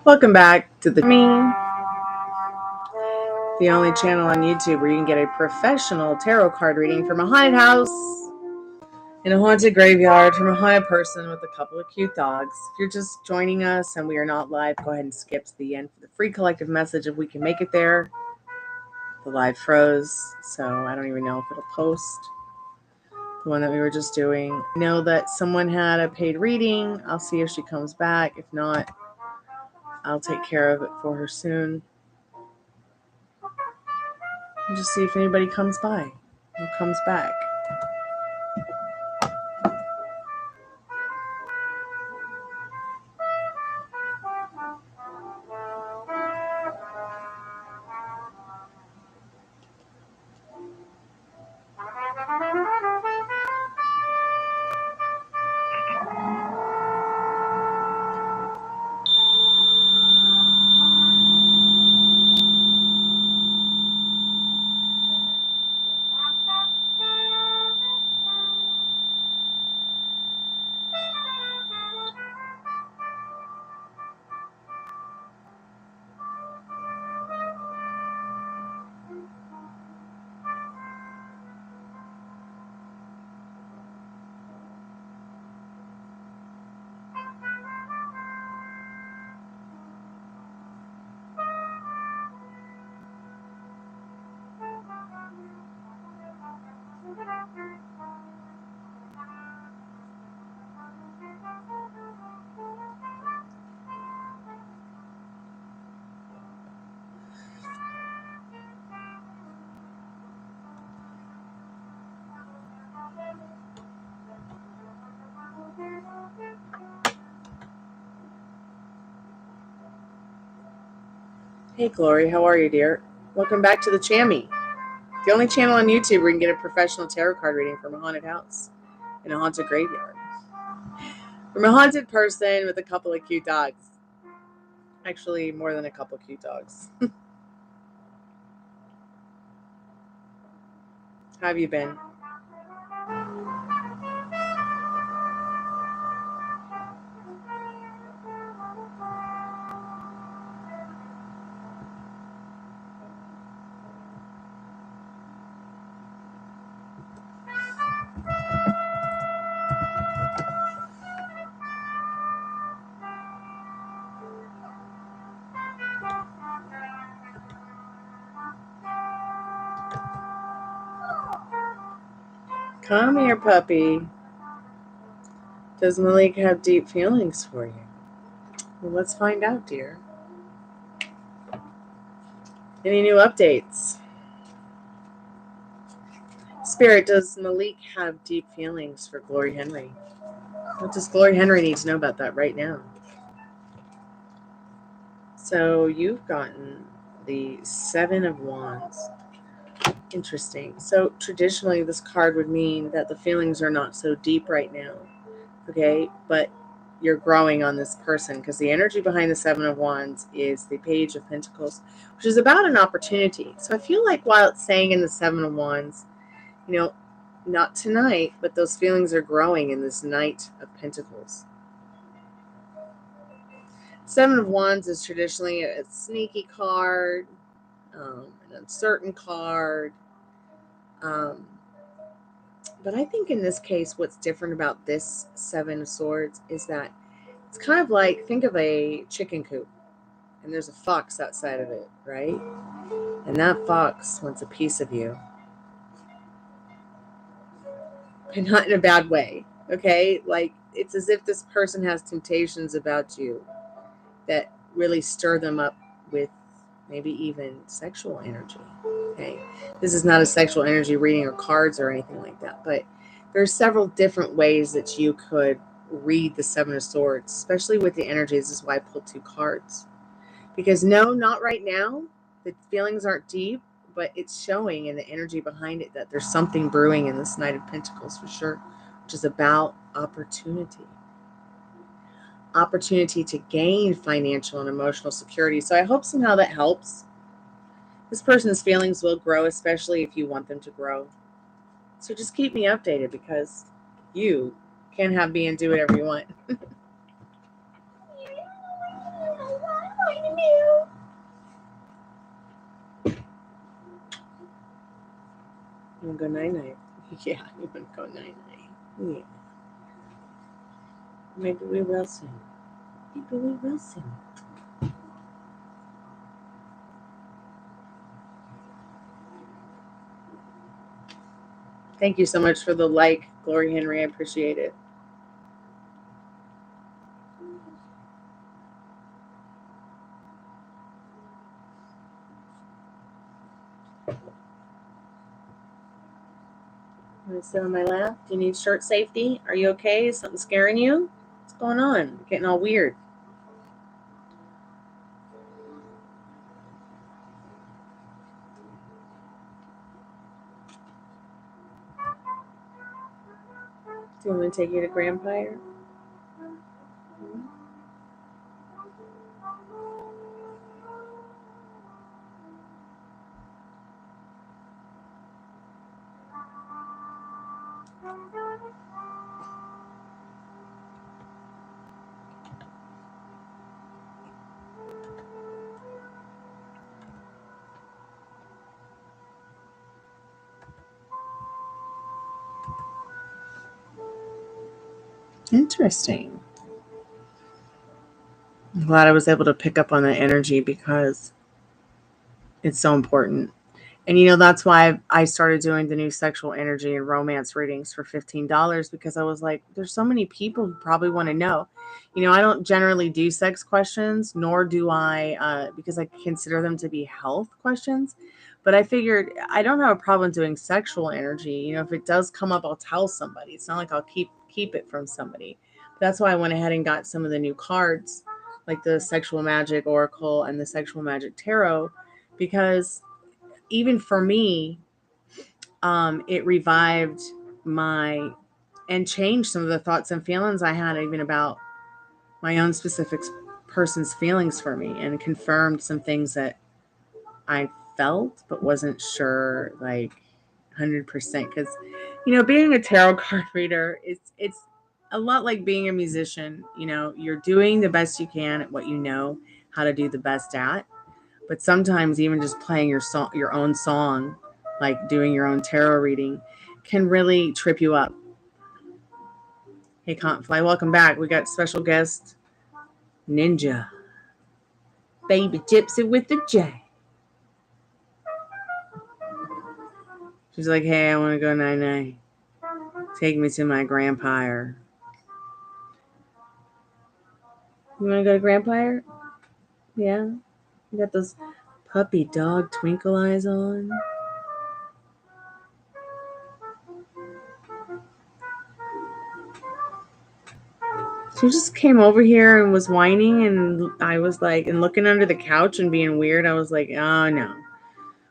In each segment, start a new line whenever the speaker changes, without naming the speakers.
Welcome back to the only channel on YouTube where you can get a professional tarot card reading from a haunted house, in a haunted graveyard, from a haunted person with a couple of cute dogs. If you're just joining us and we are not live, go ahead and skip to the end for the free collective message if we can make it there. The live froze, so I don't even know if it'll post. The one that we were just doing. I know that someone had a paid reading. I'll see if she comes back. If not, I'll take care of it for her soon. And just see if anybody comes by or comes back. Hey Glory, how are you, dear? Welcome back to the Chammy, the only channel on YouTube where you can get a professional tarot card reading from a haunted house in a haunted graveyard. From a haunted person with a couple of cute dogs. Actually, more than a couple of cute dogs. How have you been? Come here, puppy. Does Malik have deep feelings for you? Well, let's find out, dear. Any new updates? Spirit, does Malik have deep feelings for Glory Henry? What does Glory Henry need to know about that right now? So you've gotten the Seven of Wands. Interesting. So traditionally, this card would mean that the feelings are not so deep right now. Okay, but you're growing on this person, because the energy behind the Seven of Wands is the Page of Pentacles, which is about an opportunity. So I feel like while it's saying in the Seven of Wands, you know, not tonight, but those feelings are growing in this Knight of Pentacles. Seven of Wands is traditionally a sneaky card, an uncertain card. But I think in this case, what's different about this Seven of Swords is that it's kind of like, think of a chicken coop, and there's a fox outside of it, right? And that fox wants a piece of you. And not in a bad way, okay? Like, it's as if this person has temptations about you that really stir them up with maybe even sexual energy. Okay, this is not a sexual energy reading or cards or anything like that, but there's several different ways that you could read the Seven of Swords, especially with the energies. This is why I pulled two cards, because no, not right now. The feelings aren't deep, but it's showing in the energy behind it that there's something brewing in this Knight of Pentacles for sure, which is about opportunity. Opportunity to gain financial and emotional security. So I hope somehow that helps. This person's feelings will grow, especially if you want them to grow. So just keep me updated, because you can't have me and do whatever you want. You want to go night-night? Yeah, you want to go night-night. Yeah. Maybe we will soon. Maybe we will soon. Thank you so much for the like, Glory Henry. I appreciate it. You want to sit on my lap? Do you need shirt safety? Are you okay? Is something scaring you? What's going on? You're getting all weird. Do you want me to take you to Grandpire? Interesting. I'm glad I was able to pick up on that energy because it's so important. And that's why I started doing the new sexual energy and romance readings for $15 because I was like, there's so many people who probably want to know. I don't generally do sex questions, nor do I, because I consider them to be health questions. But I figured I don't have a problem doing sexual energy. If it does come up, I'll tell somebody. It's not like I'll keep it from somebody. That's why I went ahead and got some of the new cards, like the Sexual Magic Oracle and the Sexual Magic Tarot, because even for me, it revived my and changed some of the thoughts and feelings I had even about my own specific person's feelings for me, and confirmed some things that I felt but wasn't sure, like 100%. Because being a tarot card reader, it's a lot like being a musician. You're doing the best you can at what you know how to do the best at. But sometimes even just playing your own song, like doing your own tarot reading, can really trip you up. Hey, Can't Fly, welcome back. We got special guest Ninja, Baby Gypsy with the J. She's like, hey, I want to go night-night. Take me to my Grandpire. You want to go to Grandpire? Yeah. You got those puppy dog twinkle eyes on. She just came over here and was whining, and I was like, and looking under the couch and being weird. I was like, oh no,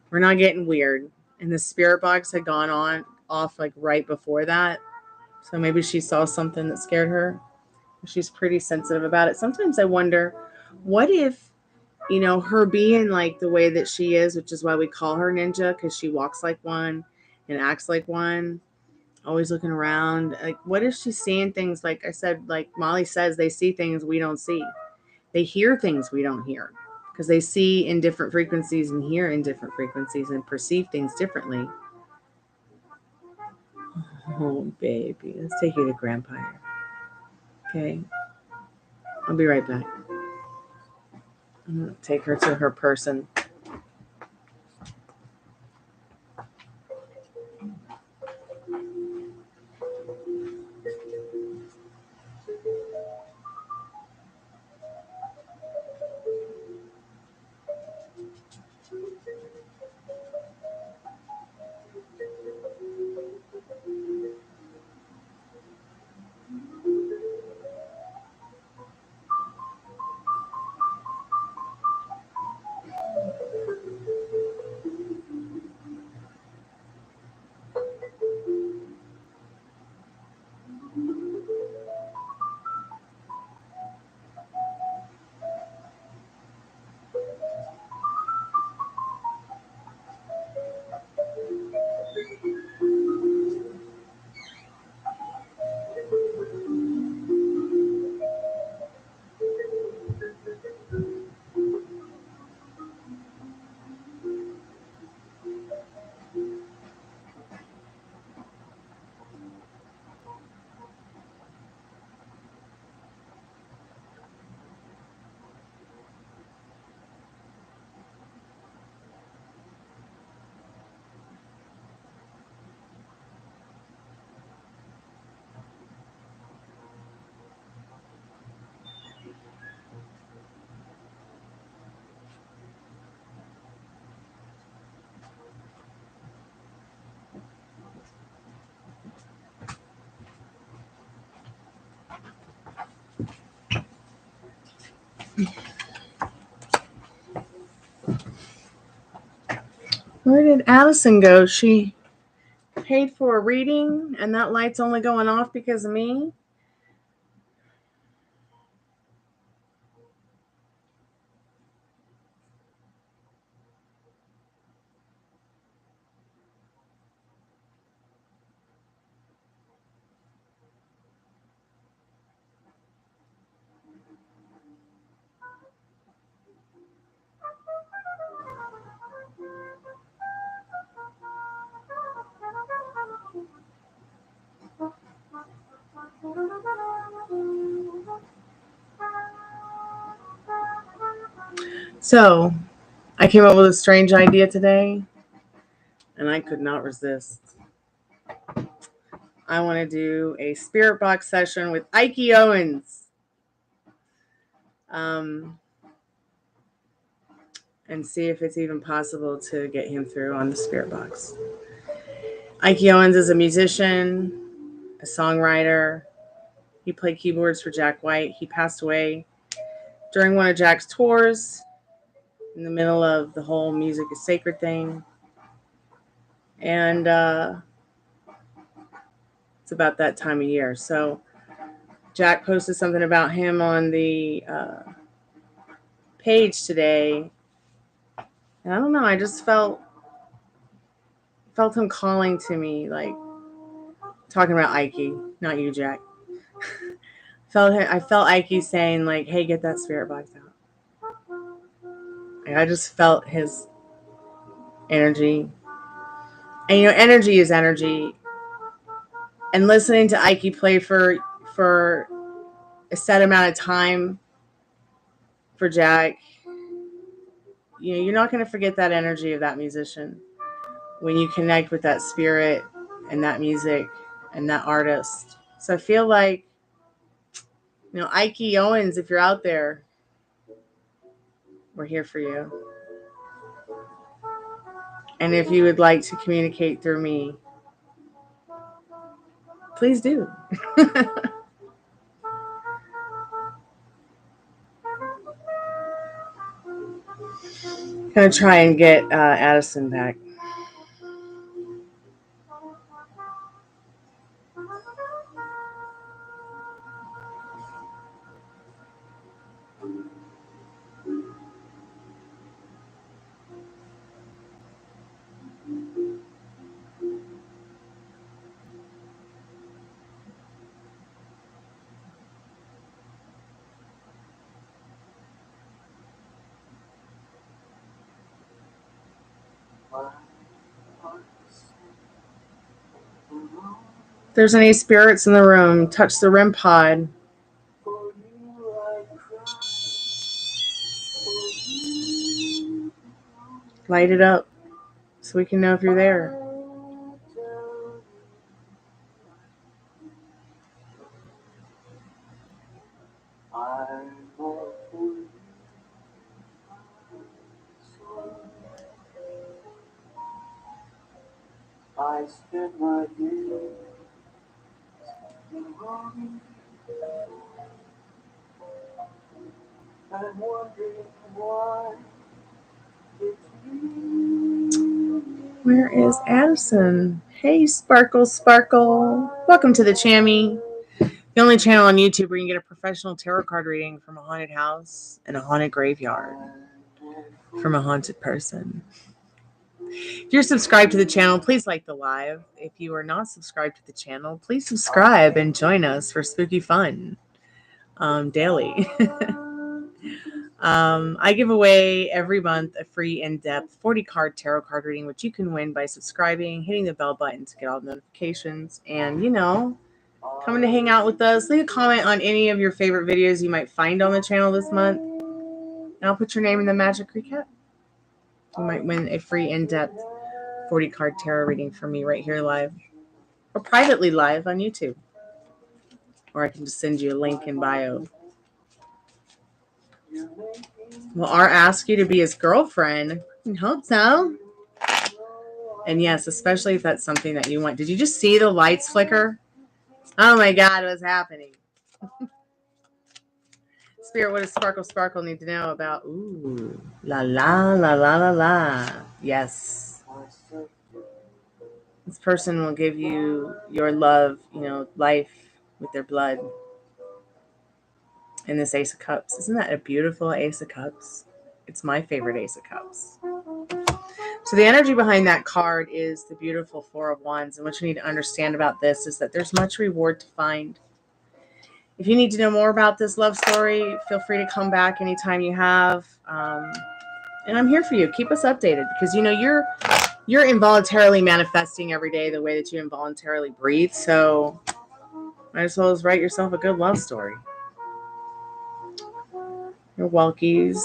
we're not getting weird. And the spirit box had gone off like right before that. So maybe she saw something that scared her. She's pretty sensitive about it. Sometimes I wonder, what if, her being like the way that she is, which is why we call her Ninja, because she walks like one and acts like one, always looking around. Like, what if she's seeing things, like I said, like Molly says, they see things we don't see. They hear things we don't hear because they see in different frequencies and hear in different frequencies and perceive things differently. Oh, baby. Let's take you to Grandpire. Okay. I'll be right back. I'm going to take her to her person. Where did Addison go? She paid for a reading and that light's only going off because of me? So, I came up with a strange idea today, and I could not resist. I want to do a spirit box session with Ike Owens. And see if it's even possible to get him through on the spirit box. Ike Owens is a musician, a songwriter. He played keyboards for Jack White. He passed away during one of Jack's tours in the middle of the whole music is sacred thing. And it's about that time of year. So Jack posted something about him on the page today. And I don't know, I just felt him calling to me, like talking about Ike, not you, Jack. I felt Ike saying, like, hey, get that spirit box out. Like, I just felt his energy. And, you know, energy is energy. And listening to Ike play for a set amount of time for Jack, you know, you're not going to forget that energy of that musician when you connect with that spirit and that music and that artist. So I feel like, you know, Ike Owens, if you're out there, we're here for you. And if you would like to communicate through me, please do. Gonna try and get Addison back. If there's any spirits in the room, touch the REM pod. Light it up so we can know if you're there. I spend my days longing and wondering why it's me. Where is Addison? Hey, Sparkle Sparkle. Welcome to the Chammy. The only channel on YouTube where you can get a professional tarot card reading from a haunted house and a haunted graveyard from a haunted person. If you're subscribed to the channel, please like the live. If you are not subscribed to the channel, please subscribe and join us for spooky fun daily. I give away every month a free in-depth 40-card tarot card reading, which you can win by subscribing, hitting the bell button to get all the notifications, and, you know, coming to hang out with us. Leave a comment on any of your favorite videos you might find on the channel this month, and I'll put your name in the magic recap. You might win a free in-depth 40-card tarot reading from me right here live, or privately live on YouTube, or I can just send you a link in bio. Will R ask you to be his girlfriend? I hope so. And yes, especially if that's something that you want. Did you just see the lights flicker? Oh my God, what's happening? Spirit, what does Sparkle need to know about? Ooh, la la la la la la. Yes. This person will give you your love, life with their blood. And this Ace of Cups. Isn't that a beautiful Ace of Cups? It's my favorite Ace of Cups. So the energy behind that card is the beautiful Four of Wands. And what you need to understand about this is that there's much reward to find. If you need to know more about this love story, feel free to come back anytime you have. And I'm here for you. Keep us updated because, you're involuntarily manifesting every day the way that you involuntarily breathe. So might as well write yourself a good love story. You're welkies.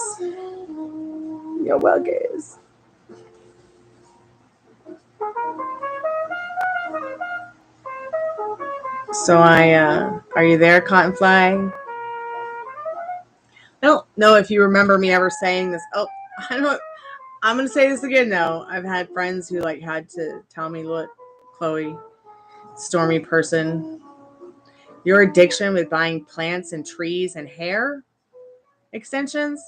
You're welkies. So are you there, Cottonfly? I don't know if you remember me ever saying this. Oh, I don't. I'm gonna say this again though. I've had friends who had to tell me, look, Chloe, stormy person, your addiction with buying plants and trees and hair extensions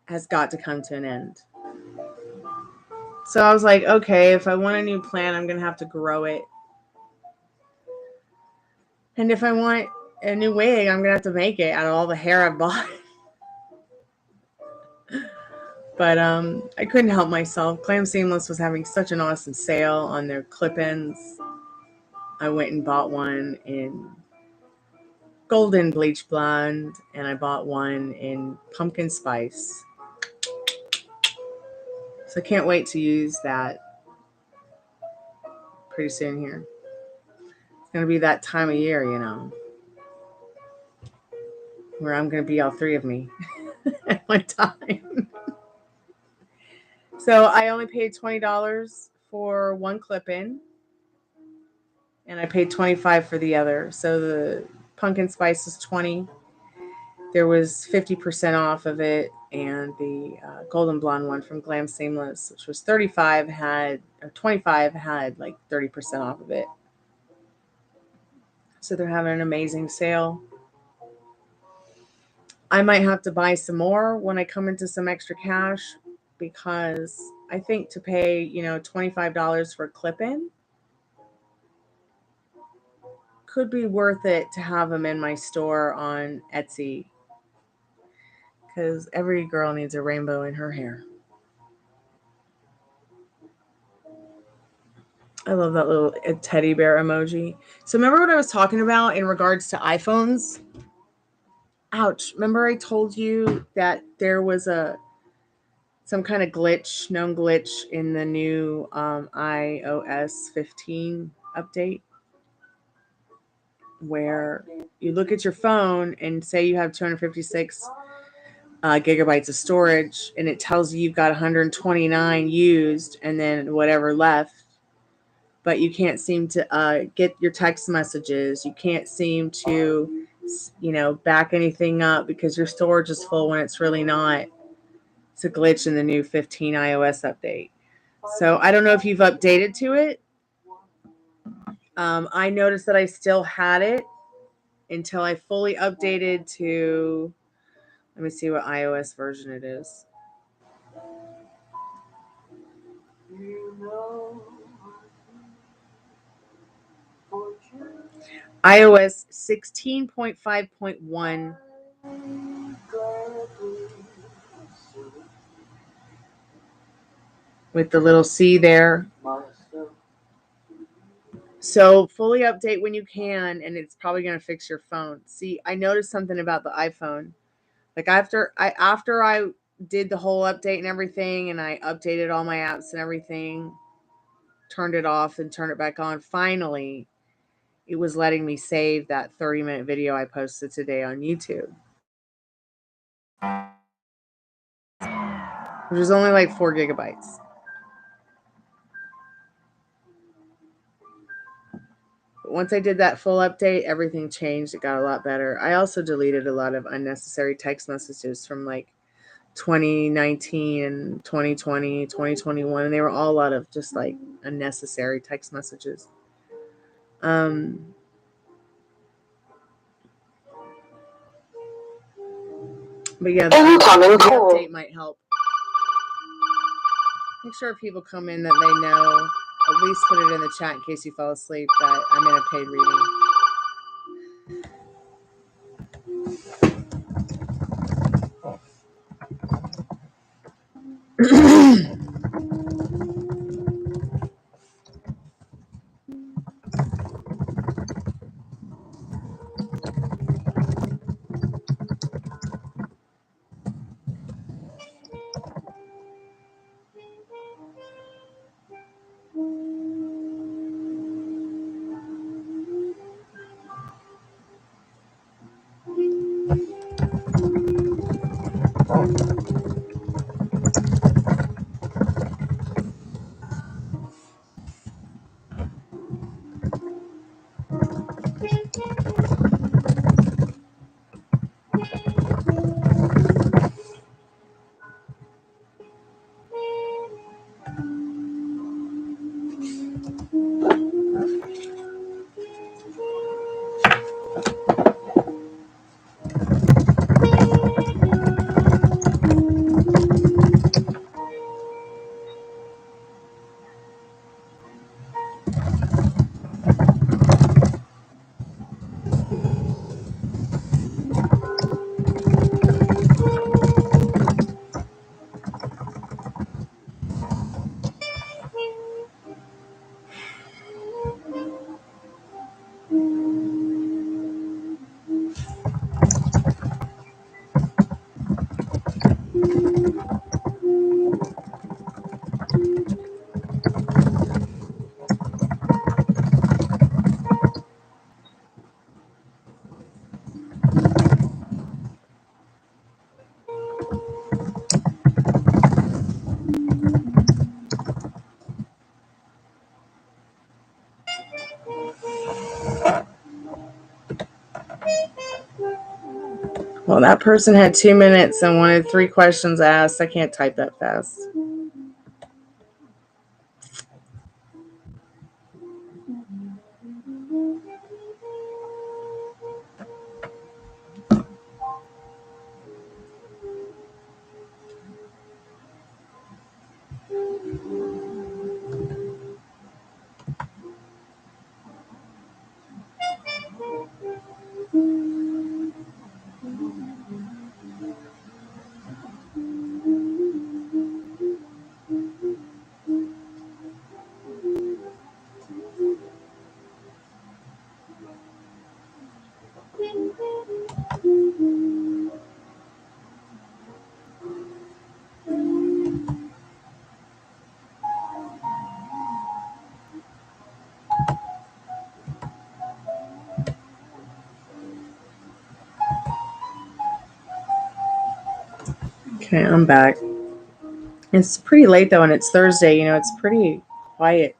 has got to come to an end. So I was like, okay, if I want a new plant, I'm gonna have to grow it. And if I want a new wig, I'm gonna have to make it out of all the hair I've bought. But I couldn't help myself. Glam Seamless was having such an awesome sale on their clip-ins. I went and bought one in golden bleach blonde, and I bought one in pumpkin spice. So I can't wait to use that pretty soon here. It's going to be that time of year, where I'm going to be all three of me at one time. So I only paid $20 for one clip-in, and I paid $25 for the other. So the pumpkin spice is $20. There was 50% off of it, and the golden blonde one from Glam Seamless, which was $35, had 30% off of it. So they're having an amazing sale. I might have to buy some more when I come into some extra cash, because I think to pay, $25 for a clip-in could be worth it to have them in my store on Etsy, because every girl needs a rainbow in her hair. I love that little teddy bear emoji. So remember what I was talking about in regards to iPhones? Ouch. Remember I told you that there was some kind of known glitch in the new iOS 15 update, where you look at your phone and say you have 256 gigabytes of storage, and it tells you you've got 129 used and then whatever left. But you can't seem to get your text messages. You can't seem to, back anything up because your storage is full when it's really not. It's a glitch in the new 15 iOS update. So I don't know if you've updated to it. I noticed that I still had it until I fully updated to, let me see what iOS version it is. iOS 16.5.1. With the little C there. So fully update when you can, and it's probably going to fix your phone. See, I noticed something about the iPhone. Like after I did the whole update and everything, and I updated all my apps and everything, turned it off and turned it back on, finally, it was letting me save that 30-minute video I posted today on YouTube, which was only like 4 gigabytes. But once I did that full update, everything changed. It got a lot better. I also deleted a lot of unnecessary text messages from like 2019 and 2020, 2021, and they were all a lot of just like unnecessary text messages. But yeah, the update might help. Make sure people come in that they know. At least put it in the chat in case you fall asleep that I'm in a paid reading. Well, that person had 2 minutes and wanted 3 questions asked. I can't type that fast. Okay, I'm back. It's pretty late though, and it's Thursday. You know, it's pretty quiet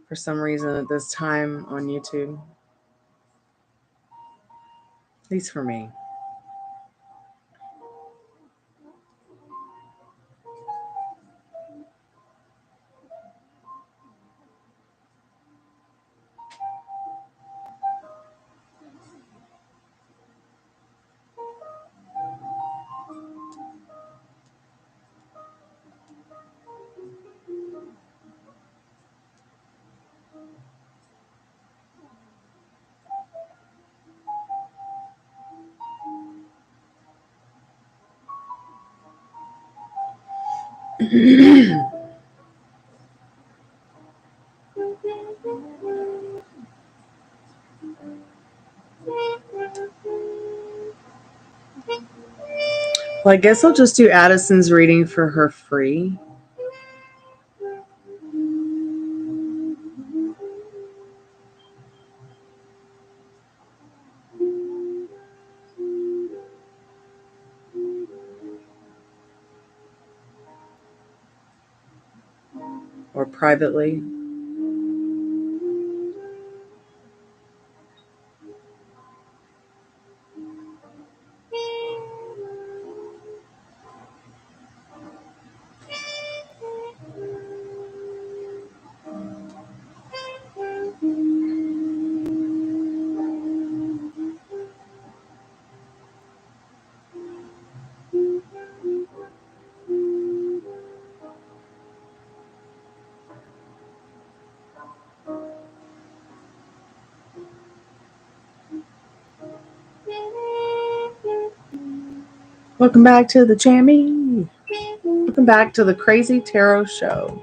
for some reason at this time on YouTube. At least for me. Well, I guess I'll just do Addison's reading for her free. Or privately. Welcome back to the Jammy. Welcome back to the Crazy Tarot Show.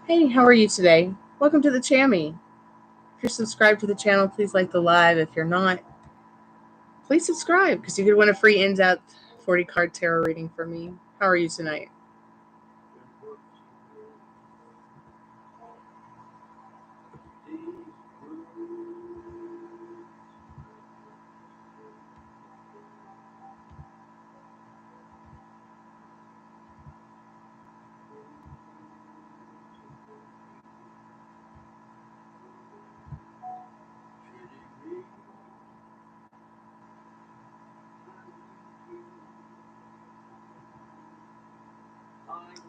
Hey, how are you today? Welcome to the Jammy. If you're subscribed to the channel, please like the live. If you're not, please subscribe because you could win a free in-depth 40 card tarot reading from me. How are you tonight?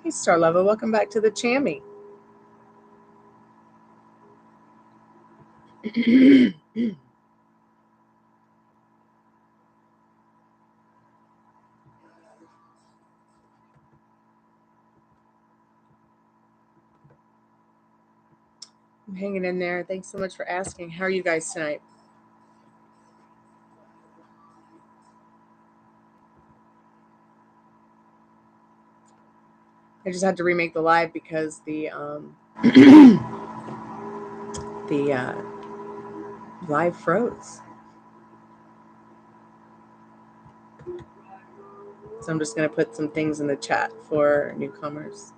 Hey, Star Lover, welcome back to the Jammy. I'm hanging in there. Thanks so much for asking. How are you guys tonight? I just had to remake the live because the live froze. So I'm just going to put some things in the chat for newcomers.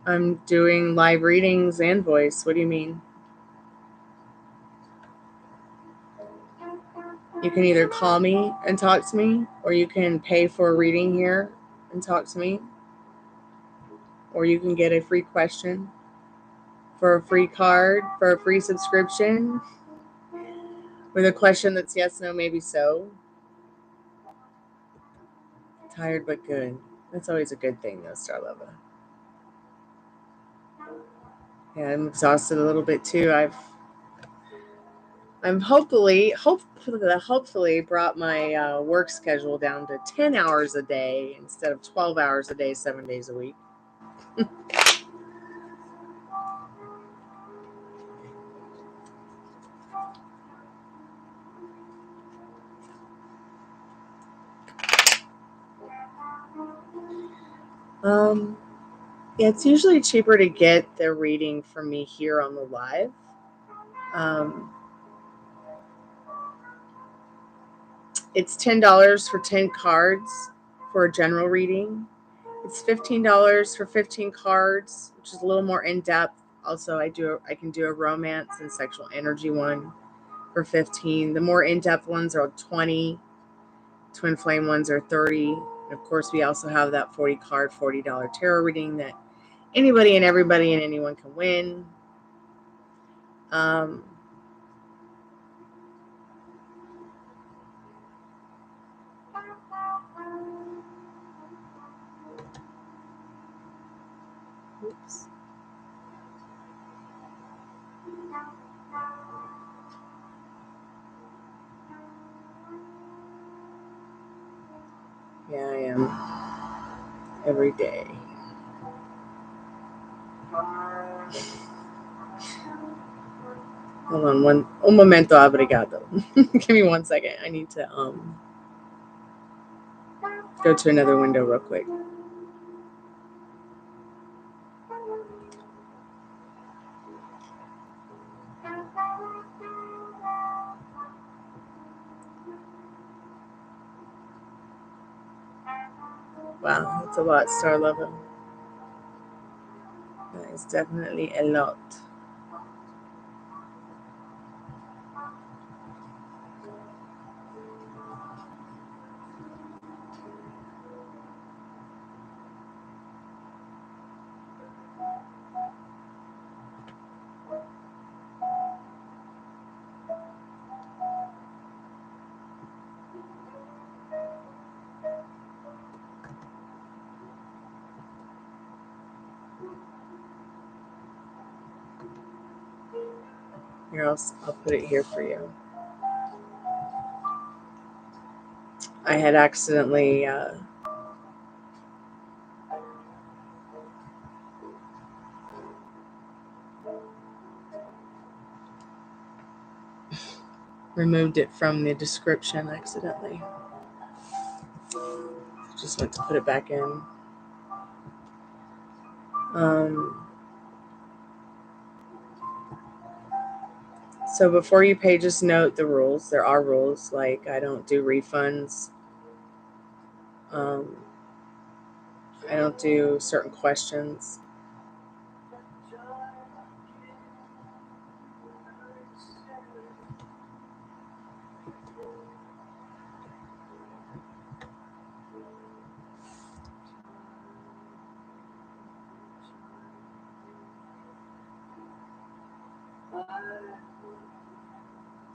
I'm doing live readings and voice. What do you mean? You can either call me and talk to me, or you can pay for a reading here and talk to me, or you can get a free question for a free card, for a free subscription, with a question that's yes, no, maybe so. Tired but good. That's always a good thing, though, Starlova. Yeah, I'm exhausted a little bit too. I'm hopefully brought my work schedule down to 10 hours a day instead of 12 hours a day, 7 days a week. Yeah, it's usually cheaper to get the reading from me here on the live. It's $10 for 10 cards for a general reading. It's $15 for 15 cards, which is a little more in depth. Also, I can do a romance and sexual energy one for 15. The more in depth ones are 20. Twin flame ones are 30. And of course, we also have that 40 card, $40 tarot reading that anybody and everybody and anyone can win. Oops. Yeah, I am. Every day. Hold on, un momento, obrigado. Give me 1 second. I need to go to another window real quick. Wow, that's a lot, Starlova. That is definitely a lot. Here, I'll put it here for you. I had accidentally removed it from the description accidentally. Just went to put it back in. So before you pay, just note the rules. There are rules, like I don't do refunds. I don't do certain questions.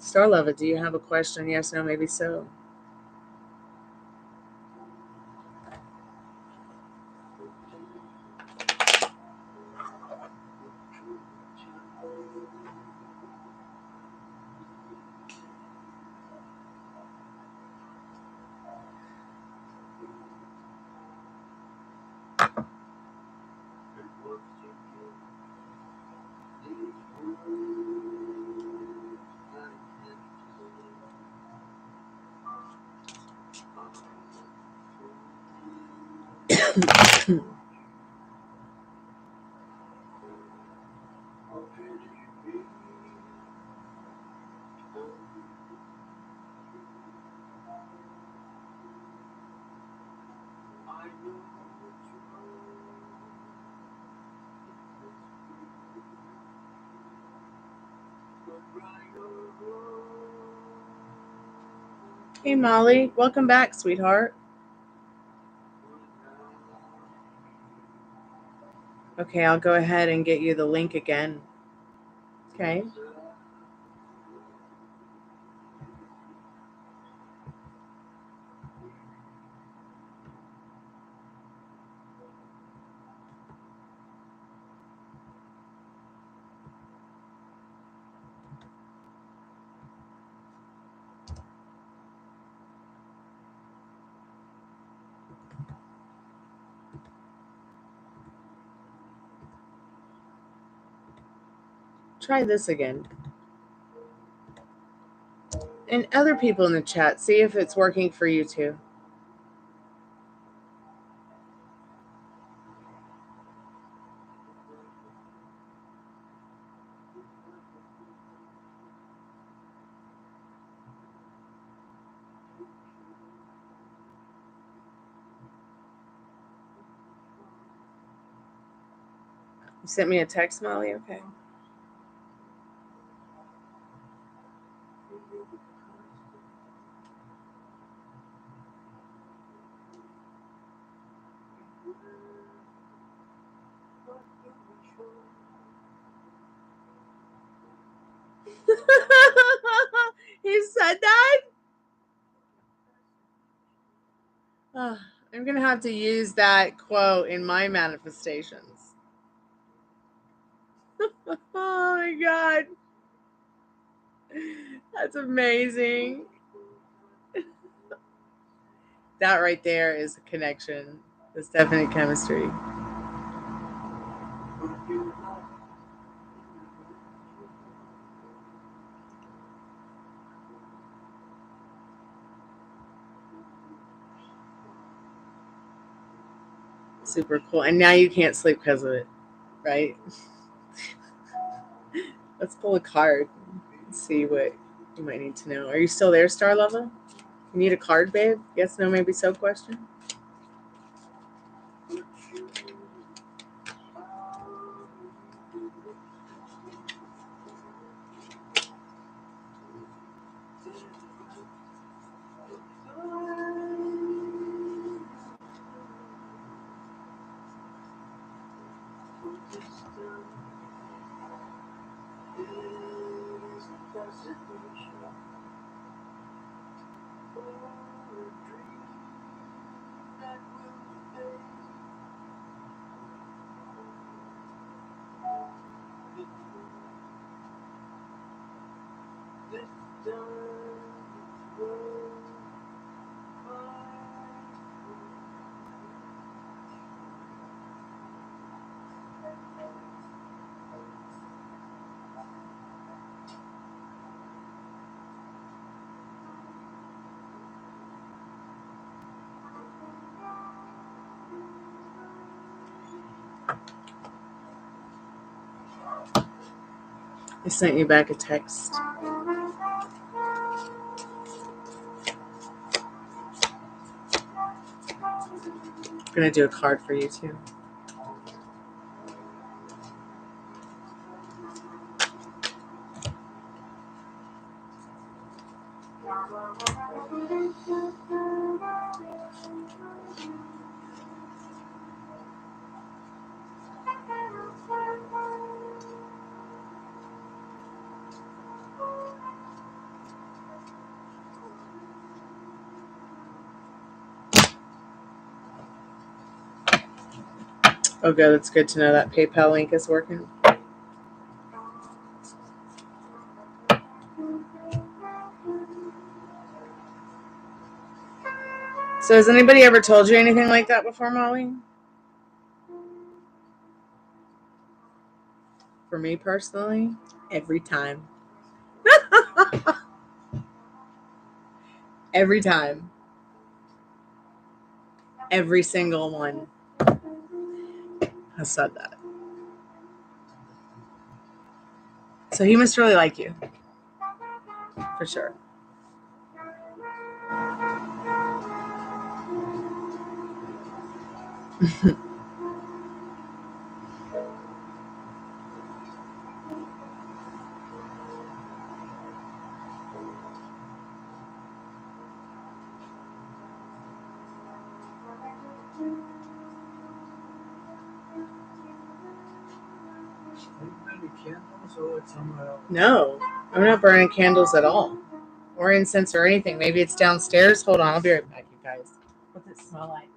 Starlova, do you have a question? Yes, no, maybe so. Hey, Molly. Welcome back, sweetheart. Okay, I'll go ahead and get you the link again. Okay. Try this again. And other people in the chat, see if it's working for you too. You sent me a text, Molly? Okay. He said that? Oh, I'm going to have to use that quote in my manifestations. Oh my God. That's amazing. That right there is a connection. It's definite chemistry. Super cool. And now you can't sleep because of it, right? Let's pull a card and see what you might need to know. Are you still there, Star Lover? You need a card, babe? Yes, no, maybe so question? I sent you back a text. I'm going to do a card for you, too. Oh, good. It's good to know that PayPal link is working. So has anybody ever told you anything like that before, Molly? For me personally, every time. Every time. Every single one has said that. So he must really like you. For sure.
candles or it's somewhere else?
No, I'm not burning candles at all. Or incense or anything. Maybe it's downstairs. Hold on, I'll be right back, you guys. What's it smell like?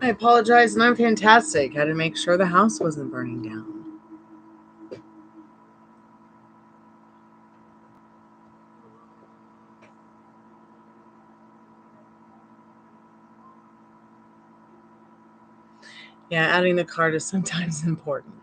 I apologize, and I'm fantastic. Had to make sure the house wasn't burning down. Yeah, adding the card is sometimes important.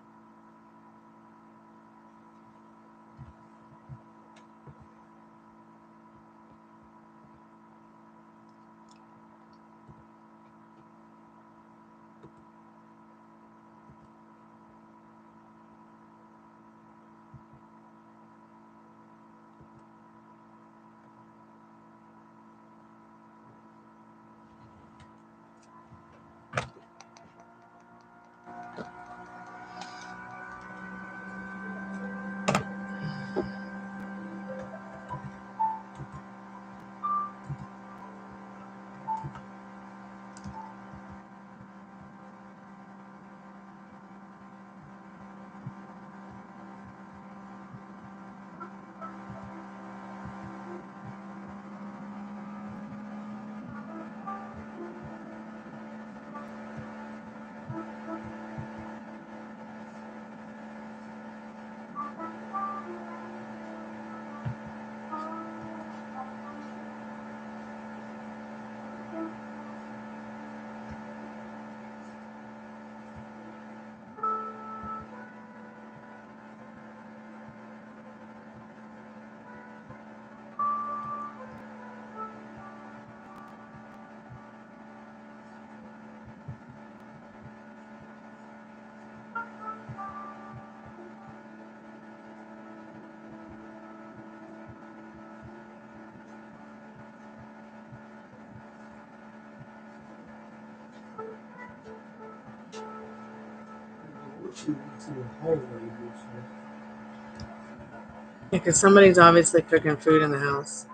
Because somebody's obviously cooking food in the house.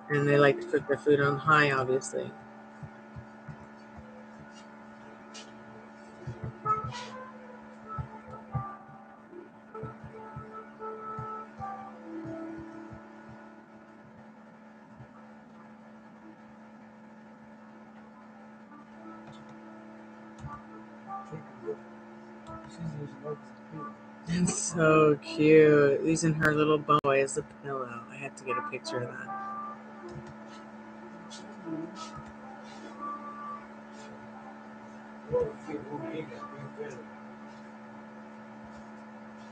And they like to cook their food on high, obviously. It's so cute. Using her little bone toy as a pillow. I had to get a picture of that.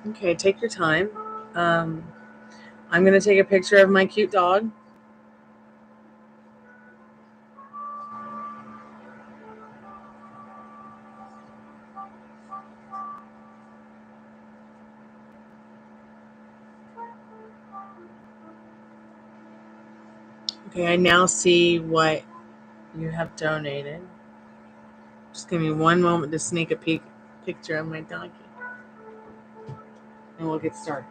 Okay, take your time. I'm going to take a picture of my cute dog. Okay, I now see what you have donated. Just give me one moment to sneak a peek picture of my doggy. And we'll get started.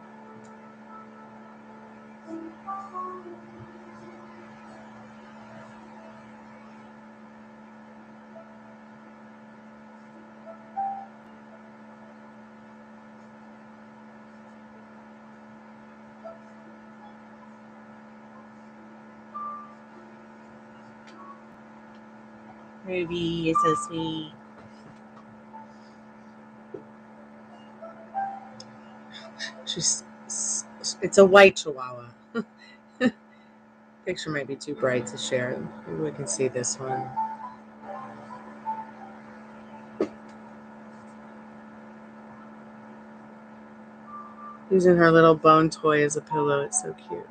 Ruby, you're so sweet. It's a white chihuahua. Picture might be too bright to share. Maybe we can see this one. Using her little bone toy as a pillow. It's so cute.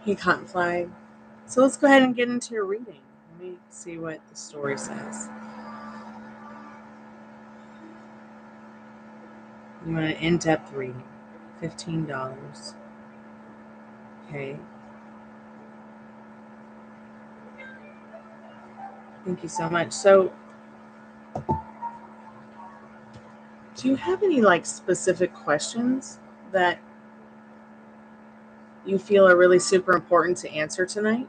Hey, Cottonfly. So let's go ahead and get into your reading. Let me see what the story says. You want an in-depth reading. $15. Okay. Thank you so much. So, do you have any specific questions that you feel are really super important to answer tonight?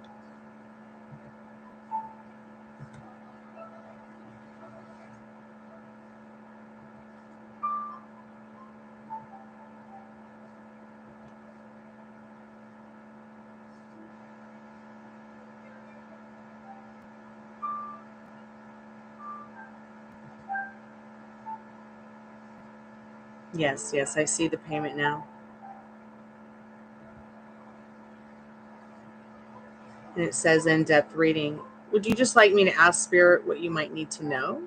Yes, I see the payment now. And it says in-depth reading. Would you just like me to ask Spirit what you might need to know?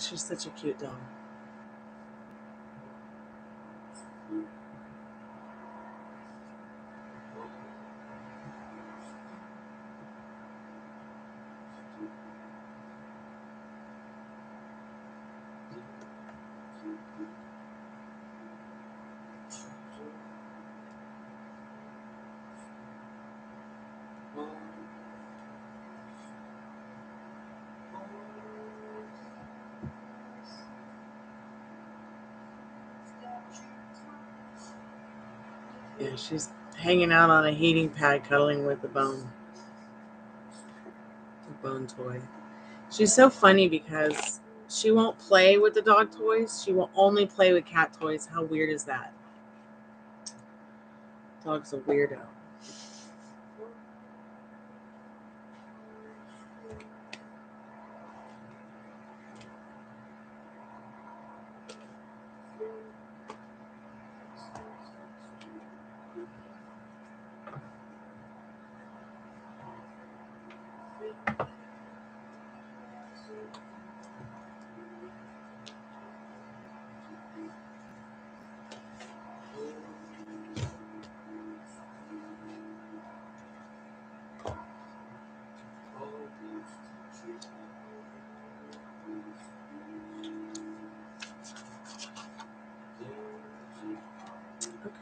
She's such a cute dog. Yeah, she's hanging out on a heating pad, cuddling with the bone toy. She's so funny because she won't play with the dog toys. She will only play with cat toys. How weird is that? Dog's a weirdo.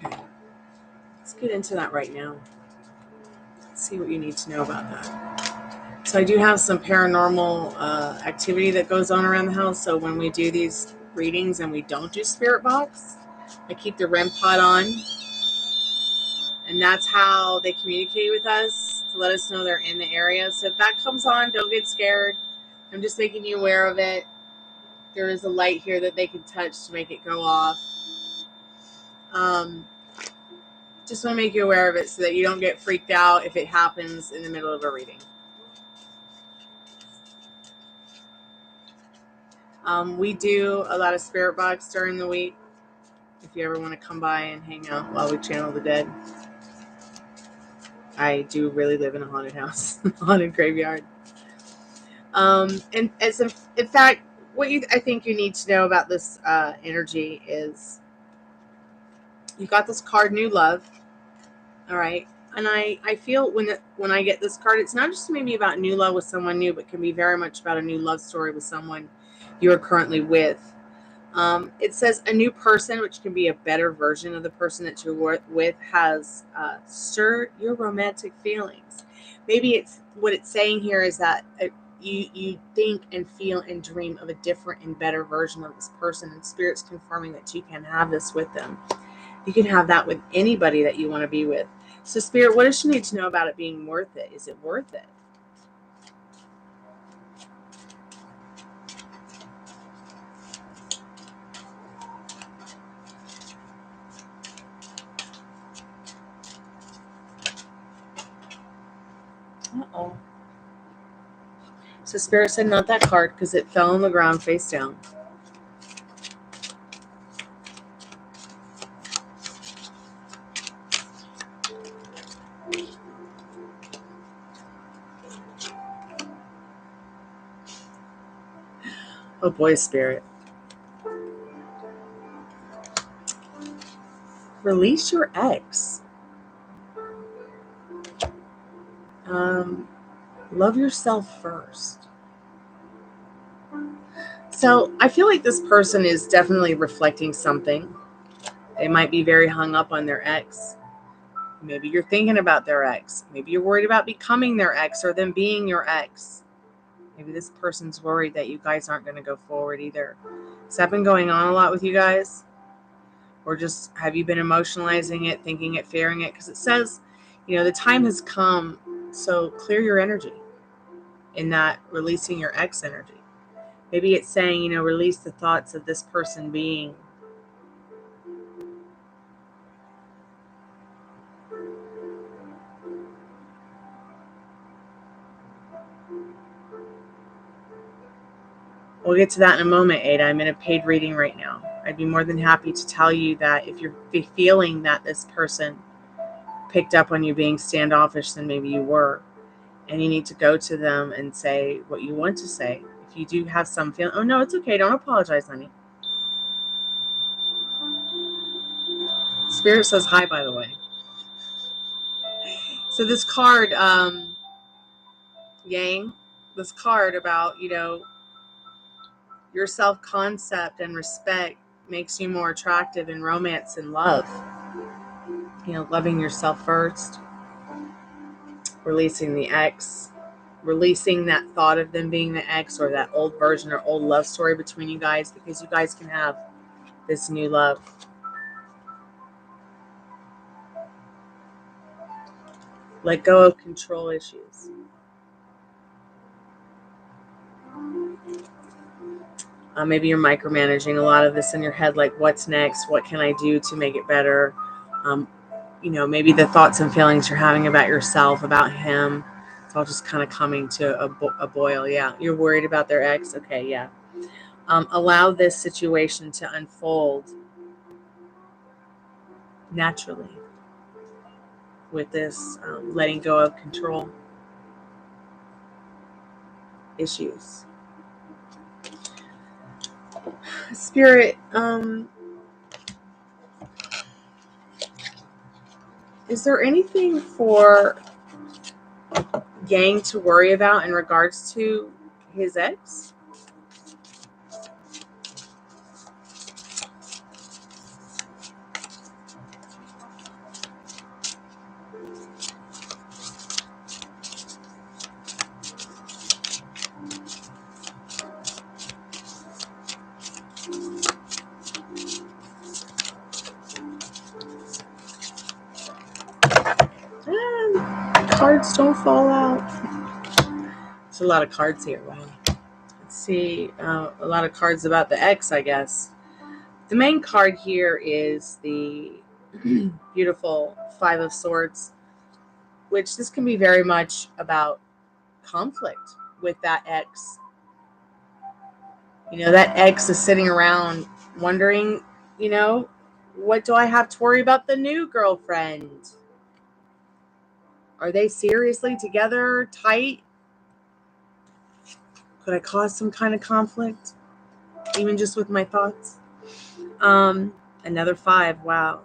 Okay, let's get into that right now. Let's see what you need to know about that. So I do have some paranormal activity that goes on around the house. So when we do these readings and we don't do spirit box, I keep the REM pod on, and that's how they communicate with us, to let us know they're in the area. So if that comes on, don't get scared. I'm just making you aware of it. There is a light here that they can touch to make it go off. Just want to make you aware of it so that you don't get freaked out if it happens in the middle of a reading. We do a lot of spirit box during the week. If you ever want to come by and hang out while we channel the dead. I do really live in a haunted house, haunted graveyard. And as in fact, what I think you need to know about this energy is you got this card, New Love. All right. And I feel when I get this card, it's not just maybe about new love with someone new, but can be very much about a new love story with someone you are currently with. It says a new person, which can be a better version of the person that you're with, has stirred your romantic feelings. Maybe it's what it's saying here is that you think and feel and dream of a different and better version of this person, and Spirit's confirming that you can have this with them. You can have that with anybody that you want to be with. So Spirit, what does she need to know about it being worth it? Is it worth it? Uh-oh. So Spirit said not that card because it fell on the ground face down. Oh boy, Spirit. Release your ex. Love yourself first. So I feel like this person is definitely reflecting something. They might be very hung up on their ex. Maybe you're thinking about their ex. Maybe you're worried about becoming their ex or them being your ex. Maybe this person's worried that you guys aren't going to go forward either. Has that been going on a lot with you guys? Or just have you been emotionalizing it, thinking it, fearing it? Because it says, the time has come, so clear your energy in that releasing your ex energy. Maybe it's saying, release the thoughts of this person being. We'll get to that in a moment, Ada. I'm in a paid reading right now. I'd be more than happy to tell you that if you're feeling that this person picked up on you being standoffish, then maybe you were. And you need to go to them and say what you want to say. If you do have some feeling, oh no, it's okay. Don't apologize, honey. Spirit says hi, by the way. So this card, Yang, this card about, your self-concept and respect makes you more attractive in romance and love. Loving yourself first, releasing the ex, releasing that thought of them being the ex or that old version or old love story between you guys, because you guys can have this new love. Let go of control issues. Maybe you're micromanaging a lot of this in your head, like what's next? What can I do to make it better? Maybe the thoughts and feelings you're having about yourself, about him, it's all just kind of coming to a boil. Yeah, you're worried about their ex. Okay, yeah. Allow this situation to unfold naturally with this letting go of control issues. Spirit, is there anything for Yang to worry about in regards to his ex? cards don't fall out. There's a lot of cards here. Wow. Let's see. A lot of cards about the ex, I guess. The main card here is the beautiful Five of Swords, which this can be very much about conflict with that ex. You know, that ex is sitting around wondering, you know, what do I have to worry about the new girlfriend? Are they seriously together, tight? Could I cause some kind of conflict? Even just with my thoughts? Another 5. Wow.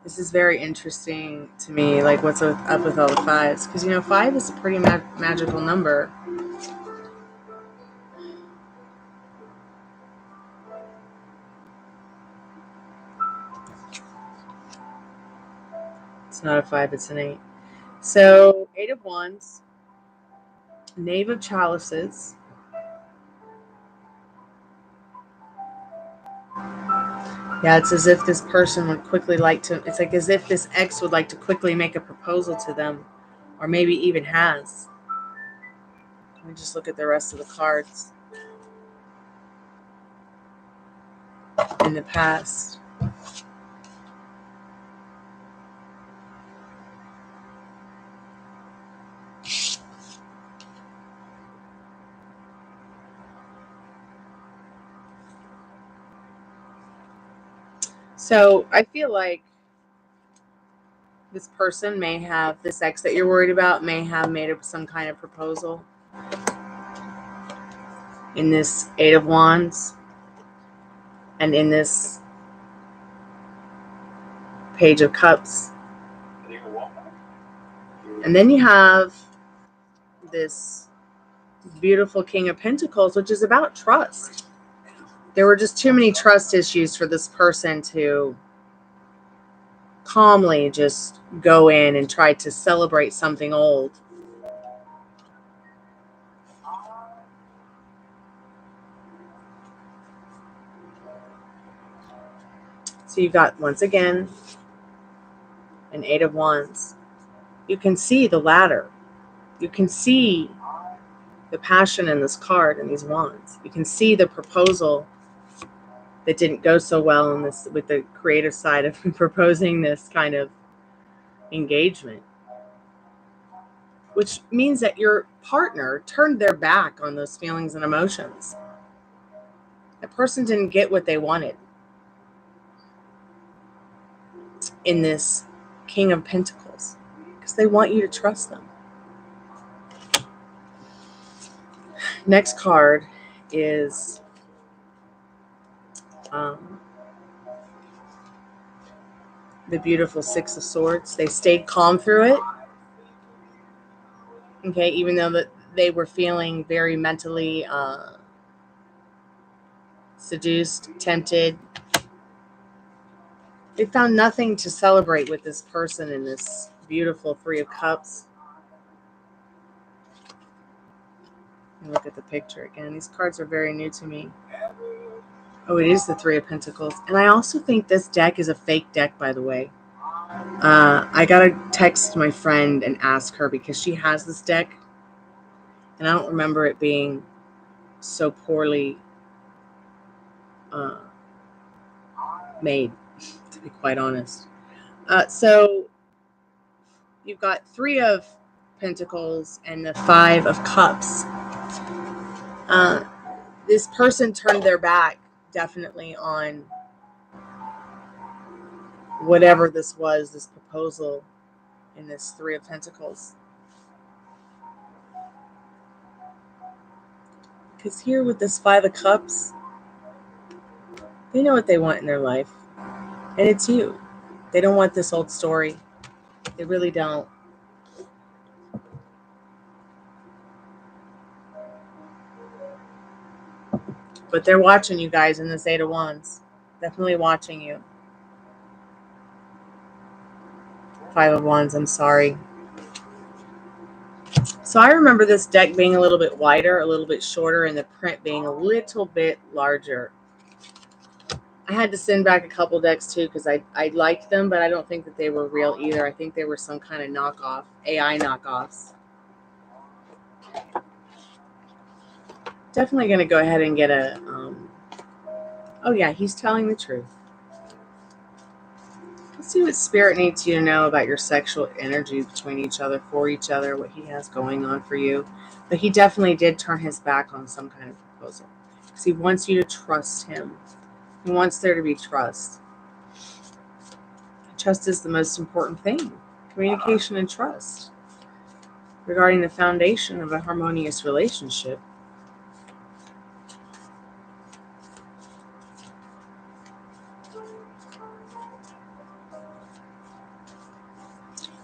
This is very interesting to me, like what's up with all the 5s. Because, you know, 5 is a pretty magical number. It's not a 5, it's an 8. So, 8 of Wands, Knave of Chalices, yeah, it's as if this person would quickly like to, it's like as if this ex would like to quickly make a proposal to them, or maybe even has. Let me just look at the rest of the cards in the past. So I feel like this person may have, this ex that you're worried about may have made some kind of proposal in this 8 of Wands and in this Page of Cups. And then you have this beautiful King of Pentacles, which is about trust. There were just too many trust issues for this person to calmly just go in and try to celebrate something old. So you've got, once again, an 8 of Wands. You can see the ladder. You can see the passion in this card and these wands. You can see the proposal that didn't go so well in this, with the creative side of proposing this kind of engagement, which means that your partner turned their back on those feelings and emotions. That person didn't get what they wanted in this King of Pentacles because they want you to trust them. Next card is the beautiful 6 of Swords. They stayed calm through it. Okay, even though that they were feeling very mentally seduced, tempted. They found nothing to celebrate with this person in this beautiful 3 of Cups. Look at the picture again. These cards are very new to me. Oh, it is the 3 of Pentacles. And I also think this deck is a fake deck, by the way. I got to text my friend and ask her because she has this deck. And I don't remember it being so poorly made, to be quite honest. So you've got 3 of Pentacles and the 5 of Cups. This person turned their back definitely on whatever this was, this proposal in this 3 of Pentacles. Because here with this 5 of Cups, they know what they want in their life. And it's you. They don't want this old story. They really don't. But they're watching you guys in this 8 of Wands. Definitely watching you. 5 of Wands, I'm sorry. So I remember this deck being a little bit wider, a little bit shorter, and the print being a little bit larger. I had to send back a couple decks too because I liked them, but I don't think that they were real either. I think they were some kind of knockoff, AI knockoffs. Definitely going to go ahead and get a, oh yeah, he's telling the truth. Let's see what Spirit needs you to know about your sexual energy between each other, for each other, what he has going on for you. But he definitely did turn his back on some kind of proposal because he wants you to trust him. He wants there to be trust. Trust is the most important thing. Communication and trust regarding the foundation of a harmonious relationship.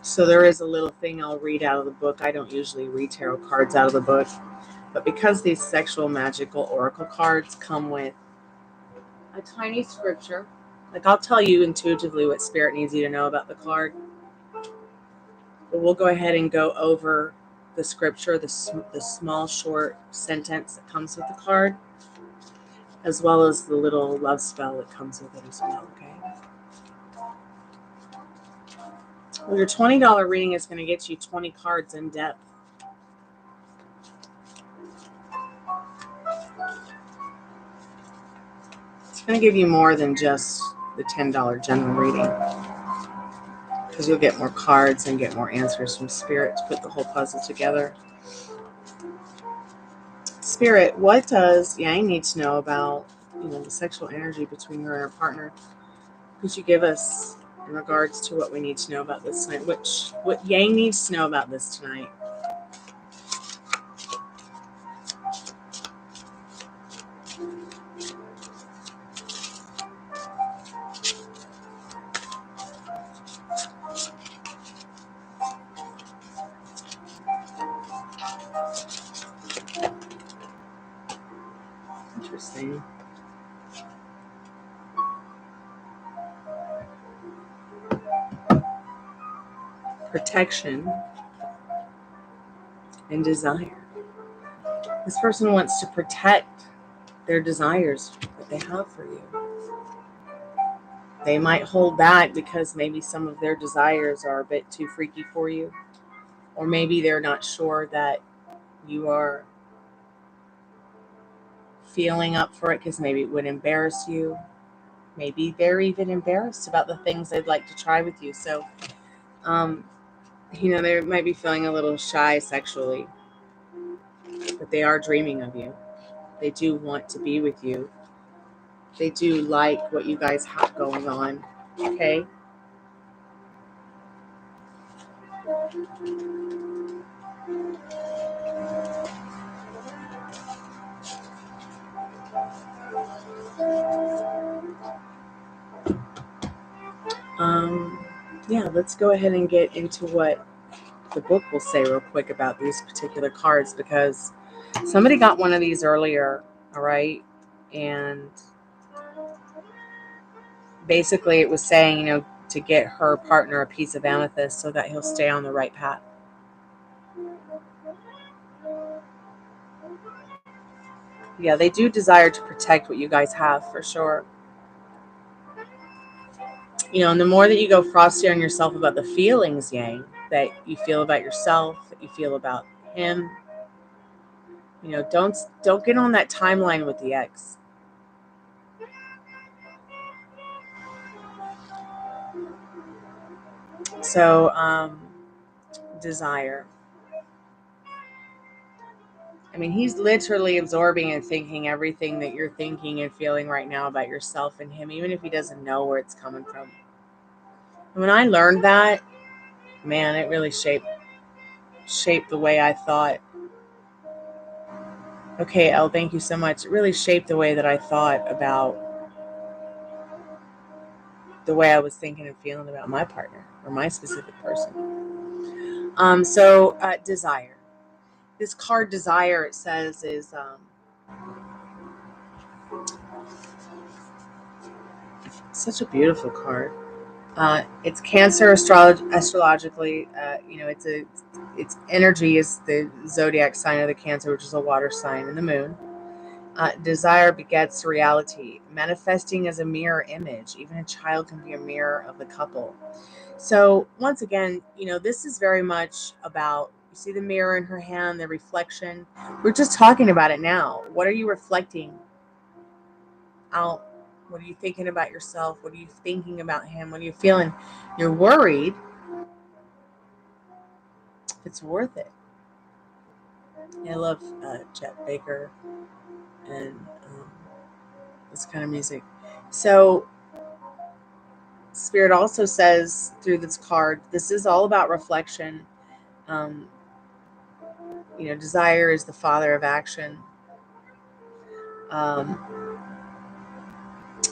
So there is a little thing I'll read out of the book. I don't usually read tarot cards out of the book, but because these sexual magical oracle cards come with a tiny scripture, like I'll tell you intuitively what Spirit needs you to know about the card, but we'll go ahead and go over the scripture, the small short sentence that comes with the card, as well as the little love spell that comes with it as well, okay? Well, your $20 reading is going to get you 20 cards in depth. It's going to give you more than just the $10 general reading, because you'll get more cards and get more answers from Spirit to put the whole puzzle together. Spirit, what does Yang need to know about, the sexual energy between her and her partner? Could you give us in regards to what we need to know about this tonight? What Yang needs to know about this tonight? Interesting. Protection and desire. This person wants to protect their desires that they have for you. They might hold back because maybe some of their desires are a bit too freaky for you, or maybe they're not sure that you are feeling up for it because maybe it would embarrass you. Maybe they're even embarrassed about the things they'd like to try with you. So, they might be feeling a little shy sexually, but they are dreaming of you. They do want to be with you. They do like what you guys have going on, okay? Yeah, let's go ahead and get into what the book will say real quick about these particular cards, because somebody got one of these earlier, all right? And basically it was saying, to get her partner a piece of amethyst so that he'll stay on the right path. Yeah, they do desire to protect what you guys have, for sure. And the more that you go frosty on yourself about the feelings, Yang, that you feel about yourself, that you feel about him, don't get on that timeline with the ex. So, desire. He's literally absorbing and thinking everything that you're thinking and feeling right now about yourself and him, even if he doesn't know where it's coming from. And when I learned that, man, it really shaped the way I thought. Okay, Elle, thank you so much. It really shaped the way that I thought about the way I was thinking and feeling about my partner or my specific person. Desire. This card, desire, it says is such a beautiful card. It's Cancer astrologically. Its energy is the zodiac sign of the Cancer, which is a water sign, and the moon. Desire begets reality, manifesting as a mirror image. Even a child can be a mirror of the couple. So once again, this is very much about, you see the mirror in her hand, the reflection. We're just talking about it now. What are you reflecting out? What are you thinking about yourself? What are you thinking about him? What are you feeling? You're worried if it's worth it. I love Chet Baker and this kind of music. So Spirit also says through this card, this is all about reflection. Desire is the father of action.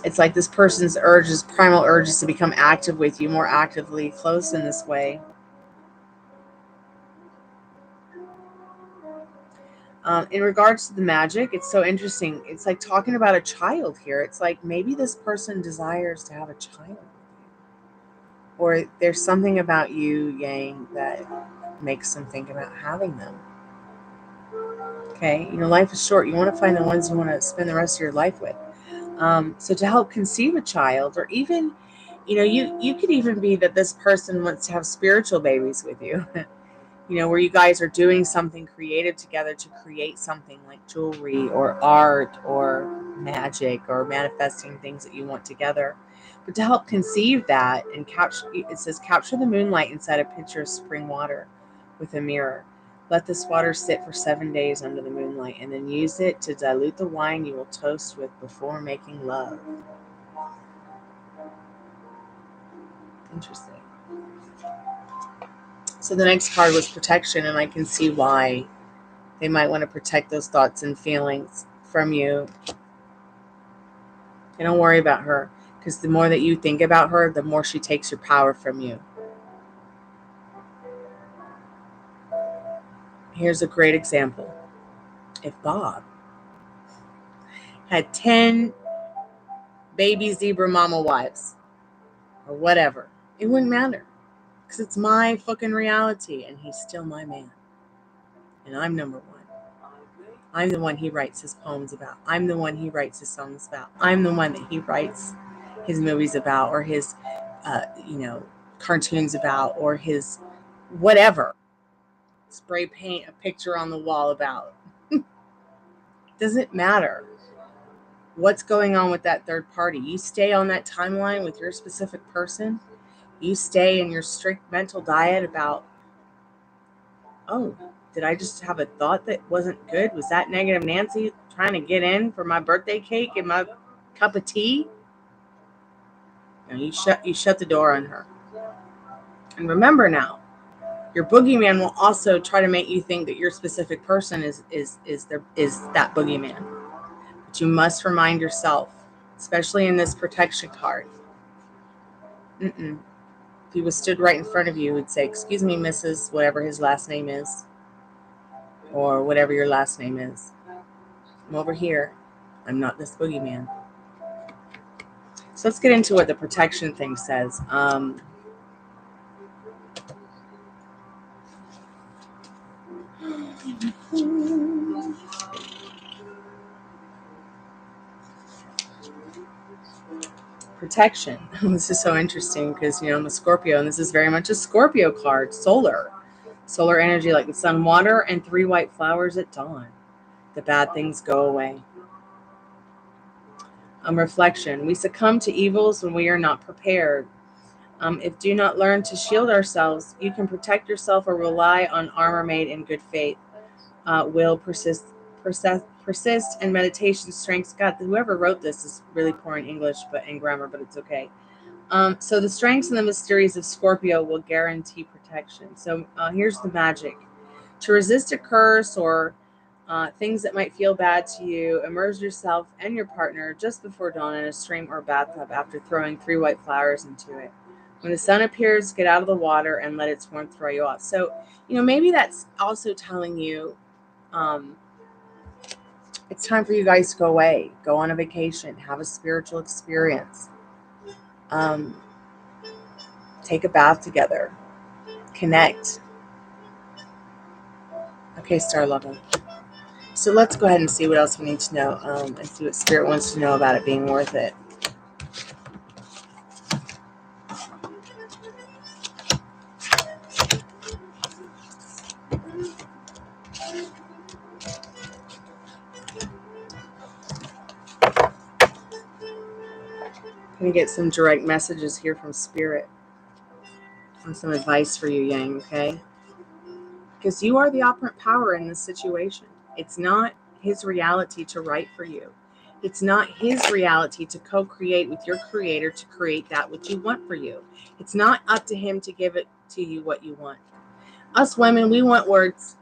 It's like this person's primal urges to become active with you, more actively close in this way. In regards to the magic, it's so interesting. It's like talking about a child here. It's like maybe this person desires to have a child with you. Or there's something about you, Yang, that makes them think about having them. Okay? Life is short. You want to find the ones you want to spend the rest of your life with. So to help conceive a child, or even, you could even be that this person wants to have spiritual babies with you. Where you guys are doing something creative together to create something like jewelry or art or magic or manifesting things that you want together. But to help conceive that and it says capture the moonlight inside a pitcher of spring water with a mirror. Let this water sit for 7 days under the moonlight, and then use it to dilute the wine you will toast with before making love. Interesting. So the next card was protection, and I can see why they might want to protect those thoughts and feelings from you. And don't worry about her, because the more that you think about her, the more she takes your power from you. Here's a great example. If Bob had 10 baby zebra mama wives, or whatever, it wouldn't matter, because it's my fucking reality, and he's still my man. And I'm number one. I'm the one he writes his poems about. I'm the one he writes his songs about. I'm the one that he writes his movies about, or his, cartoons about, or his whatever. Spray paint a picture on the wall about. Doesn't matter what's going on with that third party. You stay on that timeline with your specific person. You stay in your strict mental diet about, oh, did I just have a thought that wasn't good? Was that negative Nancy trying to get in for my birthday cake and my cup of tea? You shut the door on her. And remember now, your boogeyman will also try to make you think that your specific person is that boogeyman. But you must remind yourself, especially in this protection card. If he was stood right in front of you, he'd say, "Excuse me, Mrs. whatever his last name is, or whatever your last name is. I'm over here. I'm not this boogeyman." So let's get into what the protection thing says. Protection. This is so interesting because, I'm a Scorpio, and this is very much a Scorpio card. Solar energy, like the sun, water, and 3 white flowers at dawn. The bad things go away. Reflection. We succumb to evils when we are not prepared. If do not learn to shield ourselves, you can protect yourself or rely on armor made in good faith. Will persist, and meditation strengths. God, whoever wrote this is really poor in English and grammar, but it's okay. So the strengths and the mysteries of Scorpio will guarantee protection. So here's the magic. To resist a curse or things that might feel bad to you, immerse yourself and your partner just before dawn in a stream or bathtub after throwing 3 white flowers into it. When the sun appears, get out of the water and let its warmth throw you off. So, maybe that's also telling you it's time for you guys to go away, go on a vacation, have a spiritual experience, take a bath together, connect. Okay, Star Level. So let's go ahead and see what else we need to know, and see what Spirit wants to know about it being worth it. I'm going to get some direct messages here from Spirit and some advice for you, Yang, okay? Because you are the operant power in this situation. It's not his reality to write for you. It's not his reality to co-create with your creator to create that which you want for you. It's not up to him to give it to you what you want. Us women, we want words.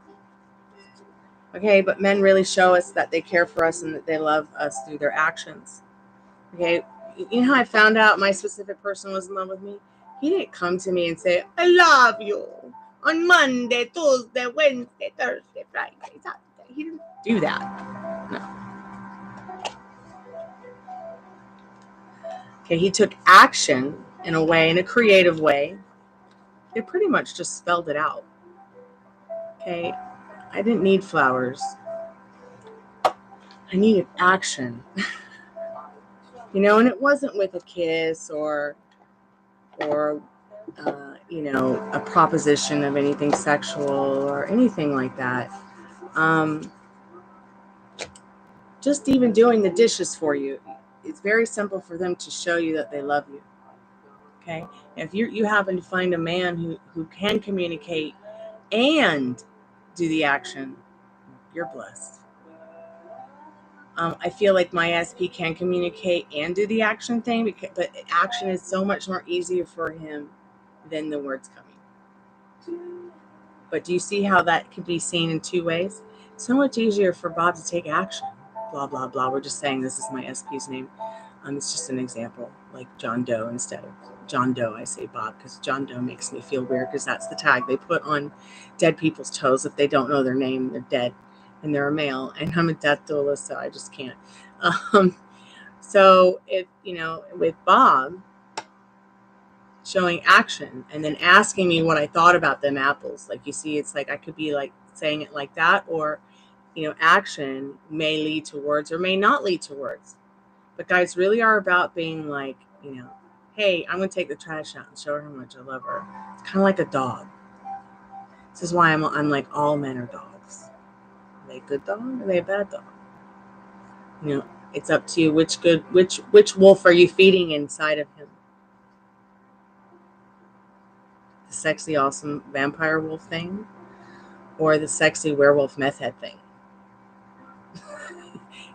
Okay, but men really show us that they care for us and that they love us through their actions. Okay, you know how I found out my specific person was in love with me? He didn't come to me and say, I love you on Monday, Tuesday, Wednesday, Thursday, Friday, Saturday. He didn't do that. No. Okay, he took action in a way, in a creative way. It pretty much just spelled it out. Okay, I didn't need flowers. I needed action. You know, and it wasn't with a kiss or you know, a proposition of anything sexual or anything like that. Just even doing the dishes for you. It's very simple for them to show you that they love you. Okay? If you happen to find a man who can communicate and do the action, you're blessed. I feel like my SP can communicate and do the action thing, but action is so much more easier for him than the words coming. But do you see how that could be seen in two ways? It's so much easier for Bob to take action. Blah, blah, blah. We're just saying this is my SP's name. It's just an example, like John Doe instead of John Doe. I say Bob because John Doe makes me feel weird because that's the tag they put on dead people's toes. If they don't know their name, they're dead and they're a male. And I'm a death doula, so I just can't. So if, you know, with Bob showing action and then asking me what I thought about them apples, like you see, it's like I could be like saying it like that, or, you know, action may lead to words or may not lead to words. But guys really are about being like, you know, hey, I'm going to take the trash out and show her how much I love her. It's kind of like a dog. This is why I'm like, all men are dogs. Are they a good dog or are they a bad dog? You know, it's up to you which wolf are you feeding inside of him? The sexy, awesome vampire wolf thing or the sexy werewolf meth head thing?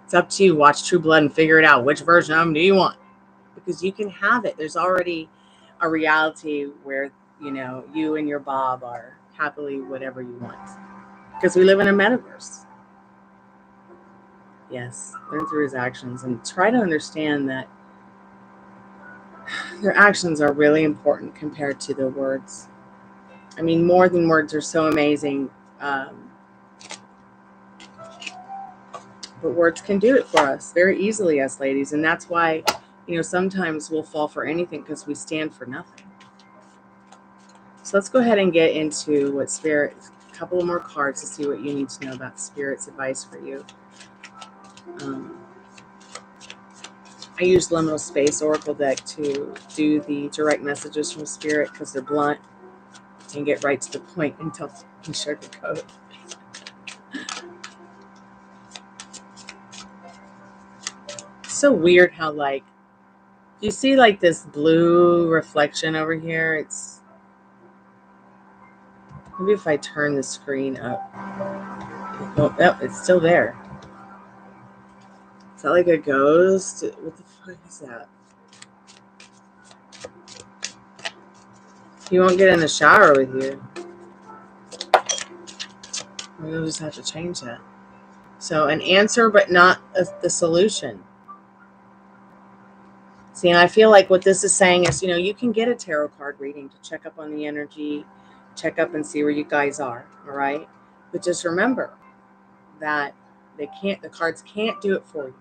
It's up to you. Watch True Blood and figure it out. Which version of them do you want? Because you can have it. There's already a reality where, you know, you and your Bob are happily whatever you want. Because we live in a metaverse. Yes, learn through his actions and try to understand that their actions are really important compared to their words. I mean, more than words are so amazing. But words can do it for us very easily, us ladies. And that's why, you know, sometimes we'll fall for anything because we stand for nothing. So let's go ahead and get into what Spirit, a couple of more cards to see what you need to know about Spirit's advice for you. I use Liminal Space Oracle deck to do the direct messages from Spirit because they're blunt and get right to the point and tell and sugarcoat. So weird how, like, you see like this blue reflection over here. It's maybe if I turn the screen up. Oh, it's still there. Is that like a ghost? What the fuck is that? You won't get in the shower with you. We'll just have to change that. So an answer, but not the solution. See, and I feel like what this is saying is, you know, you can get a tarot card reading to check up on the energy, check up and see where you guys are, all right? But just remember that the cards can't do it for you.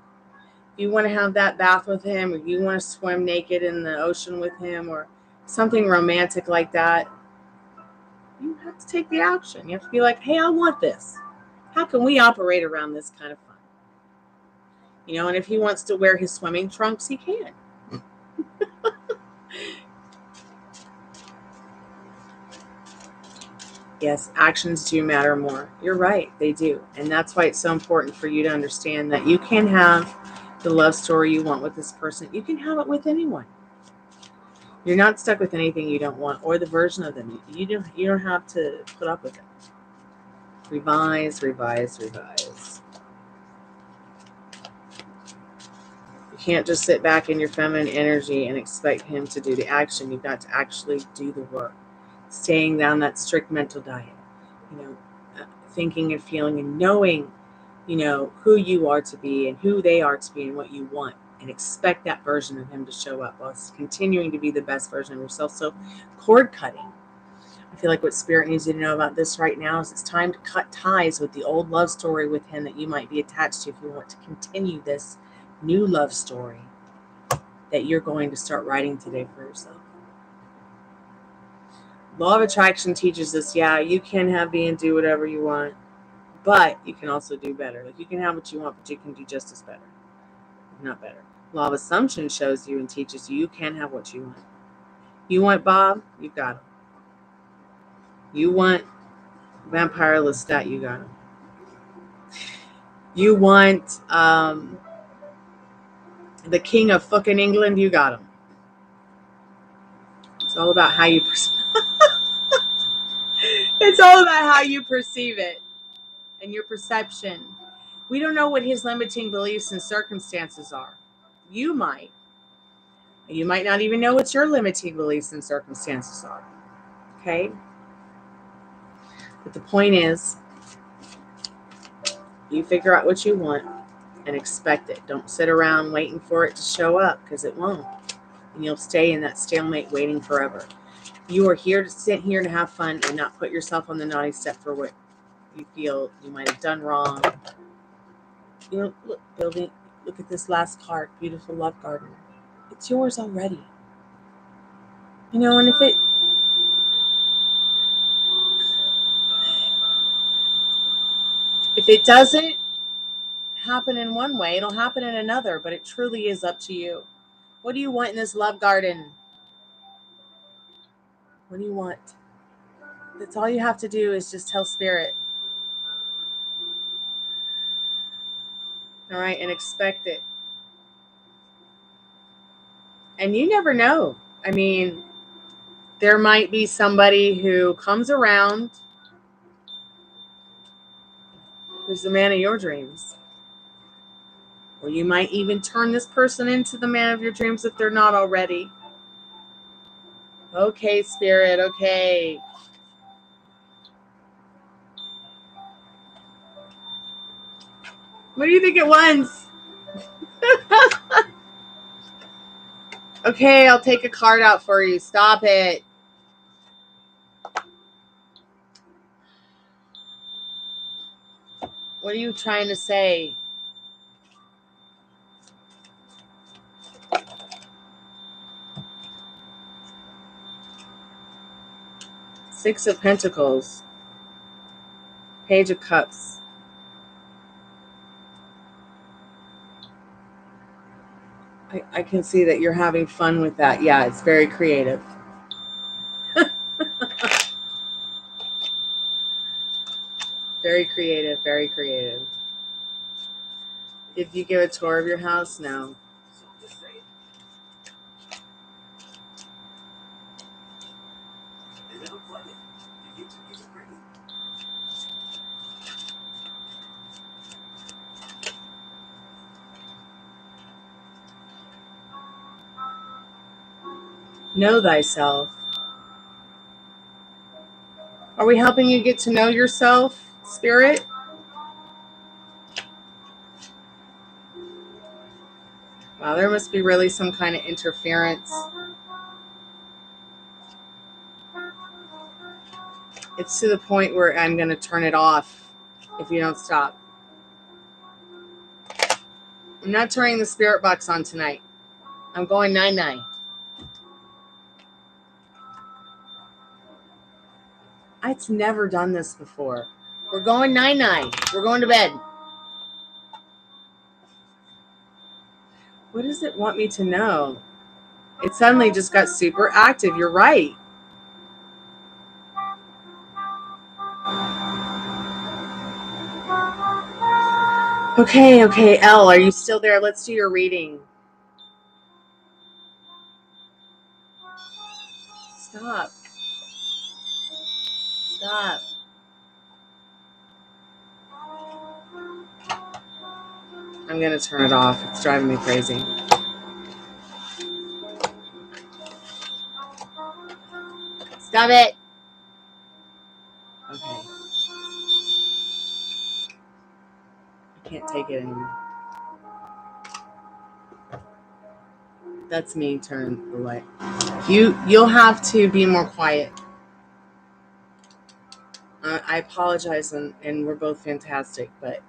If you want to have that bath with him, or you want to swim naked in the ocean with him, or something romantic like that, you have to take the action. You have to be like, hey, I want this. How can we operate around this kind of fun? You know, and if he wants to wear his swimming trunks, he can. Yes, actions do matter more. You're right, they do. And that's why it's so important for you to understand that you can have the love story you want with this person. You can have it with anyone. You're not stuck with anything you don't want or the version of them. You don't have to put up with it. Revise, revise, revise. You can't just sit back in your feminine energy and expect him to do the action. You've got to actually do the work. Staying down that strict mental diet. You know, thinking and feeling and knowing, you know, who you are to be and who they are to be and what you want. And expect that version of him to show up while continuing to be the best version of yourself. So cord cutting. I feel like what Spirit needs you to know about this right now is it's time to cut ties with the old love story with him that you might be attached to if you want to continue this new love story that you're going to start writing today for yourself. Law of attraction teaches us, yeah, you can have, be, and do whatever you want, but you can also do better. Like you can have what you want, but you can do just as better, if not better. Law of assumption shows you and teaches you can have what you want. You want Bob, you got him. You want Vampire Lestat, you got him. You want the King of fucking England, you got him. It's all about how you it's all about how you perceive it and your perception. We don't know what his limiting beliefs and circumstances are. You might. You might not even know what your limiting beliefs and circumstances are. Okay? But the point is, you figure out what you want and expect it. Don't sit around waiting for it to show up, because it won't. And you'll stay in that stalemate waiting forever. You are here to sit here to have fun and not put yourself on the naughty step for what you feel you might have done wrong. You know, look at this last card, Beautiful Love Garden. It's yours already. You know, and if it doesn't happen in one way, it'll happen in another, but it truly is up to you. What do you want in this love garden? What do you want? That's all you have to do is just tell Spirit. All right, and expect it. And you never know. I mean, there might be somebody who comes around who's the man of your dreams. Or you might even turn this person into the man of your dreams if they're not already. Okay, Spirit, okay. What do you think it wants? Okay, I'll take a card out for you. Stop it. What are you trying to say? Six of Pentacles. Page of Cups. I can see that you're having fun with that. Yeah, it's very creative. Very creative, very creative. Did you give a tour of your house? No. Know thyself. Are we helping you get to know yourself, Spirit? Wow, there must be really some kind of interference. It's to the point where I'm going to turn it off if you don't stop. I'm not turning the spirit box on tonight. I'm going 9-9. I've never done this before. We're going 9-9. We're going to bed. What does it want me to know? It suddenly just got super active. You're right. Okay, Elle, are you still there? Let's do your reading. Stop. I'm going to turn it off. It's driving me crazy. Stop it. Okay. I can't take it anymore. That's me turning the light. You'll have to be more quiet. I apologize, and we're both fantastic, but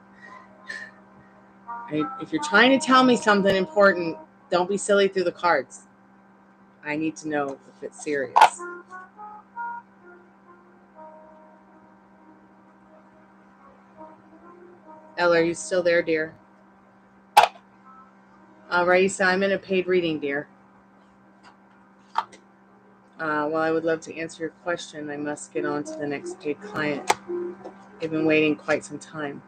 if you're trying to tell me something important, don't be silly through the cards. I need to know if it's serious. Elle, are you still there, dear? Alrighty, so I'm in a paid reading, dear. Well, I would love to answer your question. I must get on to the next paid client. They've been waiting quite some time.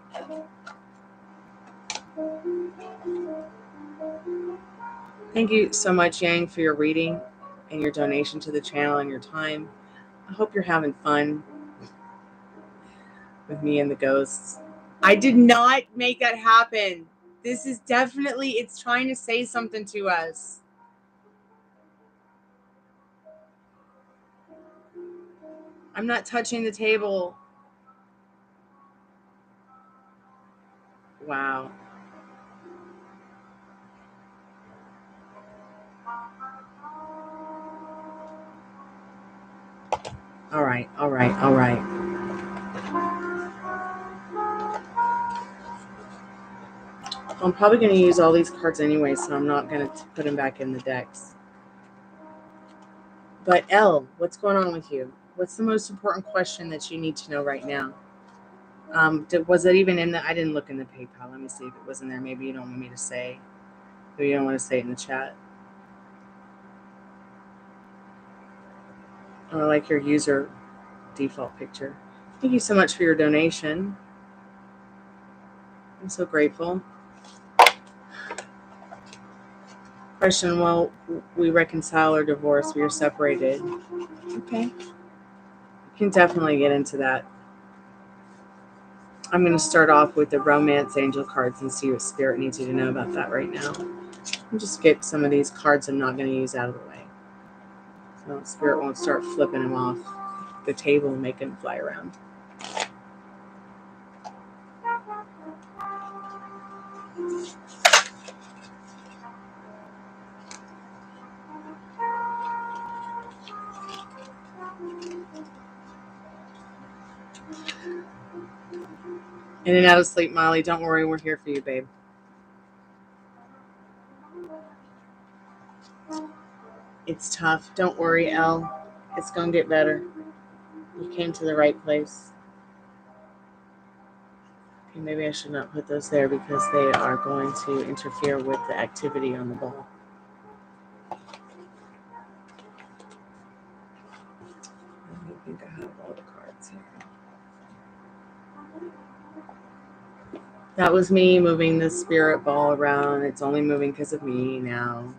Thank you so much, Yang, for your reading and your donation to the channel and your time. I hope you're having fun with me and the ghosts. I did not make that happen. This is definitely, it's trying to say something to us. I'm not touching the table. Wow. All right. I'm probably going to use all these cards anyway, so I'm not going to put them back in the decks. But Elle, what's going on with you? What's the most important question that you need to know right now? Was it even in the... I didn't look in the PayPal. Let me see if it was in there. Maybe you don't want me to say. Maybe you don't want to say it in the chat. I like your user default picture. Thank you so much for your donation. I'm so grateful. Question, well, we reconcile or divorce, we are separated. Okay. You can definitely get into that. I'm going to start off with the romance angel cards and see what Spirit needs you to know about that right now. I'll just get some of these cards I'm not going to use out of the way. So Spirit won't start flipping them off the table and making them fly around. In and out of sleep, Molly. Don't worry, we're here for you, babe. It's tough. Don't worry, Elle. It's going to get better. You came to the right place. Okay, maybe I should not put those there because they are going to interfere with the activity on the ball. I think I have all the cards here. That was me moving the spirit ball around. It's only moving because of me now.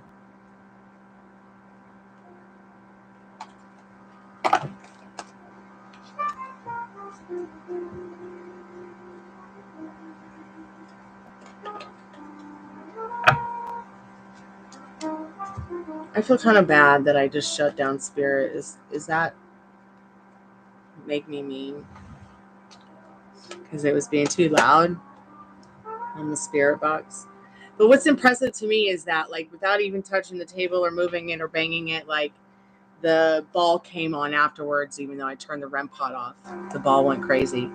I feel kind of bad that I just shut down Spirit. Is that make me mean? Because it was being too loud on the Spirit box. But what's impressive to me is that, like, without even touching the table or moving it or banging it, like, the ball came on afterwards, even though I turned the REM pod off. The ball went crazy.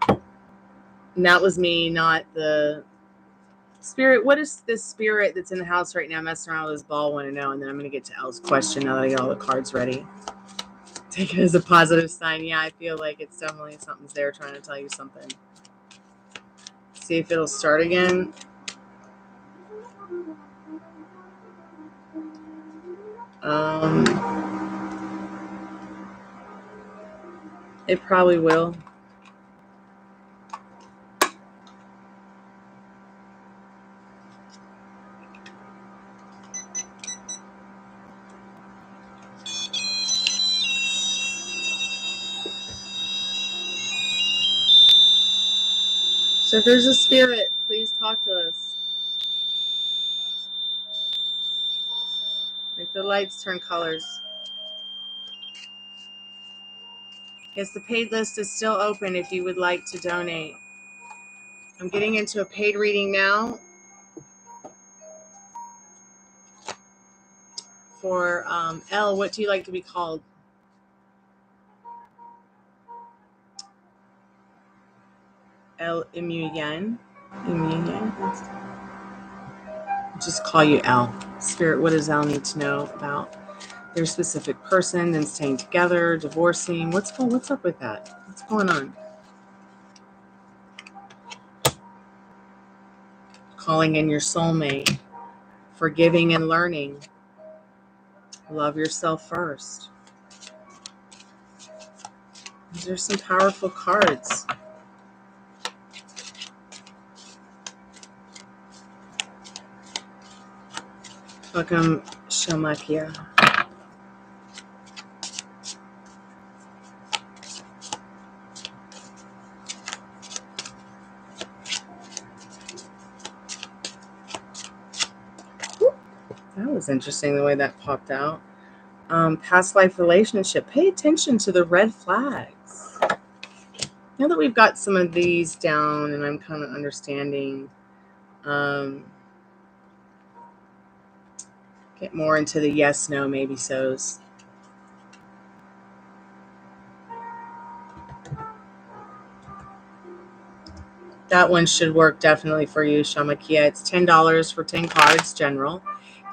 And that was me, not the Spirit. What is this spirit that's in the house right now messing around with this ball? Want to know? And then I'm going to get to Elle's question now that I got all the cards ready. Take it as a positive sign. Yeah, I feel like it's definitely something's there trying to tell you something. See if it'll start again. It probably will. So if there's a spirit, please talk to us. Make the lights turn colors. Yes, the paid list is still open if you would like to donate. I'm getting into a paid reading now for L. What do you like to be called? L. Imuyen. Just call you L. Spirit, what does L need to know about their specific person, then staying together, divorcing? What's up with that? What's going on? Calling in your soulmate, forgiving and learning. Love yourself first. These are some powerful cards. Welcome, Shamakia. That was interesting the way that popped out. Past life relationship. Pay attention to the red flags. Now that we've got some of these down and I'm kind of understanding, get more into the yes, no, maybe so's. That one should work definitely for you, Shamakia. It's $10 for 10 cards, general.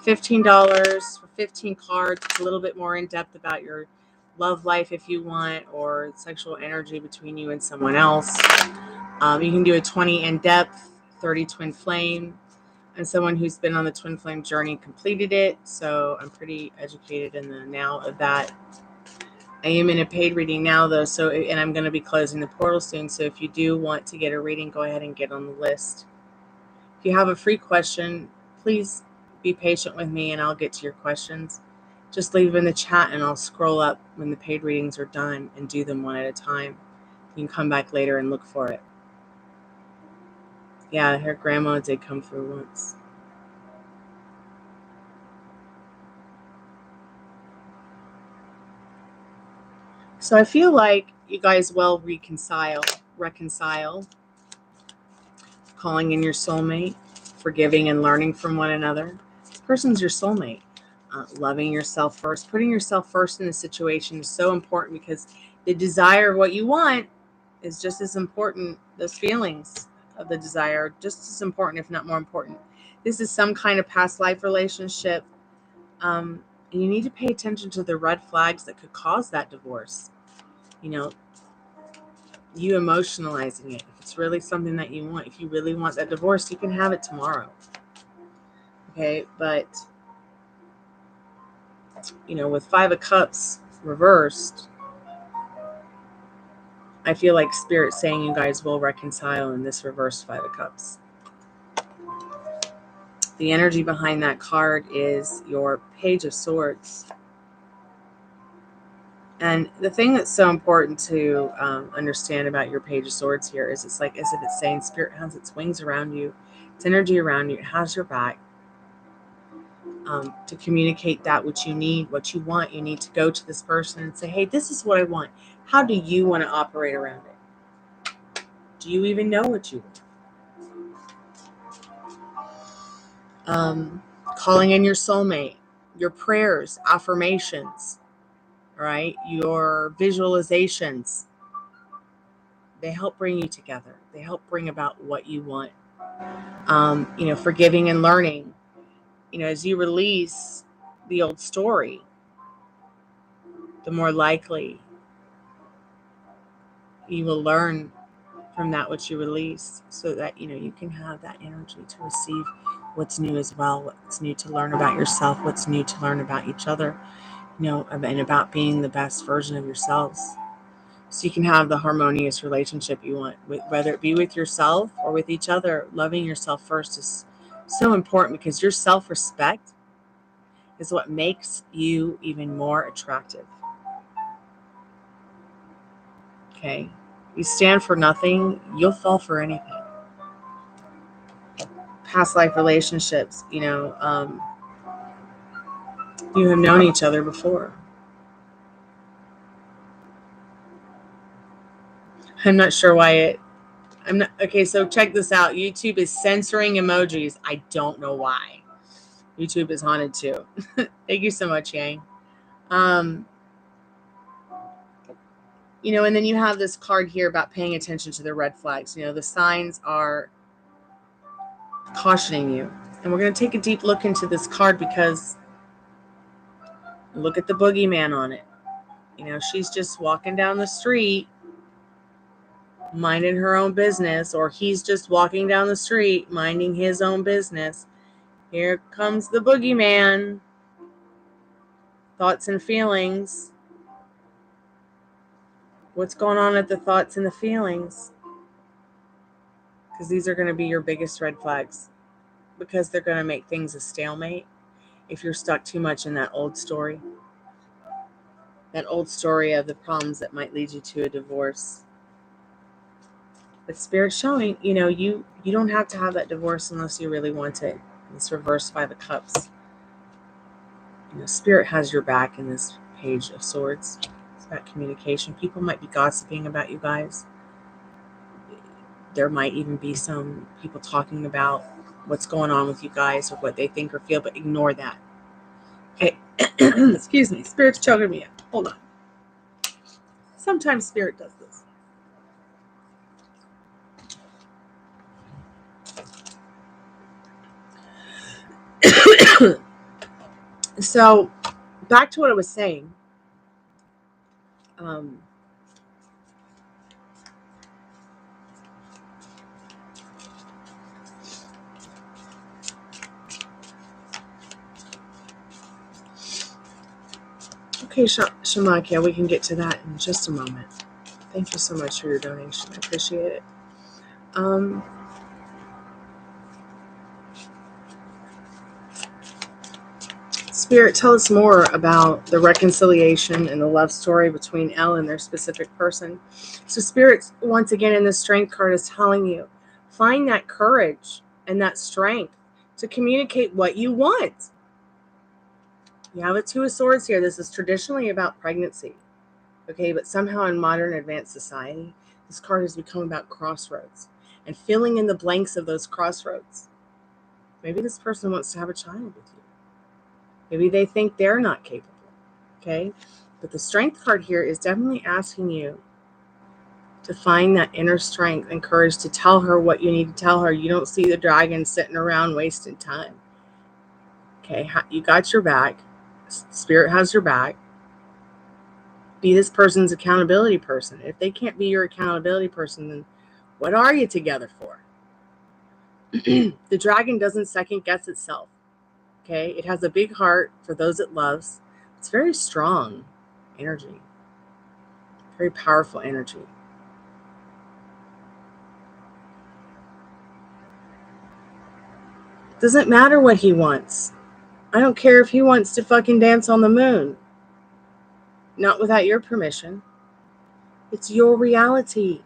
$15 for 15 cards. It's a little bit more in depth about your love life if you want, or sexual energy between you and someone else. You can do a 20 in depth, 30 twin flame. I'm someone who's been on the twin flame journey, completed it, so I'm pretty educated in the now of that. I am in a paid reading now, though, and I'm going to be closing the portal soon, so if you do want to get a reading, go ahead and get on the list. If you have a free question, please be patient with me, and I'll get to your questions. Just leave them in the chat, and I'll scroll up when the paid readings are done and do them one at a time. You can come back later and look for it. Yeah, her grandma did come through once. So I feel like you guys will reconcile, calling in your soulmate, forgiving and learning from one another. This person's your soulmate. Loving yourself first, putting yourself first in the situation is so important, because the desire of what you want is just as important. Those feelings of the desire are just as important, if not more important. This is some kind of past life relationship. And you need to pay attention to the red flags that could cause that divorce. You know, you emotionalizing it. If it's really something that you want, if you really want that divorce, you can have it tomorrow. Okay, but with 5 of Cups reversed, I feel like Spirit saying you guys will reconcile in this reversed 5 of Cups. The energy behind that card is your Page of Swords. And the thing that's so important to understand about your Page of Swords here is it's like as if it's saying Spirit has its wings around you, its energy around you, it has your back. To communicate that which you need, what you want, you need to go to this person and say, hey, this is what I want. How do you want to operate around it? Do you even know what you want? Calling in your soulmate, your prayers, affirmations, right? Your visualizations. They help bring you together. They help bring about what you want. Forgiving and learning. As you release the old story, the more likely you will learn from that which you release, so that you can have that energy to receive what's new as well, what's new to learn about yourself, what's new to learn about each other, and about being the best version of yourselves, so you can have the harmonious relationship you want, whether it be with yourself or with each other. Loving yourself first is so important, because your self-respect is what makes you even more attractive. Okay? You stand for nothing, you'll fall for anything. Past life relationships, you have known each other before. I'm not sure why okay, so check this out. YouTube is censoring emojis. I don't know why. YouTube is haunted too. Thank you so much, Yang. And then you have this card here about paying attention to the red flags. The signs are cautioning you. And we're going to take a deep look into this card, because look at the boogeyman on it. She's just walking down the street, minding her own business, or he's just walking down the street, minding his own business. Here comes the boogeyman. Thoughts and feelings. What's going on at the thoughts and the feelings? Because these are going to be your biggest red flags, because they're going to make things a stalemate if you're stuck too much in that old story. That old story of the problems that might lead you to a divorce. But Spirit's showing, you don't have to have that divorce unless you really want it. It's reversed by the cups. Spirit has your back in this Page of Swords. It's about communication. People might be gossiping about you guys. There might even be some people talking about what's going on with you guys, or what they think or feel, but ignore that. Okay. Excuse me. Spirit's choking me up. Hold on. Sometimes Spirit does this. So, back to what I was saying. Okay, Shamakia, we can get to that in just a moment. Thank you so much for your donation. I appreciate it. Spirit, tell us more about the reconciliation and the love story between Elle and their specific person. So Spirit, once again, in the Strength card is telling you, find that courage and that strength to communicate what you want. You have a Two of Swords here. This is traditionally about pregnancy. Okay, but somehow in modern advanced society, this card has become about crossroads and filling in the blanks of those crossroads. Maybe this person wants to have a child with you. Maybe they think they're not capable. Okay, but the Strength card here is definitely asking you to find that inner strength and courage to tell her what you need to tell her. You don't see the dragon sitting around wasting time. Okay, you got your back. Spirit has your back. Be this person's accountability person. If they can't be your accountability person, then what are you together for? The dragon doesn't second guess itself. Okay, it has a big heart for those it loves. It's very strong energy, very powerful energy. Doesn't matter what he wants. I don't care if he wants to fucking dance on the moon. Not without your permission. It's your reality.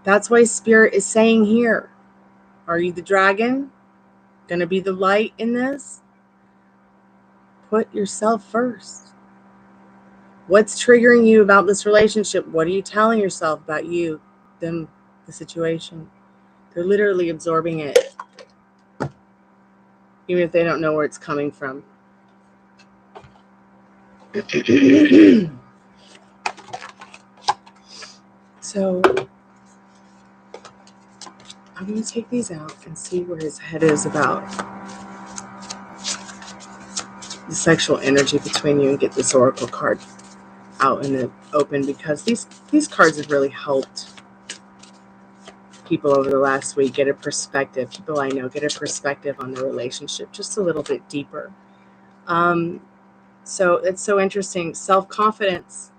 That's why Spirit is saying here, are you the dragon? Gonna be the light in this? Put yourself first. What's triggering you about this relationship? What are you telling yourself about you, them, the situation? They're literally absorbing it, even if they don't know where it's coming from. So I'm going to take these out and see where his head is about the sexual energy between you and get this oracle card out in the open, because these cards have really helped people over the last week get a perspective. People I know get a perspective on the relationship just a little bit deeper. So it's so interesting. Self-confidence.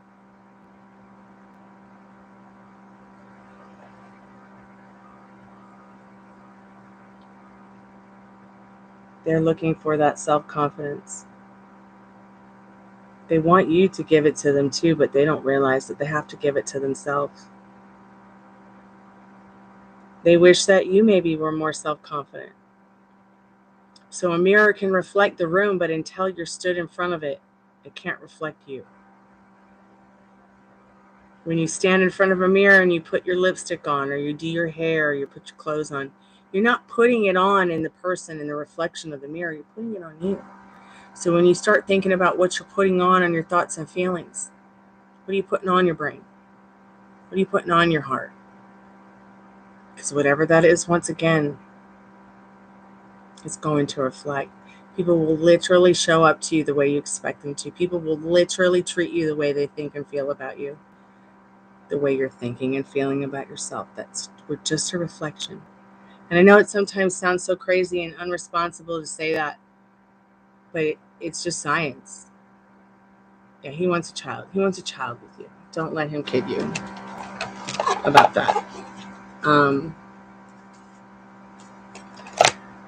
They're looking for that self-confidence. They want you to give it to them too, but they don't realize that they have to give it to themselves. They wish that you maybe were more self-confident. So a mirror can reflect the room, but until you're stood in front of it, it can't reflect you. When you stand in front of a mirror and you put your lipstick on, or you do your hair, or you put your clothes on, you're not putting it on in the person, in the reflection of the mirror, you're putting it on you. So when you start thinking about what you're putting on your thoughts and feelings, what are you putting on your brain? What are you putting on your heart? Because whatever that is, once again, it's going to reflect. People will literally show up to you the way you expect them to. People will literally treat you the way they think and feel about you, the way you're thinking and feeling about yourself. That's just a reflection. And I know it sometimes sounds so crazy and unresponsible to say that, but it's just science. Yeah, he wants a child. He wants a child with you. Don't let him kid you about that.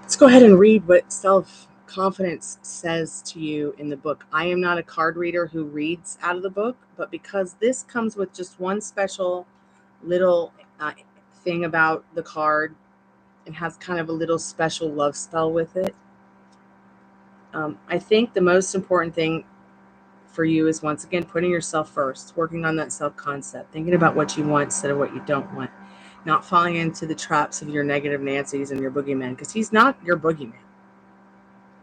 Let's go ahead and read what self-confidence says to you in the book. I am not a card reader who reads out of the book, but because this comes with just one special little thing about the card, it has kind of a little special love spell with it. I think the most important thing for you is, once again, putting yourself first, working on that self-concept, thinking about what you want instead of what you don't want, not falling into the traps of your negative Nancy's and your boogeyman, because he's not your boogeyman.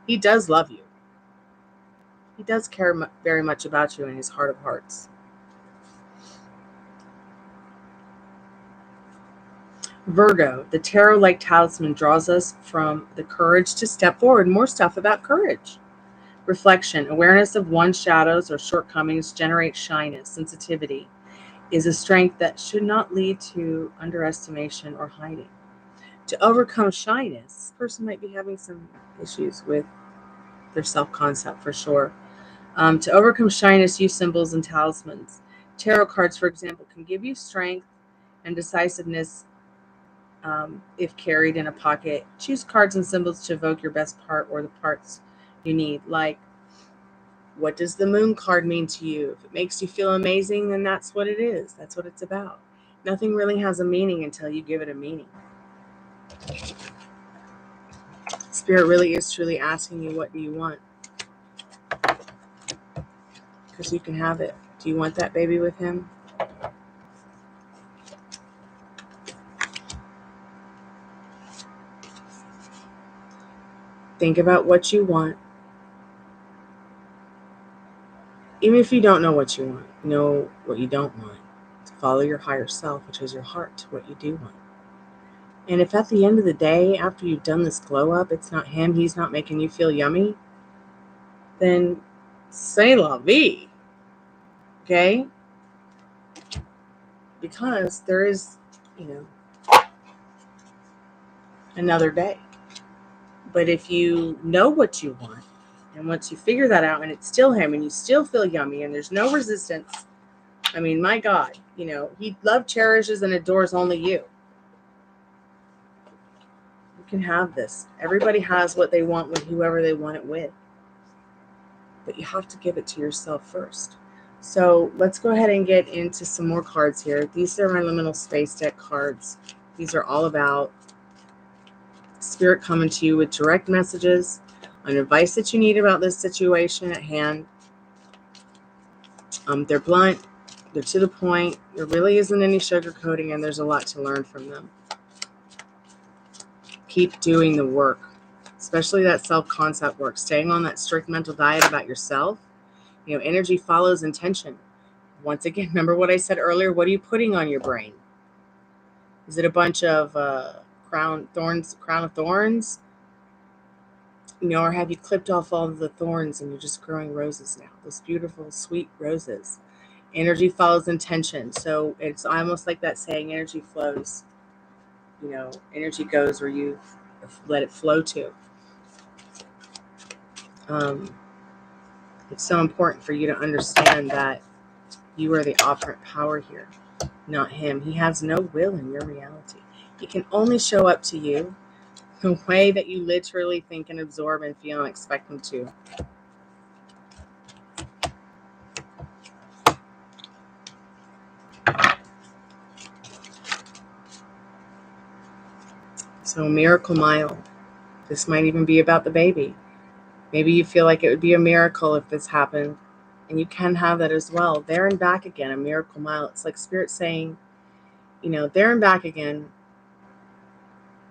He does love you. He does care very much about you in his heart of hearts. Virgo, the tarot-like talisman draws us from the courage to step forward. More stuff about courage. Reflection, awareness of one's shadows or shortcomings generates shyness. Sensitivity is a strength that should not lead to underestimation or hiding. To overcome shyness, this person might be having some issues with their self-concept for sure. To overcome shyness, use symbols and talismans. Tarot cards, for example, can give you strength and decisiveness if carried in a pocket. Choose cards and symbols to evoke your best part or the parts you need. Like, what does the moon card mean to you? If it makes you feel amazing, then that's what it is. That's what it's about. Nothing really has a meaning until you give it a meaning. Spirit really is truly asking you, what do you want? Because you can have it. Do you want that baby with him? Think about what you want. Even if you don't know what you want, know what you don't want. Follow your higher self, which is your heart, to what you do want. And if at the end of the day, after you've done this glow up, it's not him, he's not making you feel yummy, then c'est la vie. Okay? Because there is, another day. But if you know what you want, and once you figure that out and it's still him and you still feel yummy and there's no resistance, I mean, my God, he loves, cherishes, and adores only you. You can have this. Everybody has what they want with whoever they want it with. But you have to give it to yourself first. So let's go ahead and get into some more cards here. These are my liminal space deck cards. These are all about Spirit coming to you with direct messages on advice that you need about this situation at hand. They're blunt. They're to the point. There really isn't any sugarcoating, and there's a lot to learn from them. Keep doing the work, especially that self-concept work, staying on that strict mental diet about yourself. Energy follows intention. Once again, remember what I said earlier? What are you putting on your brain? Is it a bunch of crown of thorns? Or have you clipped off all of the thorns and you're just growing roses now? Those beautiful, sweet roses. Energy follows intention. So it's almost like that saying, energy flows. Energy goes where you let it flow to. It's so important for you to understand that you are the operant power here, not him. He has no will in your reality. He can only show up to you the way that you literally think and absorb and feel and expect him to. So Miracle Mile. This might even be about the baby. Maybe you feel like it would be a miracle if this happened. And you can have that as well. There and back again, a miracle mile. It's like Spirit saying, there and back again.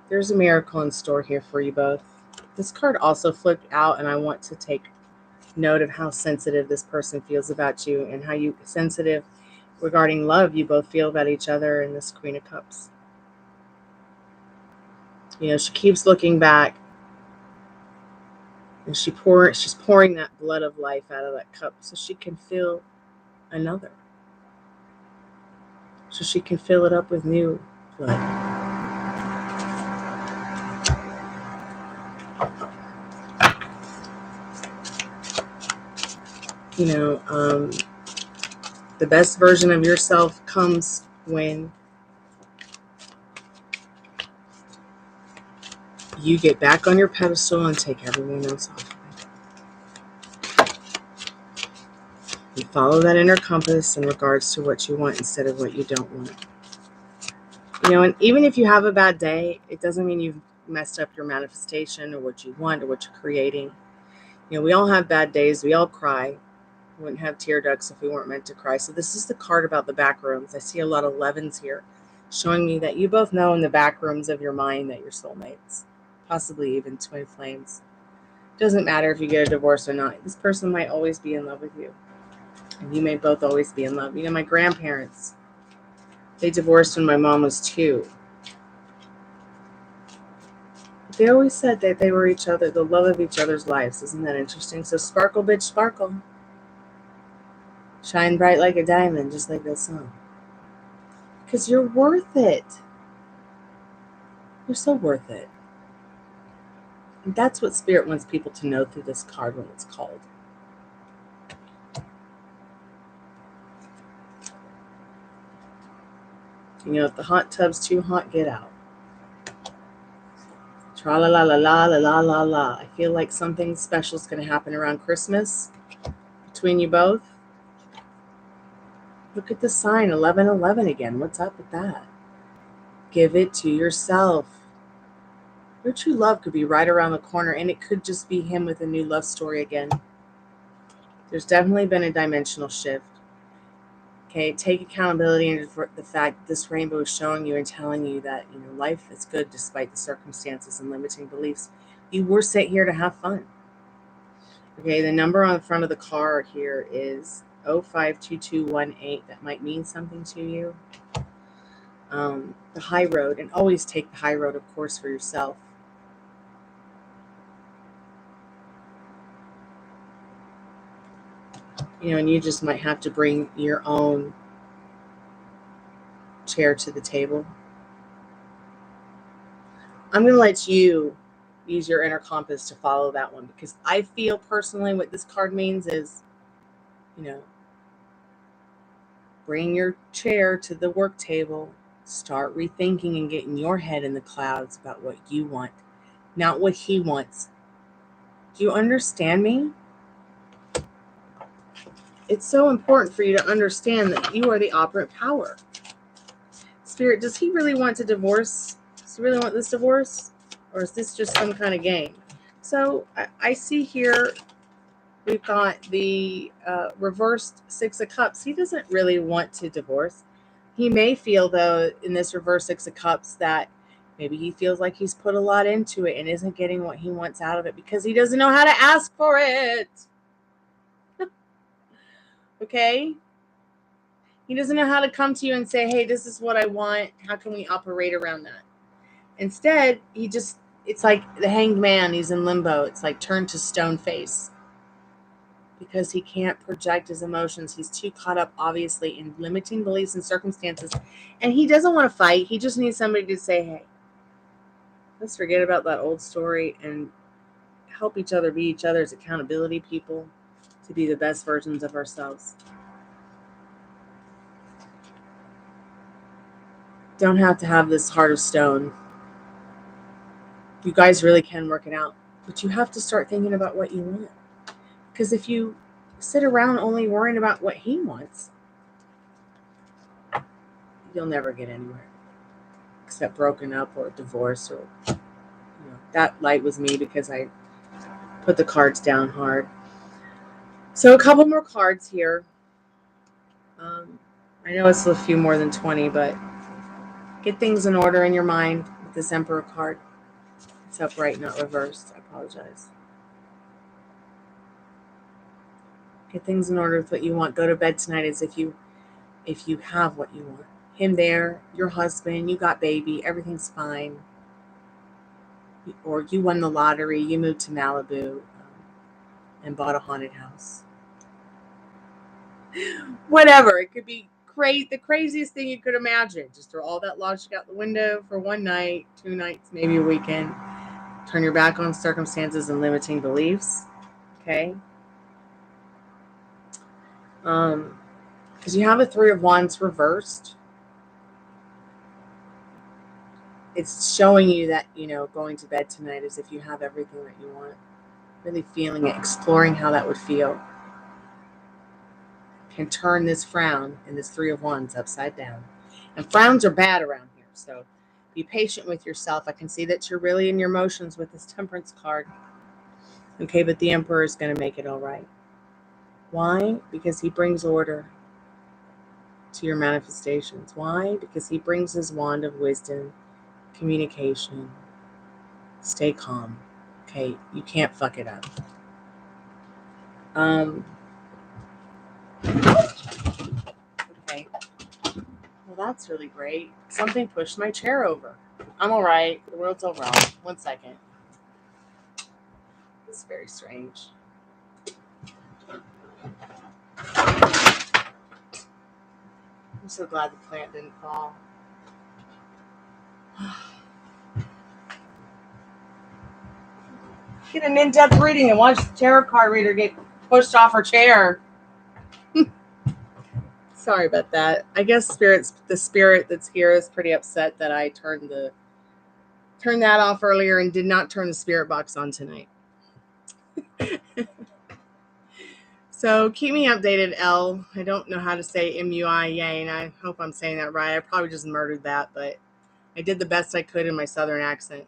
There's a miracle in store here for you both. This card also flipped out, and I want to take note of how sensitive this person feels about you and how sensitive regarding love you both feel about each other in this Queen of Cups. She keeps looking back, and she's pouring that blood of life out of that cup so she can feel another. So she can fill it up with new blood. The best version of yourself comes when you get back on your pedestal and take everyone else off. You follow that inner compass in regards to what you want instead of what you don't want. And even if you have a bad day, it doesn't mean you've messed up your manifestation or what you want or what you're creating. We all have bad days. We all cry. We wouldn't have tear ducts if we weren't meant to cry. So this is the card about the back rooms. I see a lot of 11s here, showing me that you both know in the back rooms of your mind that you're soulmates, possibly even twin flames. Doesn't matter if you get a divorce or not. This person might always be in love with you. And you may both always be in love. My grandparents, they divorced when my mom was 2. They always said that they were each other, the love of each other's lives. Isn't that interesting? So sparkle, bitch, sparkle. Shine bright like a diamond, just like that song. Because you're worth it. You're so worth it. And that's what Spirit wants people to know through this card when it's called. If the hot tub's too hot, get out. Tra la la la la la la la la. I feel like something special is going to happen around Christmas between you both. Look at the sign, 1111 again. What's up with that? Give it to yourself. Your true love could be right around the corner, and it could just be him with a new love story again. There's definitely been a dimensional shift. Okay, take accountability for the fact that this rainbow is showing you and telling you that life is good despite the circumstances and limiting beliefs. You were sent here to have fun. Okay, the number on the front of the card here is 052218. That might mean something to you. The high road, and always take the high road, of course, for yourself. And you just might have to bring your own chair to the table. I'm going to let you use your inner compass to follow that one, because I feel personally what this card means is, bring your chair to the work table, start rethinking and getting your head in the clouds about what you want, not what he wants. Do you understand me? It's so important for you to understand that you are the operant power. Spirit, does he really want to divorce? Does he really want this divorce? Or is this just some kind of game? So I see here we've got the reversed 6 of Cups. He doesn't really want to divorce. He may feel, though, in this reverse 6 of Cups that maybe he feels like he's put a lot into it and isn't getting what he wants out of it because he doesn't know how to ask for it. Okay? He doesn't know how to come to you and say, hey, this is what I want. How can we operate around that? Instead, he just it's like the hanged man, he's in limbo. It's like turned to stone face because he can't project his emotions. He's too caught up, obviously, in limiting beliefs and circumstances. And he doesn't want to fight. He just needs somebody to say, hey, let's forget about that old story and help each other be each other's accountability people to be the best versions of ourselves. Don't have to have this heart of stone. You guys really can work it out. But you have to start thinking about what you want. Because if you sit around only worrying about what he wants, you'll never get anywhere. Except broken up or divorce or, that light was me because I put the cards down hard. So a couple more cards here. I know it's a few more than 20, but get things in order in your mind with this Emperor card. It's upright, not reversed. I apologize. Get things in order with what you want. Go to bed tonight as if you have what you want. Him there, your husband, you got baby, everything's fine. Or you won the lottery, you moved to Malibu and bought a haunted house. Whatever, it could be the craziest thing you could imagine. Just throw all that logic out the window for one night, 2 nights, maybe a weekend. Turn your back on circumstances and limiting beliefs. Okay? Because you have a 3 of Wands reversed. It's showing you that, going to bed tonight as if you have everything that you want. Really feeling it, exploring how that would feel. Can turn this frown and this 3 of Wands upside down. And frowns are bad around here, so be patient with yourself. I can see that you're really in your emotions with this Temperance card. Okay, but the Emperor is going to make it all right. Why? Because he brings order to your manifestations. Why? Because he brings his wand of wisdom, communication. Stay calm. Okay, you can't fuck it up. Okay. Well, that's really great. Something pushed my chair over. I'm all right. The world's all wrong. 1 second. It's very strange. I'm so glad the plant didn't fall. Get an in-depth reading and watch the tarot card reader get pushed off her chair. Sorry about that. I guess the spirit that's here is pretty upset that I turned that off earlier and did not turn the spirit box on tonight. So keep me updated, L. I don't know how to say MUI, and I hope I'm saying that right. I probably just murdered that, but I did the best I could in my southern accent.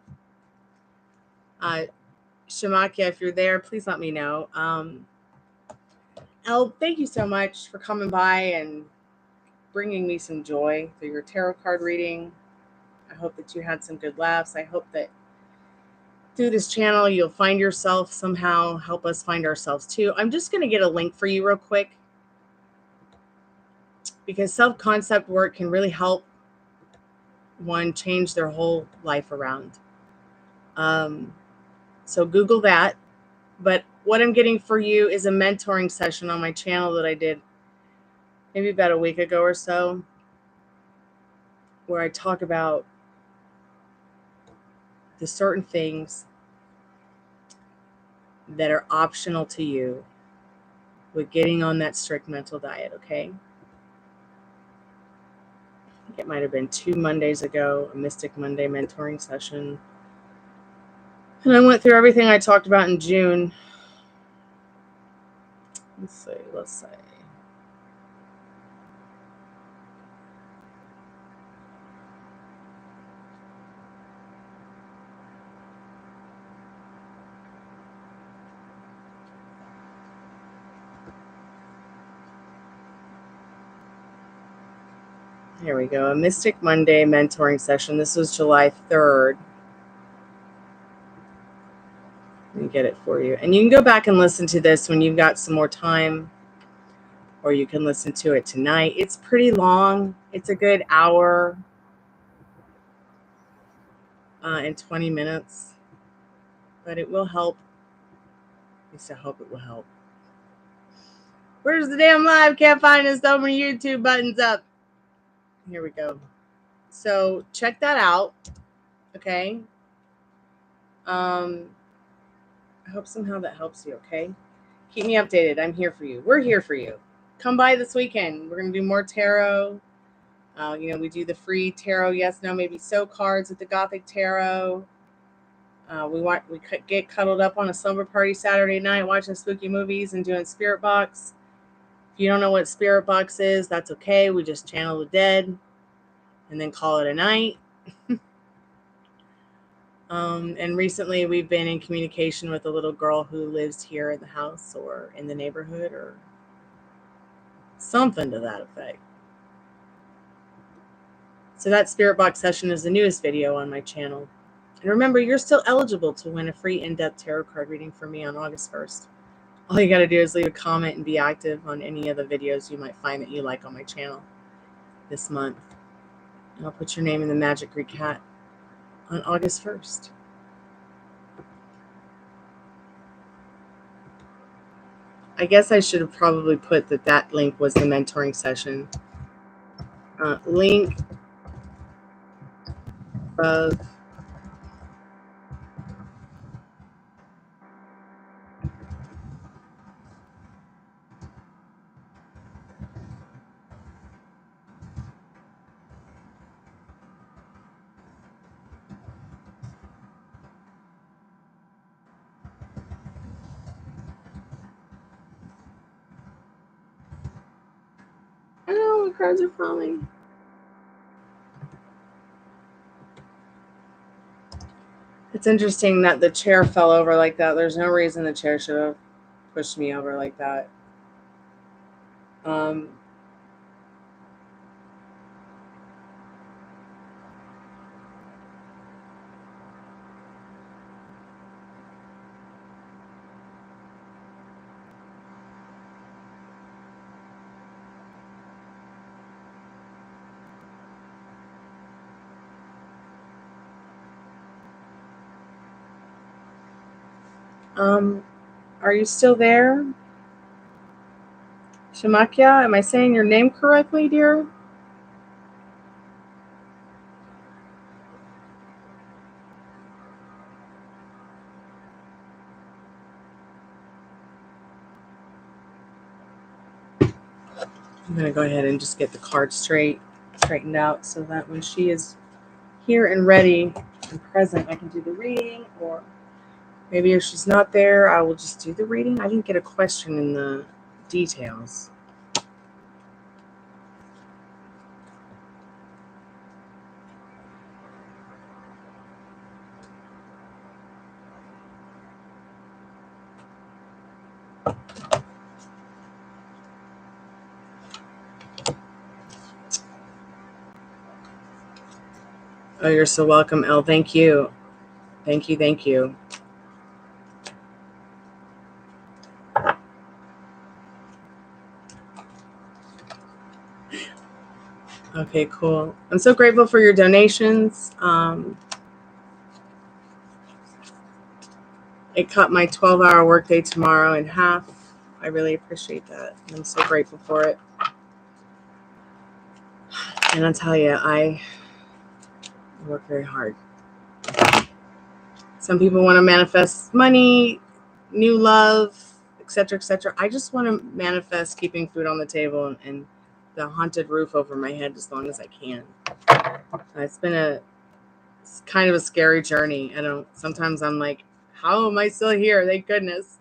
Shamakia, if you're there, please let me know. Elle, thank you so much for coming by and bringing me some joy through your tarot card reading. I hope that you had some good laughs. I hope that through this channel you'll find yourself somehow, help us find ourselves too. I'm just going to get a link for you real quick because self-concept work can really help one change their whole life around. So Google that. But what I'm getting for you is a mentoring session on my channel that I did maybe about a week ago or so, where I talk about the certain things that are optional to you with getting on that strict mental diet, okay? I think it might have been 2 Mondays ago, a Mystic Monday mentoring session. And I went through everything I talked about in June. Let's see. Here we go. A Mystic Monday mentoring session. This was July 3rd. Let me get it for you. And you can go back and listen to this when you've got some more time, or you can listen to it tonight. It's pretty long. It's a good hour and 20 minutes. but it will help. At least I hope it will help. Where's the damn live? Can't find it. So many YouTube buttons up. Here we go. So check that out. Okay. I hope somehow that helps you. Okay. Keep me updated. I'm here for you. We're here for you. Come by this weekend. We're going to do more tarot. We do the free tarot, yes, no, maybe so cards at the Gothic Tarot. We get cuddled up on a slumber party Saturday night watching spooky movies and doing Spirit Box. If you don't know what Spirit Box is, that's okay. We just channel the dead and then call it a night. And recently we've been in communication with a little girl who lives here in the house or in the neighborhood or something to that effect. So that Spirit Box session is the newest video on my channel. And remember, you're still eligible to win a free in-depth tarot card reading from me on August 1st. All you got to do is leave a comment and be active on any of the videos you might find that you like on my channel this month. And I'll put your name in the Magic Greek Hat on August 1st. I guess I should have probably put that link was the mentoring session. Link above. I know, the cards are falling. It's interesting that the chair fell over like that. There's no reason the chair should have pushed me over like that. Are you still there? Shamakya, am I saying your name correctly, dear? I'm going to go ahead and just get the card straightened out so that when she is here and ready and present, I can do the reading, or maybe if she's not there, I will just do the reading. I didn't get a question in the details. Oh, you're so welcome, Elle. Thank you. Thank you. Thank you. Okay, cool. I'm so grateful for your donations. It cut my 12-hour workday tomorrow in half. I really appreciate that. I'm so grateful for it. And I'll tell you, I work very hard. Some people want to manifest money, new love, etc., etc. I just want to manifest keeping food on the table and the haunted roof over my head as long as I can. It's kind of a scary journey. Sometimes I'm like, how am I still here? Thank goodness.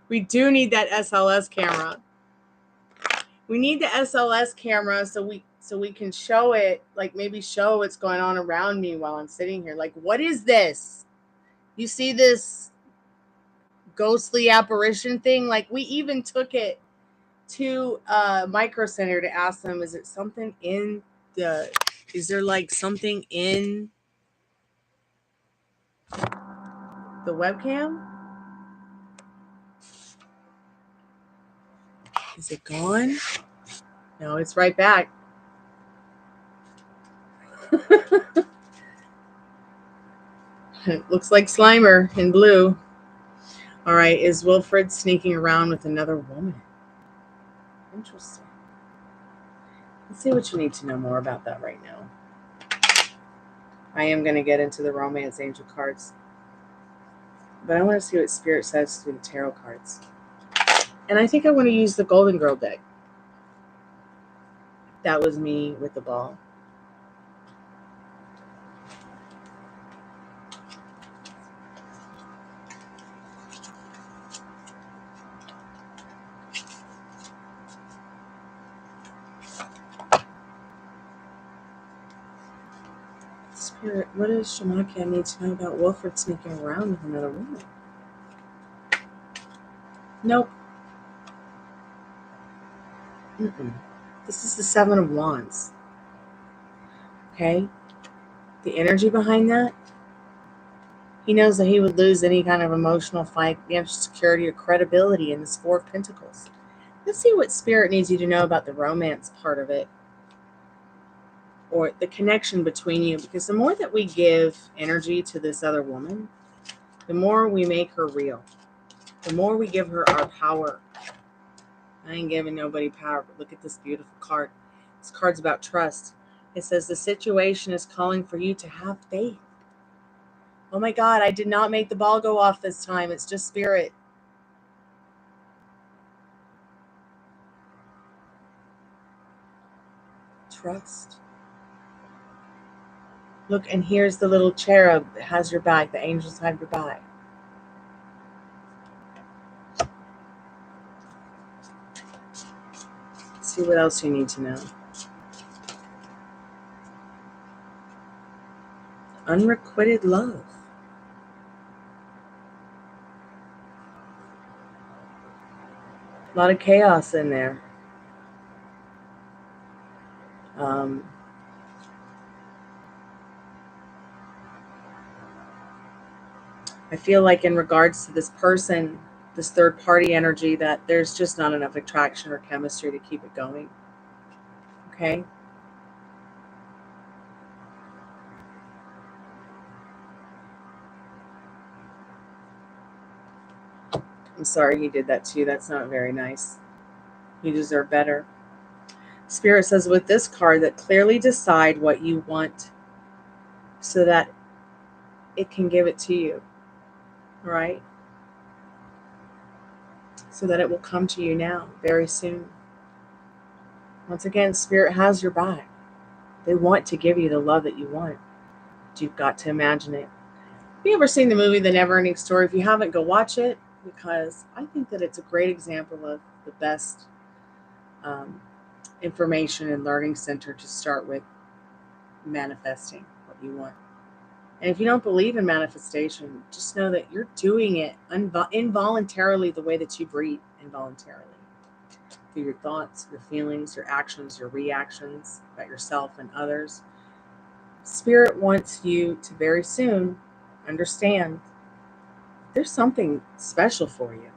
We do need that SLS camera. We need the SLS camera so we can show it, like maybe show what's going on around me while I'm sitting here. Like, what is this? You see this ghostly apparition thing? Like, we even took it to Micro Center to ask them, is there like something in the webcam? Is it gone? No, it's right back. It looks like Slimer in blue. All right, is Wilfred sneaking around with another woman? Interesting. Let's see what you need to know more about that right now. I am going to get into the romance angel cards, but I want to see what Spirit says through the tarot cards. And I think I want to use the Golden Girl deck. That was me with the ball. Spirit, what does Shamakia need to know about Wilfred sneaking around with another woman? Nope. This is the Seven of Wands. Okay? The energy behind that, he knows that he would lose any kind of emotional financial security or credibility in this Four of Pentacles. Let's see what Spirit needs you to know about the romance part of it, or the connection between you, because the more that we give energy to this other woman, the more we make her real. The more we give her our power. I ain't giving nobody power, but look at this beautiful card. This card's about trust. It says the situation is calling for you to have faith. Oh my God, I did not make the ball go off this time. It's just Spirit. Trust. Look, and here's the little cherub that has your back. The angels have your back. Let's see what else you need to know. Unrequited love. A lot of chaos in there. I feel like in regards to this person, this third party energy, that there's just not enough attraction or chemistry to keep it going. Okay? I'm sorry he did that to you. That's not very nice. You deserve better. Spirit says with this card that clearly decide what you want so that it can give it to you. Right? So that it will come to you now, very soon. Once again, Spirit has your back. They want to give you the love that you want. But you've got to imagine it. Have you ever seen the movie The Never-Ending Story? If you haven't, go watch it, because I think that it's a great example of the best information and learning center to start with manifesting what you want. And if you don't believe in manifestation, just know that you're doing it involuntarily, the way that you breathe involuntarily. Through your thoughts, your feelings, your actions, your reactions about yourself and others. Spirit wants you to very soon understand there's something special for you.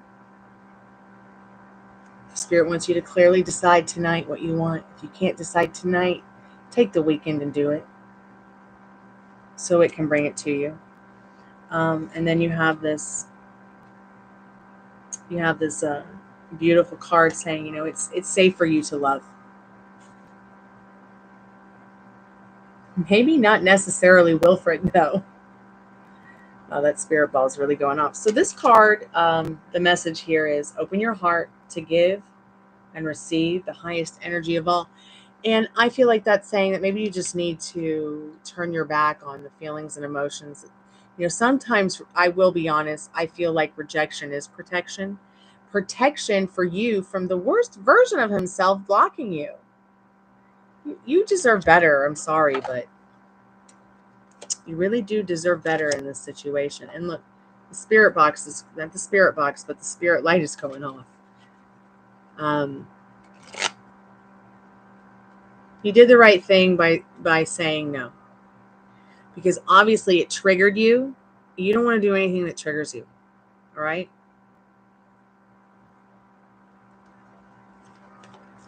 Spirit wants you to clearly decide tonight what you want. If you can't decide tonight, take the weekend and do it, so it can bring it to you. And then you have this beautiful card saying, it's safe for you to love. Maybe not necessarily Wilfred, though. Oh, that spirit ball is really going off. So this card, the message here is open your heart to give and receive the highest energy of all. And I feel like that's saying that maybe you just need to turn your back on the feelings and emotions. Sometimes, I will be honest, I feel like rejection is protection. Protection for you from the worst version of himself blocking you. You deserve better. I'm sorry, but you really do deserve better in this situation. And look, the spirit box is not the spirit box, but the spirit light is going off. You did the right thing by saying no, because obviously it triggered you. You don't want to do anything that triggers you. All right.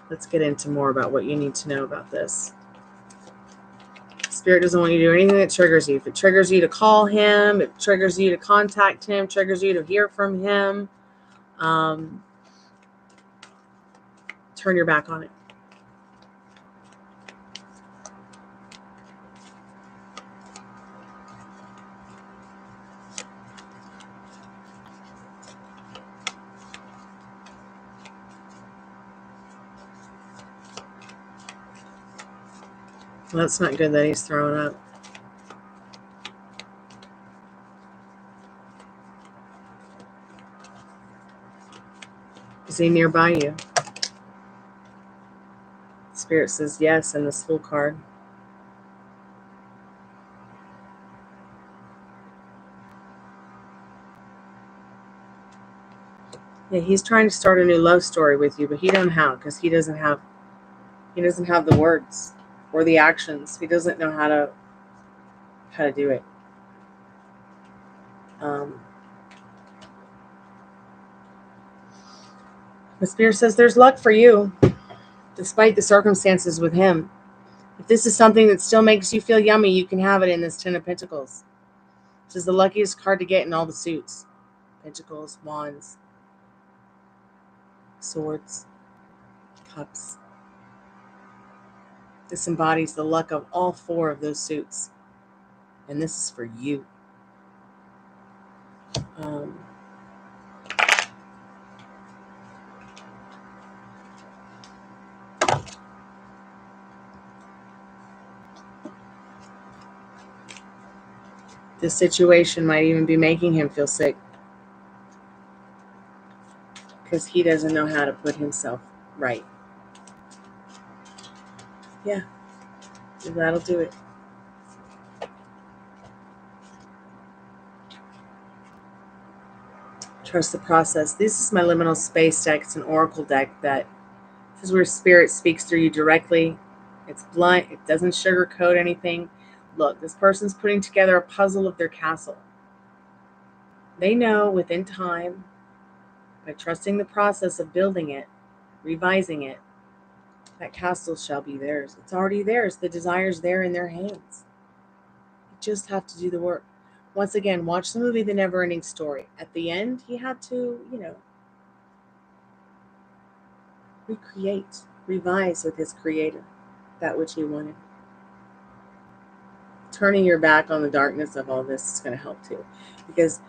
Let's get into more about what you need to know about this. Spirit doesn't want you to do anything that triggers you. If it triggers you to call him, it triggers you to contact him, triggers you to hear from him, turn your back on it. Well, that's not good that he's throwing up. Is he nearby you? Spirit says yes in this Fool card. Yeah, he's trying to start a new love story with you, but he don't know how, because he doesn't have the words or the actions. He doesn't know how to do it. The Spirit says there's luck for you, despite the circumstances with him. If this is something that still makes you feel yummy, you can have it in this Ten of Pentacles. This is the luckiest card to get in all the suits. Pentacles, Wands, Swords, Cups. This embodies the luck of all 4 of those suits. And this is for you. This situation might even be making him feel sick, because he doesn't know how to put himself right. Yeah, that'll do it. Trust the process. This is my liminal space deck. It's an oracle deck this is where Spirit speaks through you directly. It's blunt. It doesn't sugarcoat anything. Look, this person's putting together a puzzle of their castle. They know within time, by trusting the process of building it, revising it, that castle shall be theirs. It's already theirs. The desire's there in their hands. You just have to do the work. Once again, watch the movie The Never-Ending Story. At the end, he had to, recreate, revise with his creator, that which he wanted. Turning your back on the darkness of all this is going to help too. Because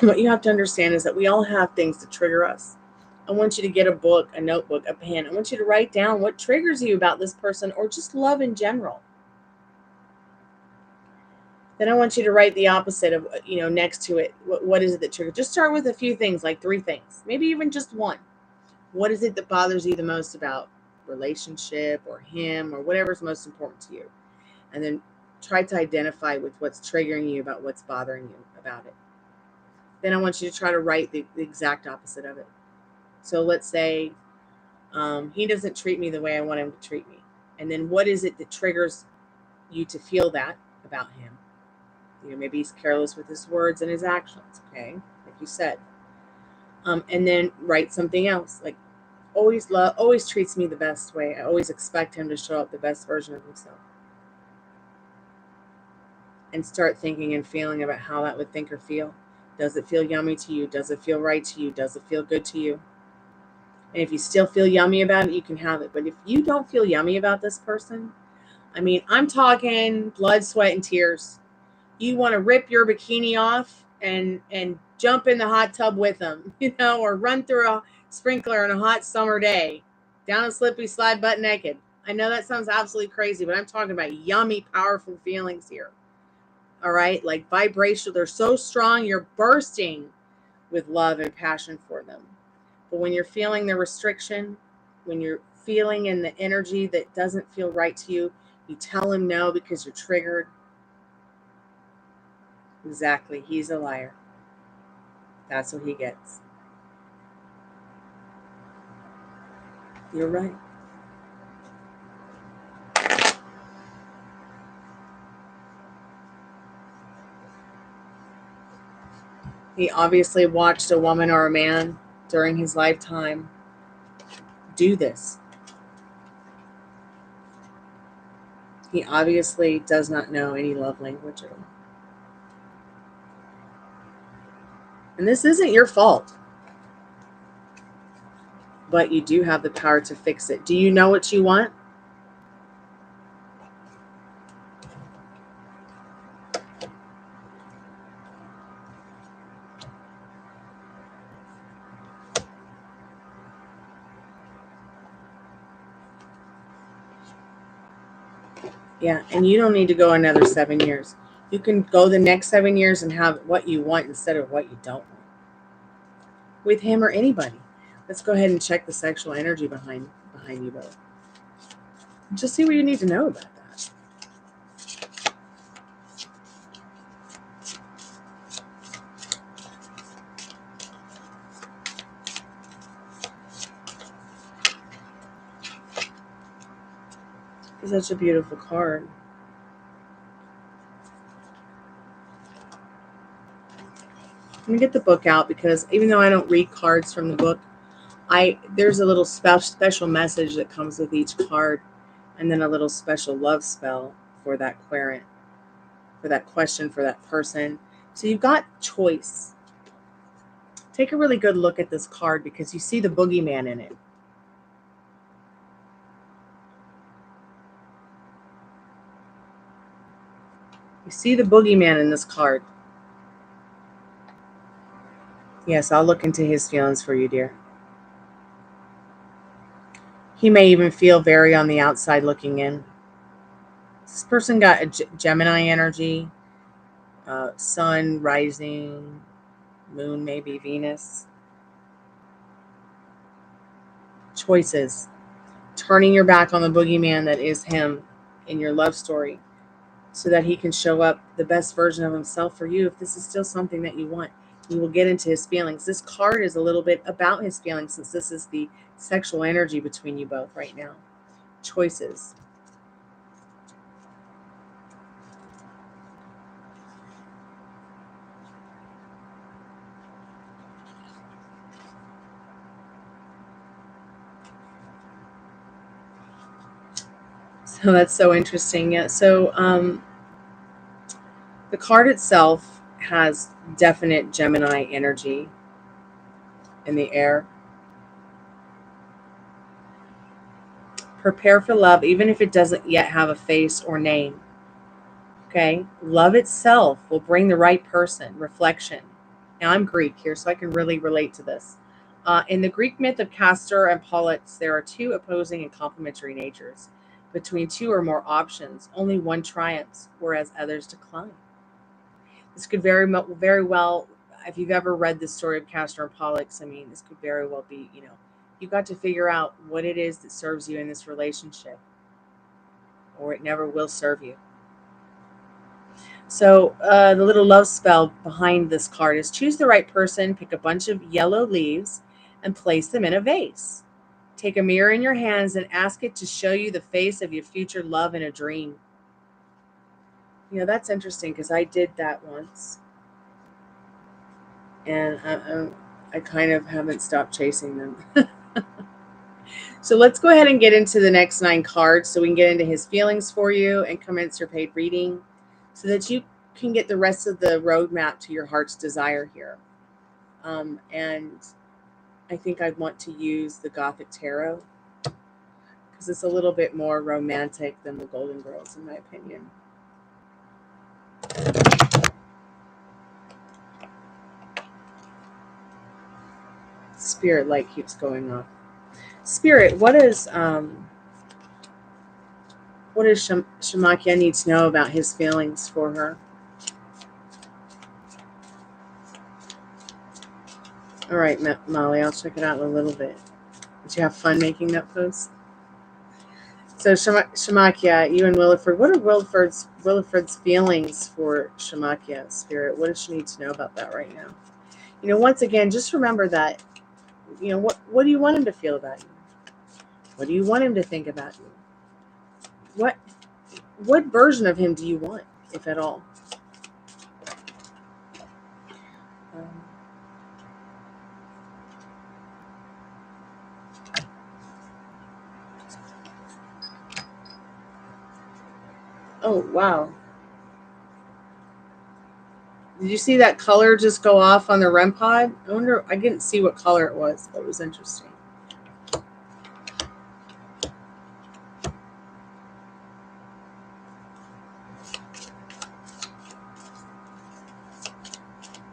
what you have to understand is that we all have things that trigger us. I want you to get a book, a notebook, a pen. I want you to write down what triggers you about this person, or just love in general. Then I want you to write the opposite of, next to it. What is it that triggers? Just start with a few things, like 3 things, maybe even just one. What is it that bothers you the most about relationship or him or whatever's most important to you? And then try to identify with what's triggering you about what's bothering you about it. Then I want you to try to write the exact opposite of it. So let's say he doesn't treat me the way I want him to treat me. And then what is it that triggers you to feel that about him? Maybe he's careless with his words and his actions, okay? Like you said. And then write something else, like always treats me the best way. I always expect him to show up the best version of himself. And start thinking and feeling about how that would think or feel. Does it feel yummy to you? Does it feel right to you? Does it feel good to you? And if you still feel yummy about it, you can have it. But if you don't feel yummy about this person, I'm talking blood, sweat, and tears. You want to rip your bikini off and jump in the hot tub with them, or run through a sprinkler on a hot summer day, down a slippery slide butt naked. I know that sounds absolutely crazy, but I'm talking about yummy, powerful feelings here. All right? Like vibrational. They're so strong, you're bursting with love and passion for them. But when you're feeling the restriction, when you're feeling in the energy that doesn't feel right to you, you tell him no because you're triggered. Exactly. He's a liar. That's what he gets. You're right. He obviously watched a woman or a man during his lifetime do this. He obviously does not know any love language at all. And this isn't your fault. But you do have the power to fix it. Do you know what you want? Yeah, and you don't need to go another 7 years. You can go the next 7 years and have what you want instead of what you don't want. With him or anybody. Let's go ahead and check the sexual energy behind you both. Just see what you need to know about that. It's such a beautiful card. Let me get the book out, because even though I don't read cards from the book, there's a little special message that comes with each card, and then a little special love spell for that querent, for that question, for that person. So you've got choice. Take a really good look at this card, because you see the boogeyman in it. You see the boogeyman in this card. Yes, I'll look into his feelings for you, dear. He may even feel very on the outside looking in. This person got a Gemini energy, sun, rising, moon, maybe Venus. Choices. Turning your back on the boogeyman that is him in your love story, so that he can show up the best version of himself for you. If this is still something that you want, you will get into his feelings. This card is a little bit about his feelings, since this is the sexual energy between you both right now. Choices. So that's so interesting. Yeah. So the card itself has definite Gemini energy in the air. Prepare for love, even if it doesn't yet have a face or name. Okay. Love itself will bring the right person. Reflection. Now, I'm Greek here, so I can really relate to this. In the Greek myth of Castor and Pollux, there are two opposing and complementary natures. Between two or more options, only one triumphs, whereas others decline. This could very well, if you've ever read the story of Castor and Pollux, I mean, this could very well be, you've got to figure out what it is that serves you in this relationship, or it never will serve you. So the little love spell behind this card is: choose the right person, pick a bunch of yellow leaves, and place them in a vase. Take a mirror in your hands and ask it to show you the face of your future love in a dream. That's interesting, because I did that once. And I kind of haven't stopped chasing them. So let's go ahead and get into the next 9 cards, so we can get into his feelings for you and commence your paid reading, so that you can get the rest of the roadmap to your heart's desire here. And I think I'd want to use the Gothic Tarot, because it's a little bit more romantic than the Golden Girls, in my opinion. Spirit light keeps going off. Spirit, what does Shamakya need to know about his feelings for her? All right, Molly, I'll check it out in a little bit. Did you have fun making that post? So Shamakya, you and Williford, what are Williford's feelings for Shamakya, Spirit? What does she need to know about that right now? Once again, just remember that, what do you want him to feel about you? What do you want him to think about you? What version of him do you want, if at all? Oh, wow. Did you see that color just go off on the REM pod? I wonder, I didn't see what color it was. That was interesting. I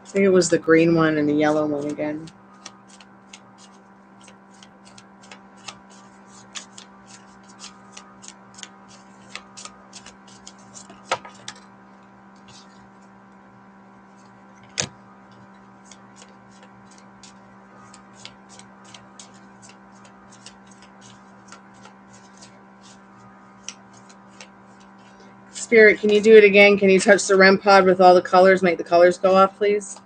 think it was the green one and the yellow one again. Spirit, can you do it again? Can you touch the REM pod with all the colors? Make the colors go off, please.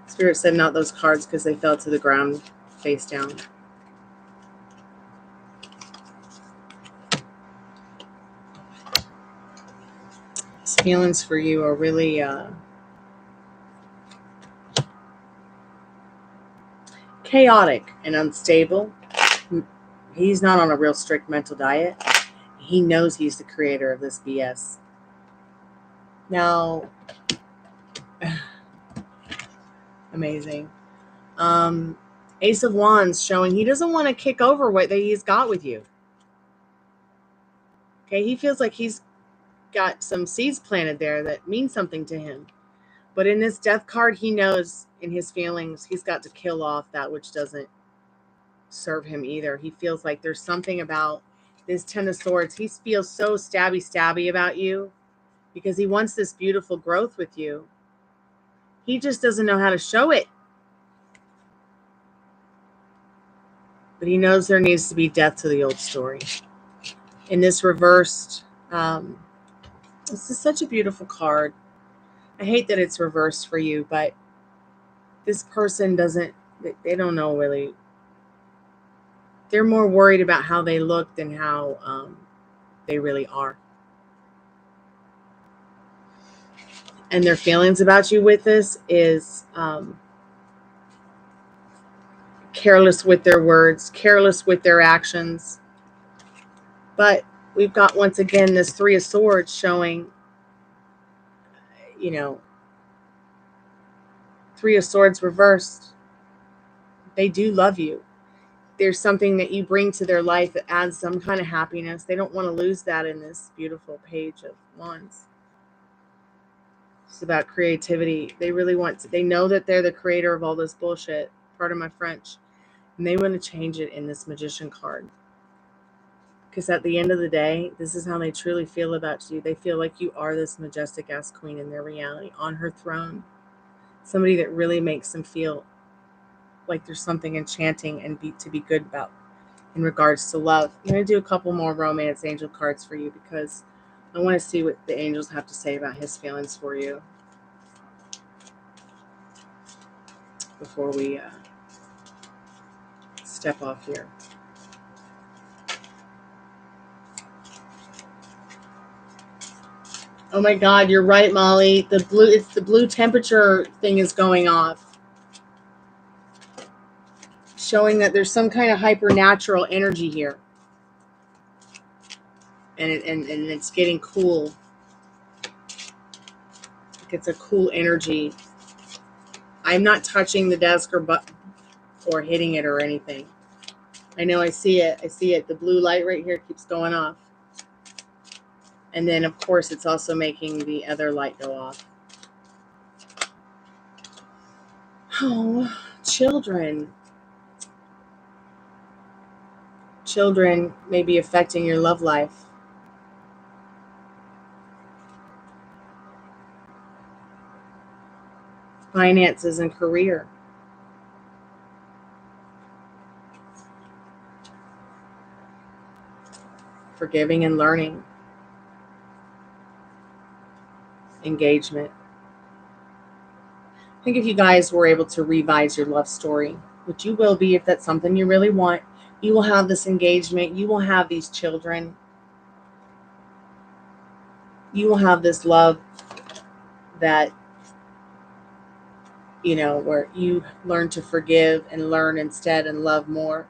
Spirit said not those cards because they fell to the ground face down. His feelings for you are really chaotic and unstable. He's not on a real strict mental diet. He knows he's the creator of this BS. Now, amazing. Ace of Wands showing he doesn't want to kick over what he's got with you. Okay, he feels like he's got some seeds planted there that mean something to him. But in this death card, he knows in his feelings he's got to kill off that which doesn't serve him either. He feels like there's something about this Ten of Swords. He feels so stabby about you because he wants this beautiful growth with you. He just doesn't know how to show it. But he knows there needs to be death to the old story. In this reversed, this is such a beautiful card. I hate that it's reversed for you, but this person doesn't, they don't know really. They're more worried about how they look than how they really are. And their feelings about you with this is careless with their words, careless with their actions. But we've got, once again, this Three of Swords showing, you know, Three of Swords reversed. They do love you. There's something that you bring to their life that adds some kind of happiness. They don't want to lose that in this beautiful Page of Wands. It's about creativity. They really want to, they know that they're the creator of all this bullshit, pardon my French, and they want to change it in this Magician card. Because at the end of the day, this is how they truly feel about you. They feel like you are this majestic ass queen in their reality, on her throne. Somebody that really makes them feel like there's something enchanting and to be good about in regards to love. I'm going to do a couple more romance angel cards for you because I want to see what the angels have to say about his feelings for you before we step off here. Oh my God, you're right, Molly. It's the blue temperature thing is going off, showing that there's some kind of hypernatural energy here, and it's getting cool. It's a cool energy. I'm not touching the desk or hitting it or anything. I know I see it. I see it. The blue light right here keeps going off. And then, of course, it's also making the other light go off. Oh, children. Children may be affecting your love life. Finances and career. Forgiving and learning. Engagement. I think if you guys were able to revise your love story, which you will be if that's something you really want, you will have this engagement. You will have these children. You will have this love that, you know, where you learn to forgive and learn instead and love more.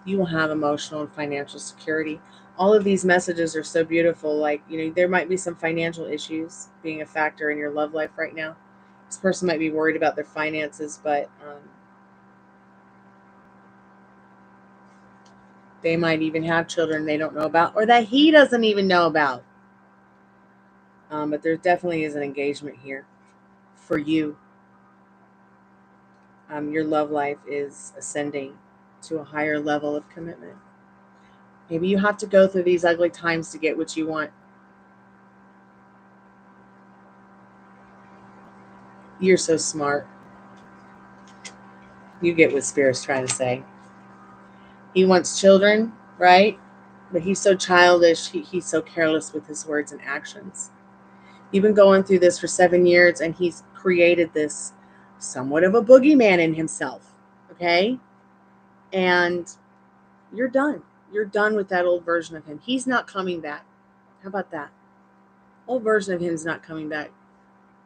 You will have emotional and financial security. All of these messages are so beautiful. Like, there might be some financial issues being a factor in your love life right now. This person might be worried about their finances, but they might even have children they don't know about, or that he doesn't even know about. But there definitely is an engagement here for you. Your love life is ascending to a higher level of commitment. Maybe you have to go through these ugly times to get what you want. You're so smart. You get what Spirit's trying to say. He wants children, right? But he's so childish. He's so careless with his words and actions. You've been going through this for 7 years, and he's created this somewhat of a boogeyman in himself, okay? And you're done. You're done with that old version of him. He's not coming back. How about that? Old version of him is not coming back.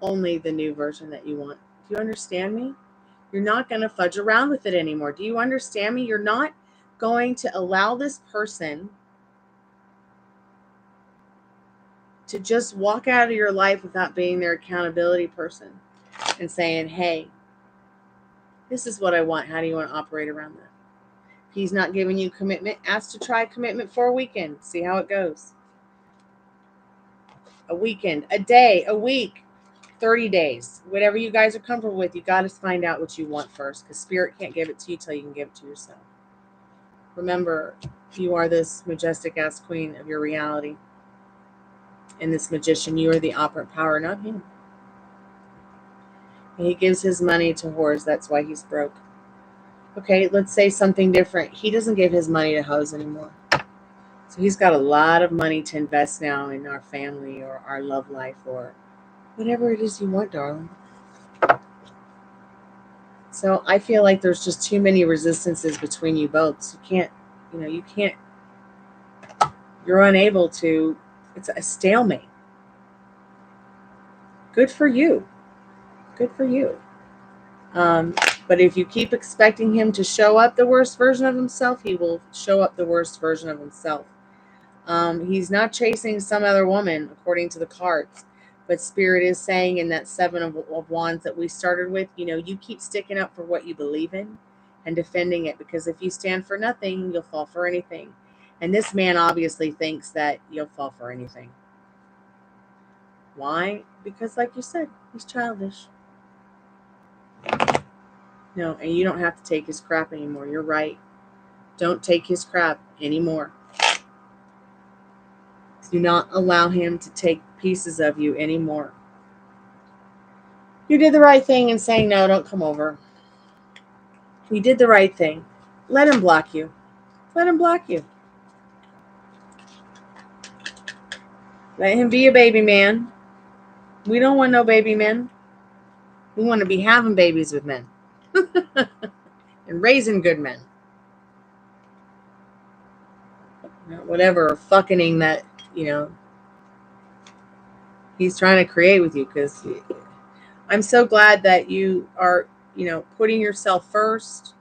Only the new version that you want. Do you understand me? You're not going to fudge around with it anymore. Do you understand me? You're not going to allow this person to just walk out of your life without being their accountability person and saying, hey, this is what I want. How do you want to operate around that? If he's not giving you commitment, ask to try commitment for a weekend. See how it goes. A weekend, a day, a week, 30 days, whatever you guys are comfortable with. You got to find out what you want first, because Spirit can't give it to you till you can give it to yourself. Remember, you are this majestic ass queen of your reality. And this magician, you are the operant power, not him. And he gives his money to whores. That's why he's broke. Okay, let's say something different. He doesn't give his money to hoes anymore. So he's got a lot of money to invest now in our family or our love life or whatever it is you want, darling. So I feel like there's just too many resistances between you both. So you're unable to, it's a stalemate. Good for you. Good for you. But if you keep expecting him to show up the worst version of himself, he will show up the worst version of himself. He's not chasing some other woman, according to the cards. But Spirit is saying in that 7 of Wands that we started with, you keep sticking up for what you believe in and defending it. Because if you stand for nothing, you'll fall for anything. And this man obviously thinks that you'll fall for anything. Why? Because like you said, he's childish. No, and you don't have to take his crap anymore. You're right. Don't take his crap anymore. Do not allow him to take pieces of you anymore. You did the right thing in saying no, don't come over. You did the right thing. Let him block you. Let him block you. Let him be a baby man. We don't want no baby men. We want to be having babies with men. And raising good men. Whatever fucking that, he's trying to create with you. Because I'm so glad that you are, putting yourself first.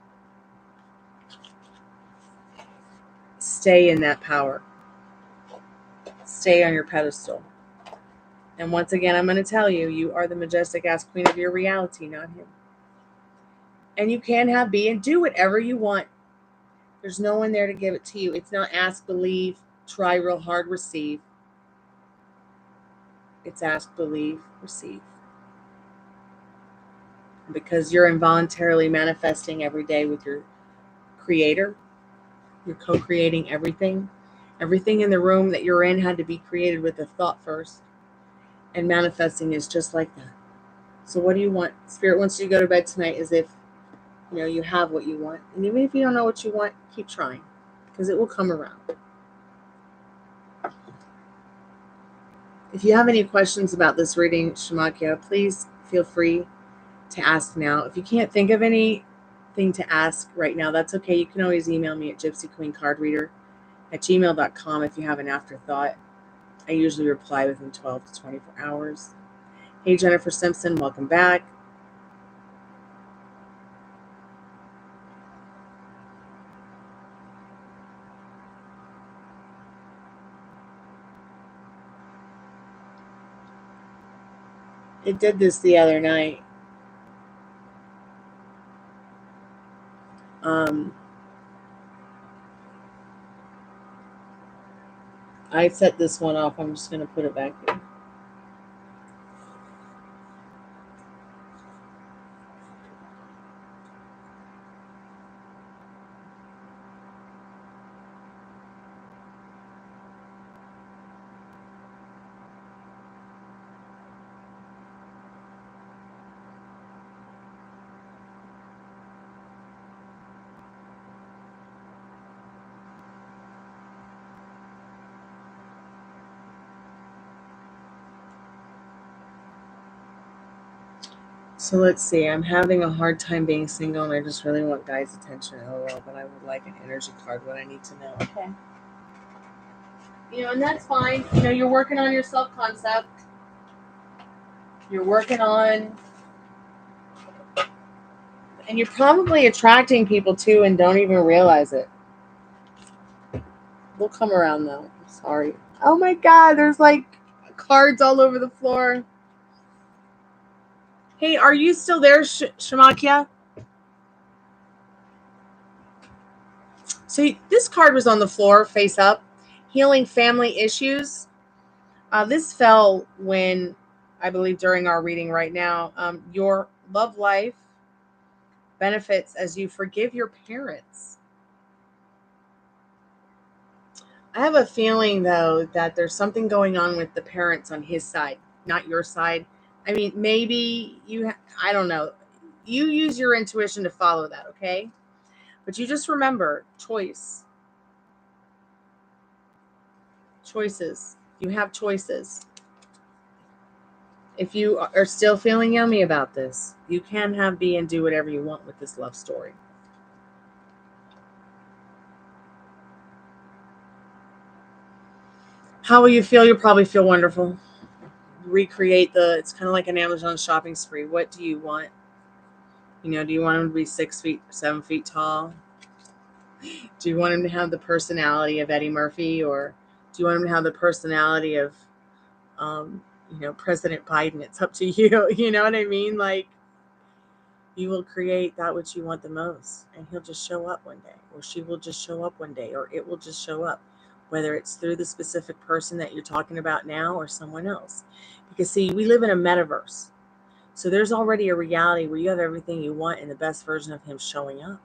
Stay in that power. Stay on your pedestal. And once again, I'm going to tell you, you are the majestic ass queen of your reality, not him. And you can be and do whatever you want. There's no one there to give it to you. It's not ask, believe, try real hard, receive. It's ask, believe, receive. Because you're involuntarily manifesting every day with your creator. You're co-creating everything. Everything in the room that you're in had to be created with a thought first. And manifesting is just like that. So what do you want? Spirit wants you to go to bed tonight as if, you have what you want. And even if you don't know what you want, keep trying. Because it will come around. If you have any questions about this reading, Shamakya, please feel free to ask now. If you can't think of anything to ask right now, that's okay. You can always email me at gypsyqueencardreader@gmail.com if you have an afterthought. I usually reply within 12 to 24 hours. Hey, Jennifer Simpson, welcome back. It did this the other night. I set this one off. I'm just going to put it back in. So let's see. I'm having a hard time being single, and I just really want guys' attention. LOL, but I would like an energy card. What I need to know. Okay. And that's fine. You're working on your self-concept. You're working on, and you're probably attracting people too, and don't even realize it. We'll come around though. Sorry. Oh my God, there's like cards all over the floor. Hey, are you still there, Shamakya? So this card was on the floor, face up. Healing family issues. This fell when, I believe, during our reading right now. Your love life benefits as you forgive your parents. I have a feeling, though, that there's something going on with the parents on his side, not your side. I mean, maybe I don't know. You use your intuition to follow that, okay? But you just remember, choices. You have choices. If you are still feeling yummy about this, you can have, be, and do whatever you want with this love story. How will you feel? You'll probably feel wonderful. Recreate it's kind of like an Amazon shopping spree. What do you want? Do you want him to be 6 feet, 7 feet tall? Do you want him to have the personality of Eddie Murphy, or do you want him to have the personality of, President Biden? It's up to you. You know what I mean? Like, you will create that which you want the most, and he'll just show up one day, or she will just show up one day, or it will just show up, whether it's through the specific person that you're talking about now or someone else. Because, see, we live in a metaverse. So there's already a reality where you have everything you want and the best version of him showing up.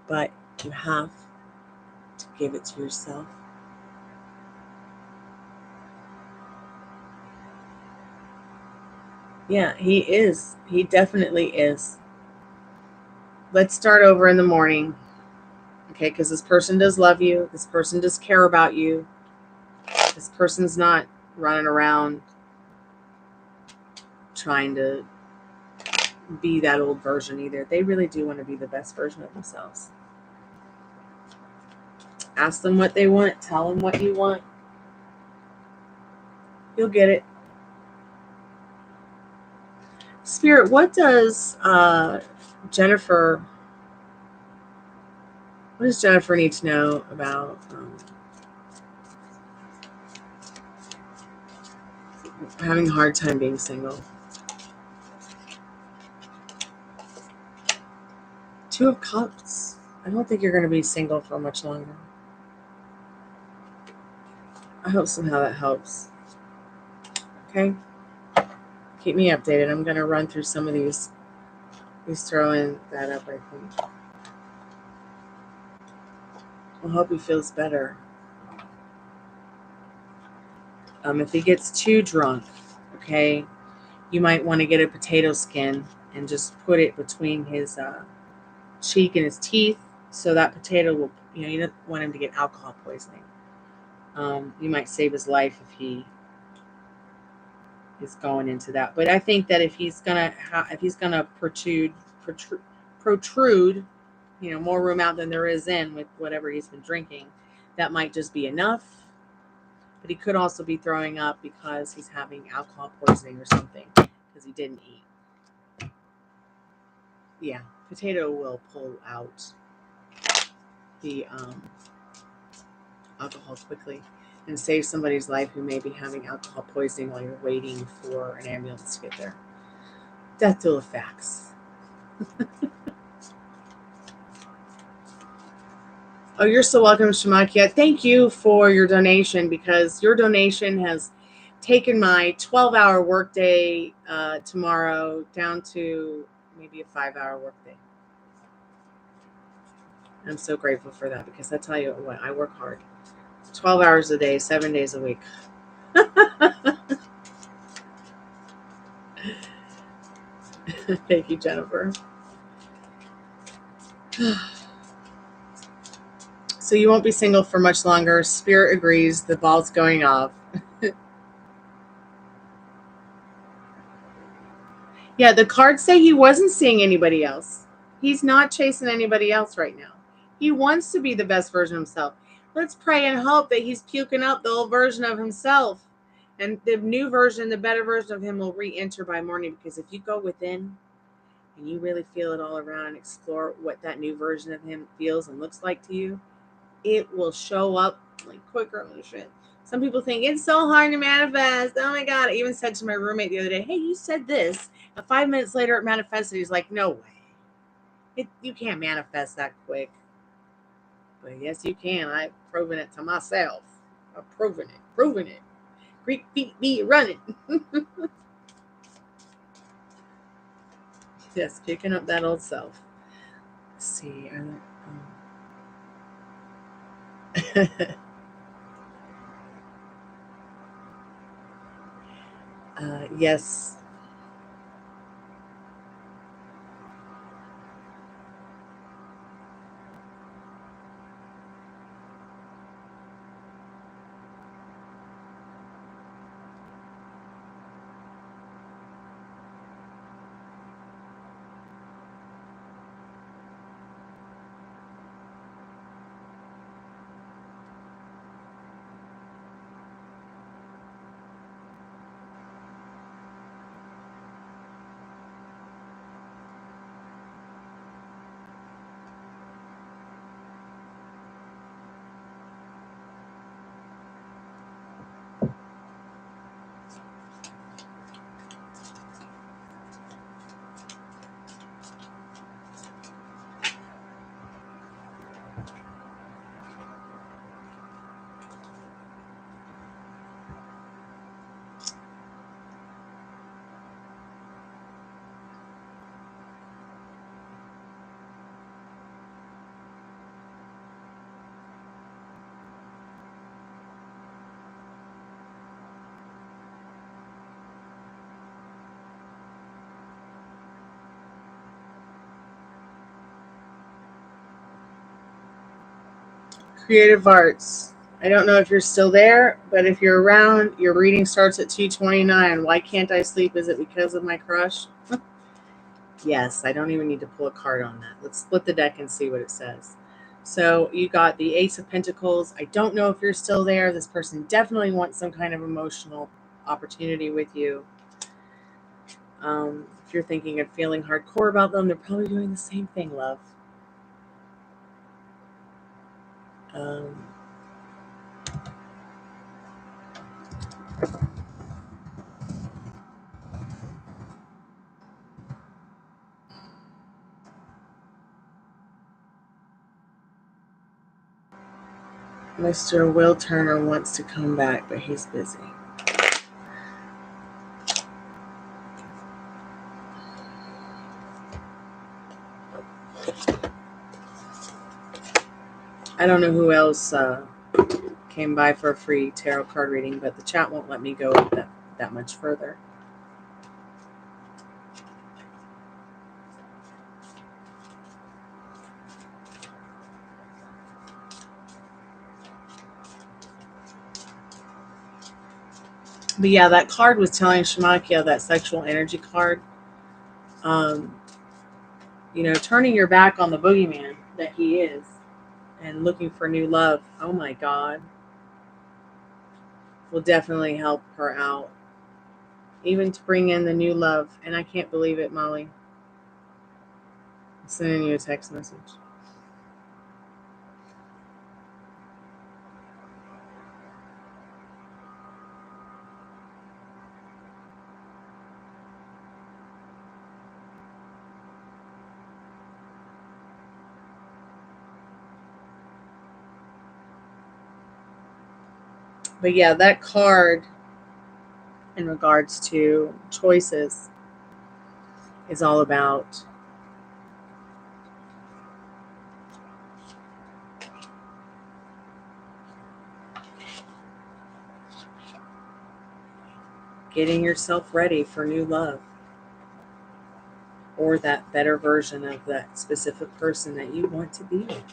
But you have to give it to yourself. Yeah, he is. He definitely is. Let's start over in the morning. Okay, because this person does love you. This person does care about you. This person's not running around trying to be that old version either. They really do want to be the best version of themselves. Ask them what they want. Tell them what you want. You'll get it. Spirit, what does Jennifer need to know about having a hard time being single? Two of Cups. I don't think you're going to be single for much longer. I hope somehow that helps. Okay? Keep me updated. I'm going to run through some of these. He's throwing that up, I think. I hope he feels better. If he gets too drunk, okay, you might want to get a potato skin and just put it between his cheek and his teeth, so that potato will, you don't want him to get alcohol poisoning. You might save his life if he is going into that. But I think that if he's gonna protrude, more room out than there is in with whatever he's been drinking, that might just be enough. But he could also be throwing up because he's having alcohol poisoning or something because he didn't eat. Yeah, potato will pull out the alcohol quickly. and save somebody's life who may be having alcohol poisoning while you're waiting for an ambulance to get there. Death duel of facts. Oh, you're so welcome, Shamakia. Thank you for your donation, because your donation has taken my 12-hour workday tomorrow down to maybe a 5-hour workday. I'm so grateful for that, because I tell you what, I work hard. 12 hours a day, 7 days a week. Thank you, Jennifer. So you won't be single for much longer. Spirit agrees. The ball's going off. Yeah, the cards say he wasn't seeing anybody else. He's not chasing anybody else right now. He wants to be the best version of himself. Let's pray and hope that he's puking up the old version of himself. And the new version, the better version of him will re-enter by morning. Because if you go within and you really feel it all around, explore what that new version of him feels and looks like to you, it will show up like quicker than shit. Some people think it's so hard to manifest. Oh my God. I even said to my roommate the other day, hey, you said this. And 5 minutes later it manifested. He's like, no way. You can't manifest that quick. But yes, you can. I've proven it to myself. I've proven it. Greek feet be running. Yes, picking up that old self. Let's see. Yes. Creative Arts. I don't know if you're still there, but if you're around, your reading starts at 2:29. Why can't I sleep? Is it because of my crush? Yes, I don't even need to pull a card on that. Let's split the deck and see what it says. So you got the Ace of Pentacles. I don't know if you're still there. This person definitely wants some kind of emotional opportunity with you. If you're thinking of feeling hardcore about them, they're probably doing the same thing, love. Mr. Will Turner wants to come back, but he's busy. I don't know who else came by for a free tarot card reading, but the chat won't let me go that much further. But yeah, that card was telling Shamakia, that sexual energy card, turning your back on the boogeyman that he is and looking for new love. Oh my God. Will definitely help her out. Even to bring in the new love. And I can't believe it, Molly. I'm sending you a text message. But yeah, that card in regards to choices is all about getting yourself ready for new love, or that better version of that specific person that you want to be with.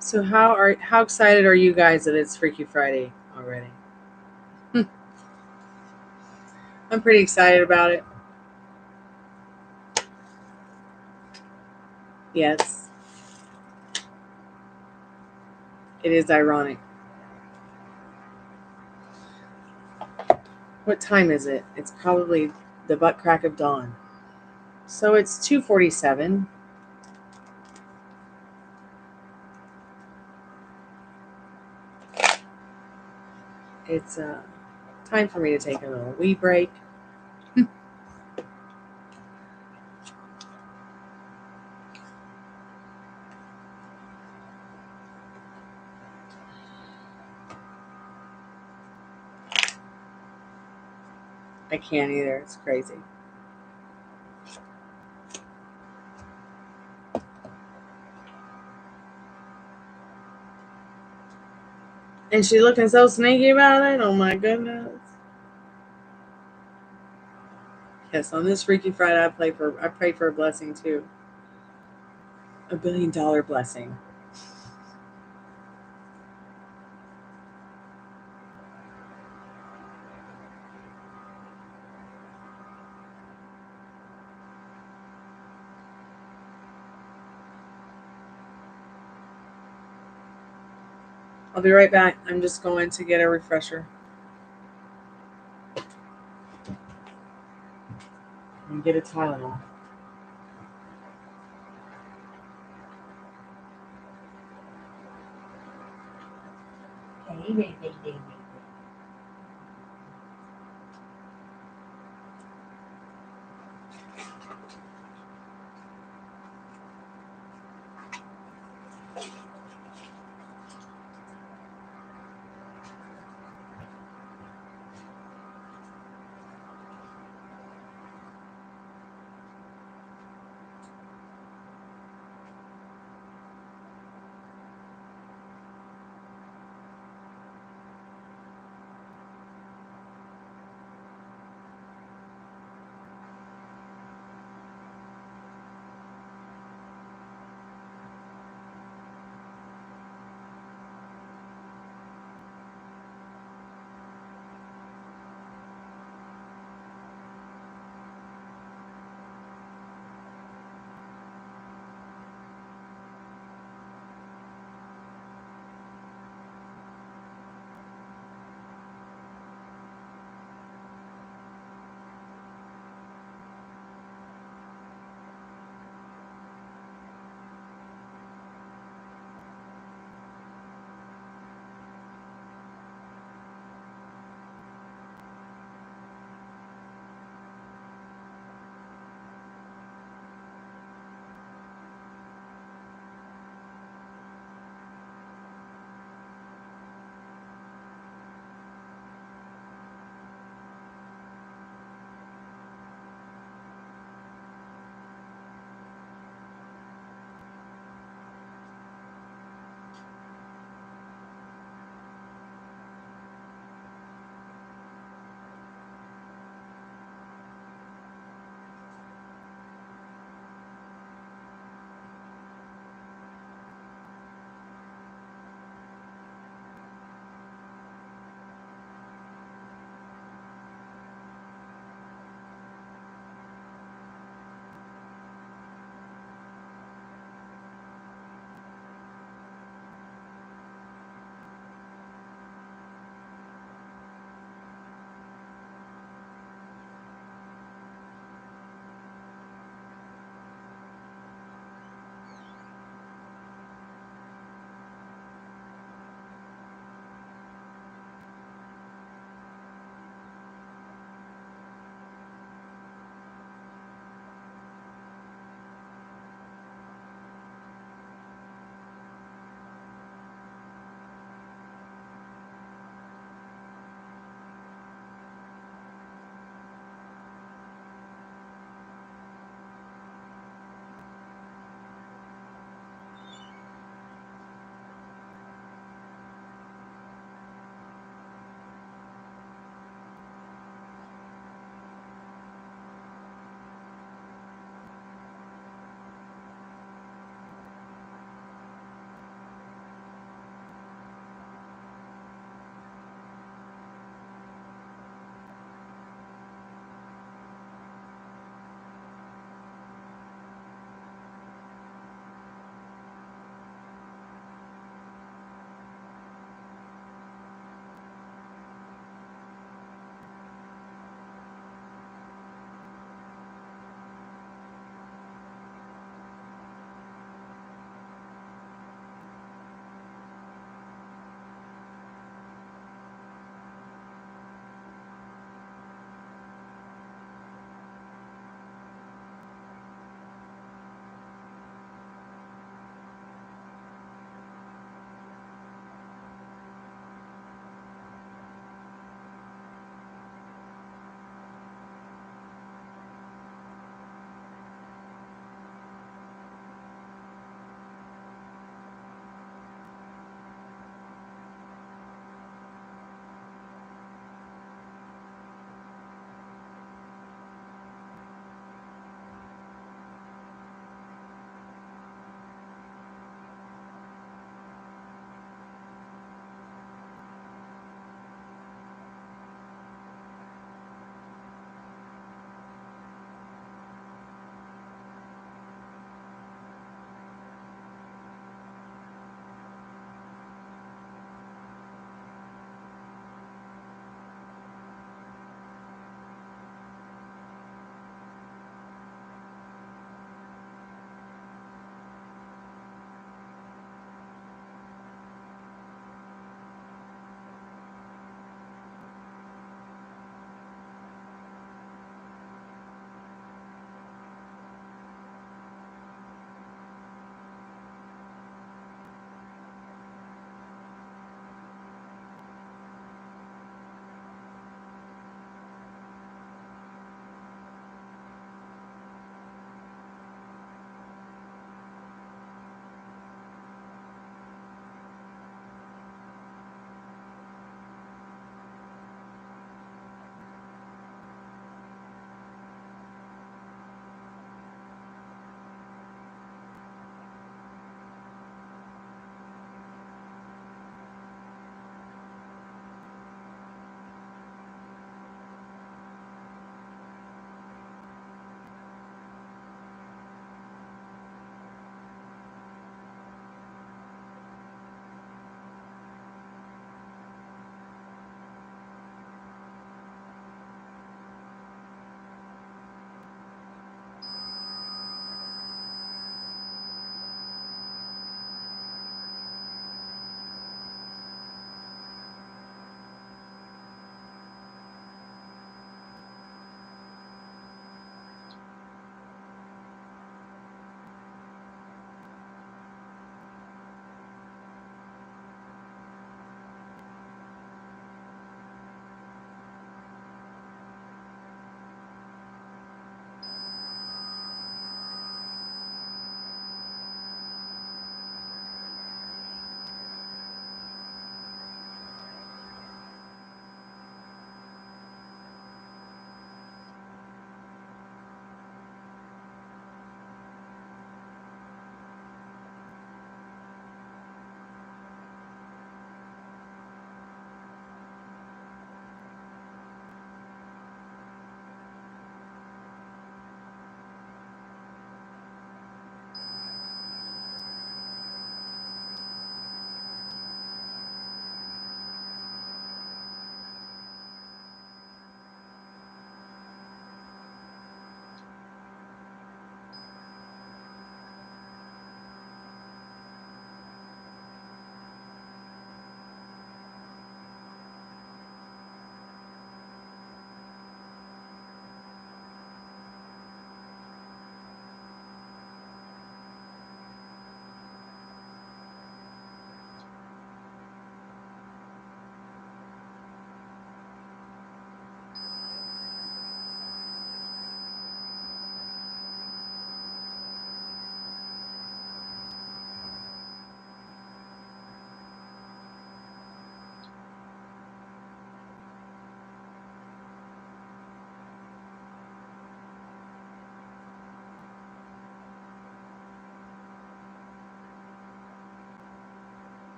So how excited are you guys that it's Freaky Friday already? I'm pretty excited about it. Yes. It is ironic. What time is it? It's probably the butt crack of dawn. So it's 2:47. It's time for me to take a little wee break. I can't either. It's crazy. And she looking so sneaky about it. Oh my goodness. Yes, on this Freaky Friday, I pray for a blessing too. $1 billion blessing. I'll be right back. I'm just going to get a refresher. And get a Tylenol.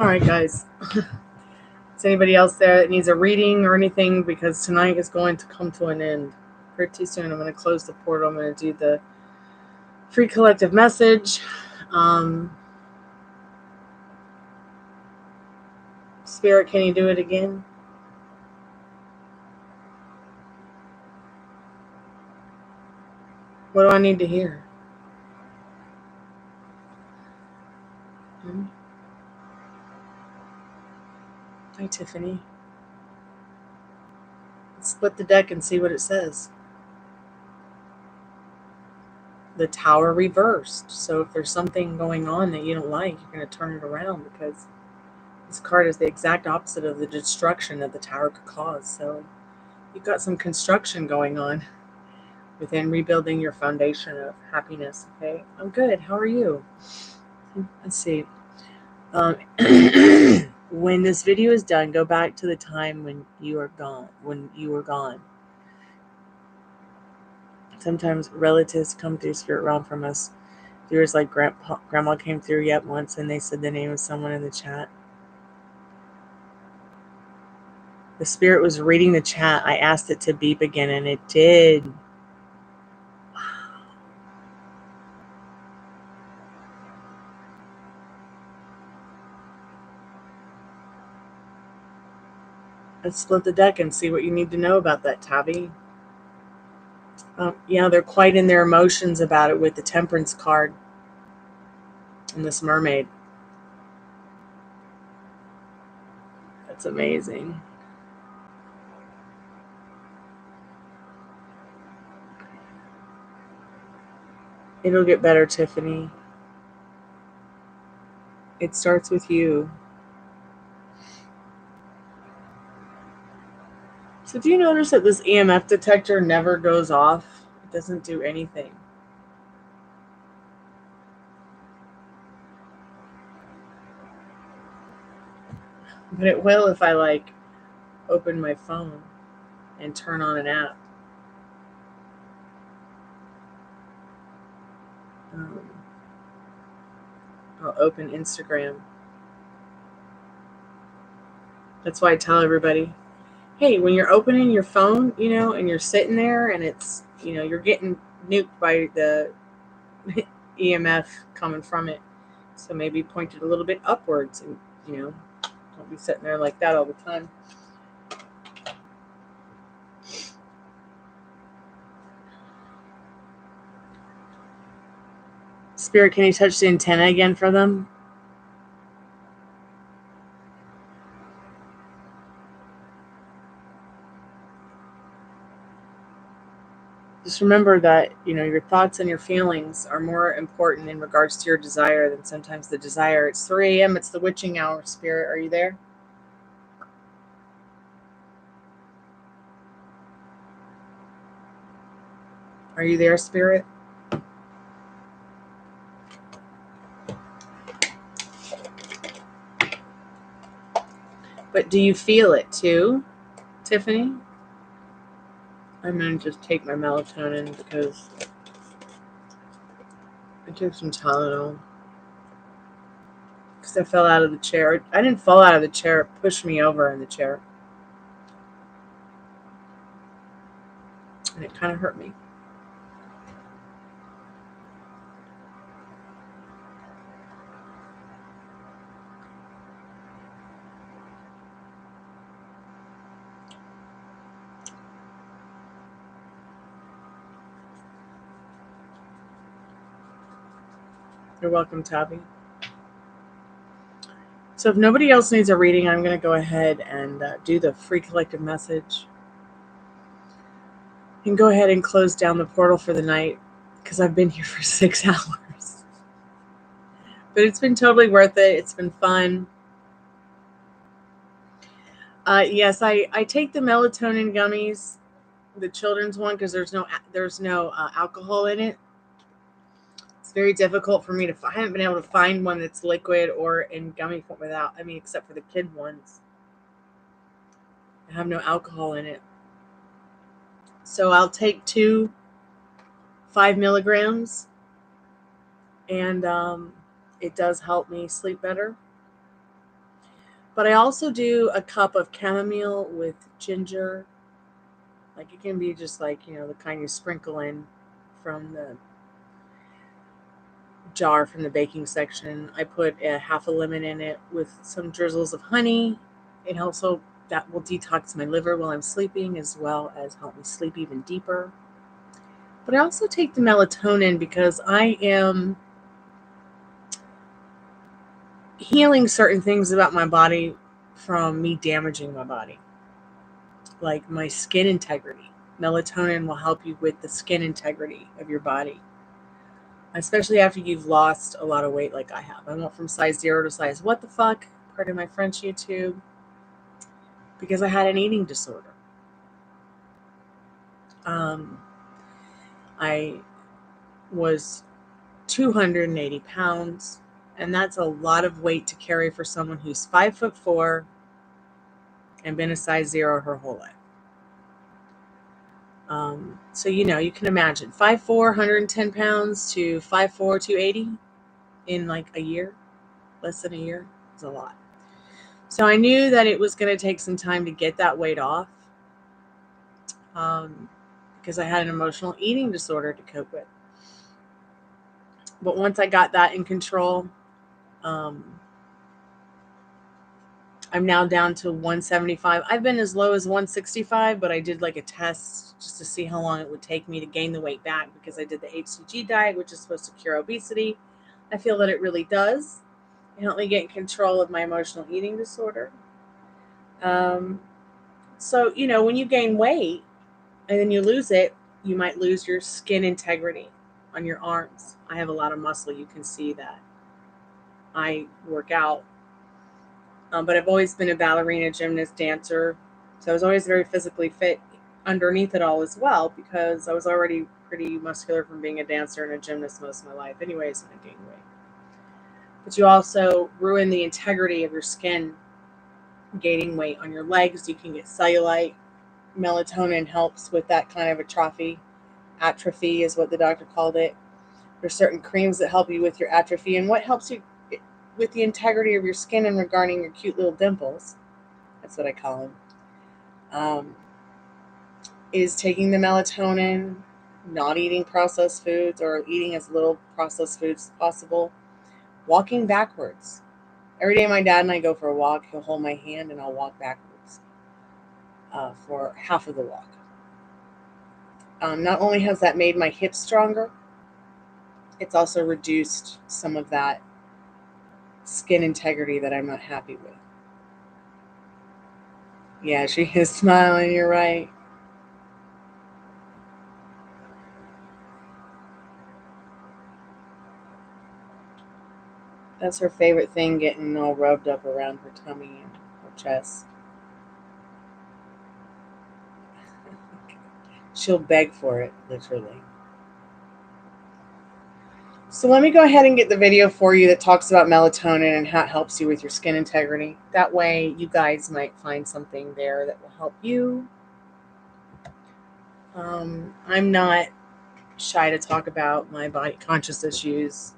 All right, guys. Is anybody else there that needs a reading or anything? Because tonight is going to come to an end pretty soon. I'm going to close the portal. I'm going to do the free collective message. Spirit, can you do it again? What do I need to hear? Hi, Tiffany. Let's split the deck and see what it says. The Tower reversed. So if there's something going on that you don't like, you're going to turn it around, because this card is the exact opposite of the destruction that the Tower could cause. So you've got some construction going on within rebuilding your foundation of happiness. Okay, I'm good. How are you? Let's see. When this video is done, go back to the time when you are gone. When you were gone. Sometimes relatives come through spirit realm from us. Viewers like Grandma came through yet once, and they said the name of someone in the chat. The spirit was reading the chat. I asked it to beep again, and it did. Wow. Let's split the deck and see what you need to know about that, Tabby. Yeah, they're quite in their emotions about it with the Temperance card and this mermaid. That's amazing. It'll get better, Tiffany. It starts with you. So do you notice that this EMF detector never goes off? It doesn't do anything. But it will if I open my phone and turn on an app. I'll open Instagram. That's why I tell everybody, hey, when you're opening your phone, and you're sitting there and it's, you're getting nuked by the EMF coming from it. So maybe point it a little bit upwards and, don't be sitting there like that all the time. Spirit, can you touch the antenna again for them? Just remember that, your thoughts and your feelings are more important in regards to your desire than sometimes the desire. It's 3 a.m. It's the witching hour, Spirit. Are you there? Are you there, Spirit? But do you feel it too, Tiffany? I'm going to just take my melatonin because I took some Tylenol. Because I fell out of the chair. I didn't fall out of the chair. It pushed me over in the chair. And it kind of hurt me. You're welcome, Tabby. So if nobody else needs a reading, I'm going to go ahead and do the free collective message. And go ahead and close down the portal for the night, because I've been here for 6 hours. But it's been totally worth it. It's been fun. Yes, I take the melatonin gummies, the children's one, because there's no alcohol in it. It's very difficult for me to. I haven't been able to find one that's liquid or in gummy form except for the kid ones. I have no alcohol in it. So I'll take 2 5 milligrams, and it does help me sleep better. But I also do a cup of chamomile with ginger. Like, it can be just like, the kind you sprinkle in from the jar from the baking section. I put a half a lemon in it with some drizzles of honey. It also, that will detox my liver while I'm sleeping, as well as help me sleep even deeper. But I also take the melatonin because I am healing certain things about my body from me damaging my body, like my skin integrity. Melatonin will help you with the skin integrity of your body, especially after you've lost a lot of weight like I have. I went from size 0 to size what the fuck, part of my French YouTube, because I had an eating disorder. I was 280 pounds, and that's a lot of weight to carry for someone who's 5'4" and been a size 0 her whole life. So, you can imagine 5'4", 110 pounds to 5'4", 280 in like a year, less than a year. It's a lot. So I knew that it was going to take some time to get that weight off, because I had an emotional eating disorder to cope with. But once I got that in control, I'm now down to 175. I've been as low as 165, but I did like a test just to see how long it would take me to gain the weight back, because I did the HCG diet, which is supposed to cure obesity. I feel that it really does. It helped me get in control of my emotional eating disorder. So, when you gain weight and then you lose it, you might lose your skin integrity on your arms. I have a lot of muscle. You can see that. I work out. But I've always been a ballerina, gymnast, dancer. So I was always very physically fit underneath it all as well, because I was already pretty muscular from being a dancer and a gymnast most of my life anyways, and I gained weight. But you also ruin the integrity of your skin gaining weight on your legs. You can get cellulite. Melatonin helps with that kind of atrophy. Atrophy is what the doctor called it. There's certain creams that help you with your atrophy. And what helps you with the integrity of your skin and regarding your cute little dimples, that's what I call them, is taking the melatonin, not eating processed foods, or eating as little processed foods as possible, walking backwards. Every day my dad and I go for a walk. He'll hold my hand and I'll walk backwards for half of the walk. Not only has that made my hips stronger, it's also reduced some of that skin integrity that I'm not happy with. Yeah, she is smiling, you're right. That's her favorite thing, getting all rubbed up around her tummy and her chest. She'll beg for it, literally. So let me go ahead and get the video for you that talks about melatonin and how it helps you with your skin integrity. That way you guys might find something there that will help you. I'm not shy to talk about my body conscious issues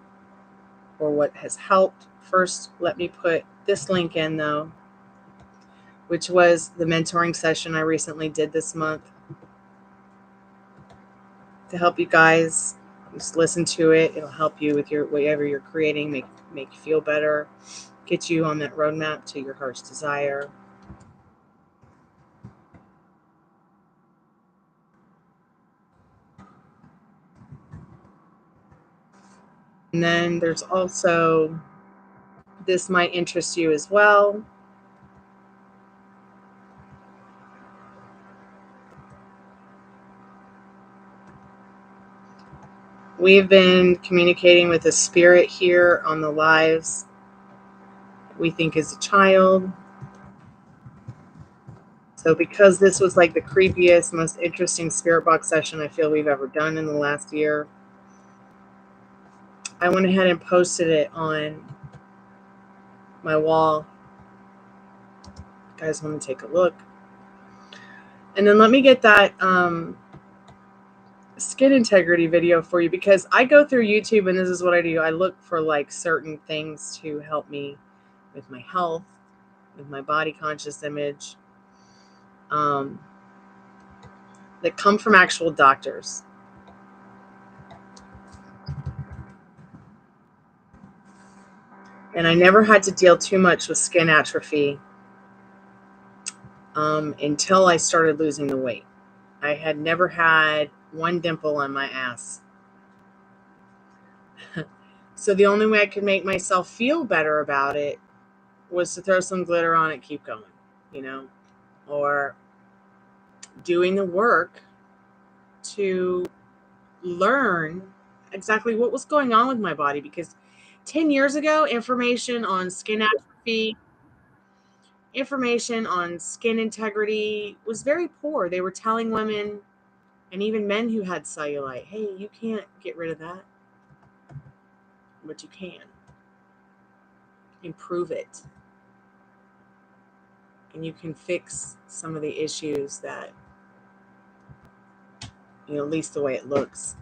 or what has helped. First, let me put this link in though, which was the mentoring session I recently did this month, to help you guys. Just listen to it. It'll help you with your whatever you're creating, make you feel better, get you on that roadmap to your heart's desire. And then there's also, this might interest you as well. We've been communicating with a spirit here on the lives we think is a child. So because this was like the creepiest, most interesting spirit box session I feel we've ever done in the last year, I went ahead and posted it on my wall. You guys want to take a look? And then let me get that skin integrity video for you, because I go through YouTube and this is what I do. I look for like certain things to help me with my health. with my body conscious image, that come from actual doctors. And I never had to deal too much with skin atrophy until I started losing the weight. I had never had one dimple on my ass. So the only way I could make myself feel better about it was to throw some glitter on it, keep going, you know, or doing the work to learn exactly what was going on with my body. Because 10 years ago, information on skin atrophy, information on skin integrity was very poor. They were telling women and even men who had cellulite, hey, you can't get rid of that, but you can improve it. And you can fix some of the issues that, you know, at least the way it looks.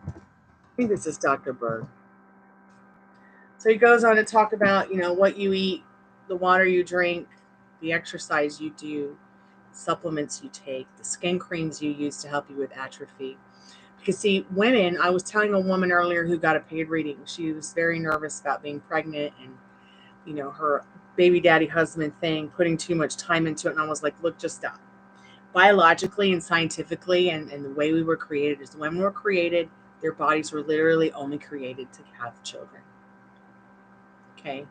I think this is Dr. Berg. So he goes on to talk about, you know, what you eat, the water you drink, the exercise you do, supplements you take, the skin creams you use to help you with atrophy. Because see, women, I was telling a woman earlier who got a paid reading, she was very nervous about being pregnant and, you know, her baby daddy husband thing, putting too much time into it. And I was like, look, just stop. Biologically and scientifically, and the way we were created is when we were created, their bodies were literally only created to have children. Okay.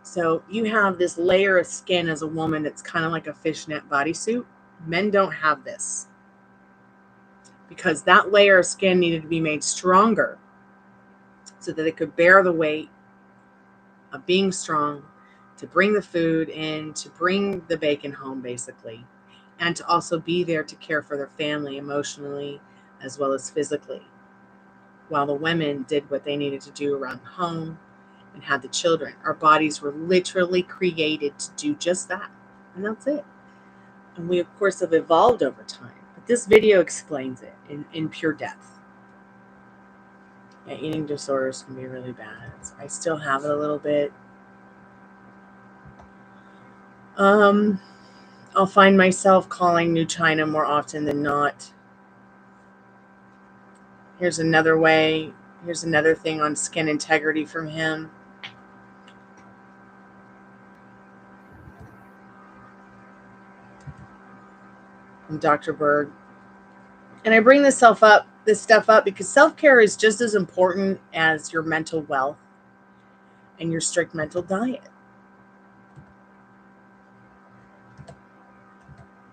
So you have this layer of skin as a woman that's kind of like a fishnet bodysuit. Men don't have this because that layer of skin needed to be made stronger so that it could bear the weight of being strong, to bring the food in, to bring the bacon home, basically, and to also be there to care for their family emotionally as well as physically, while the women did what they needed to do around the home and had the children. Our bodies were literally created to do just that, and that's it. And we, of course, have evolved over time. But this video explains it in pure depth. Yeah, eating disorders can be really bad. I still have it a little bit. I'll find myself calling New China more often than not. Here's another way. Here's another thing on skin integrity from him. From Dr. Berg. And I bring this stuff up because self-care is just as important as your mental wealth and your strict mental diet.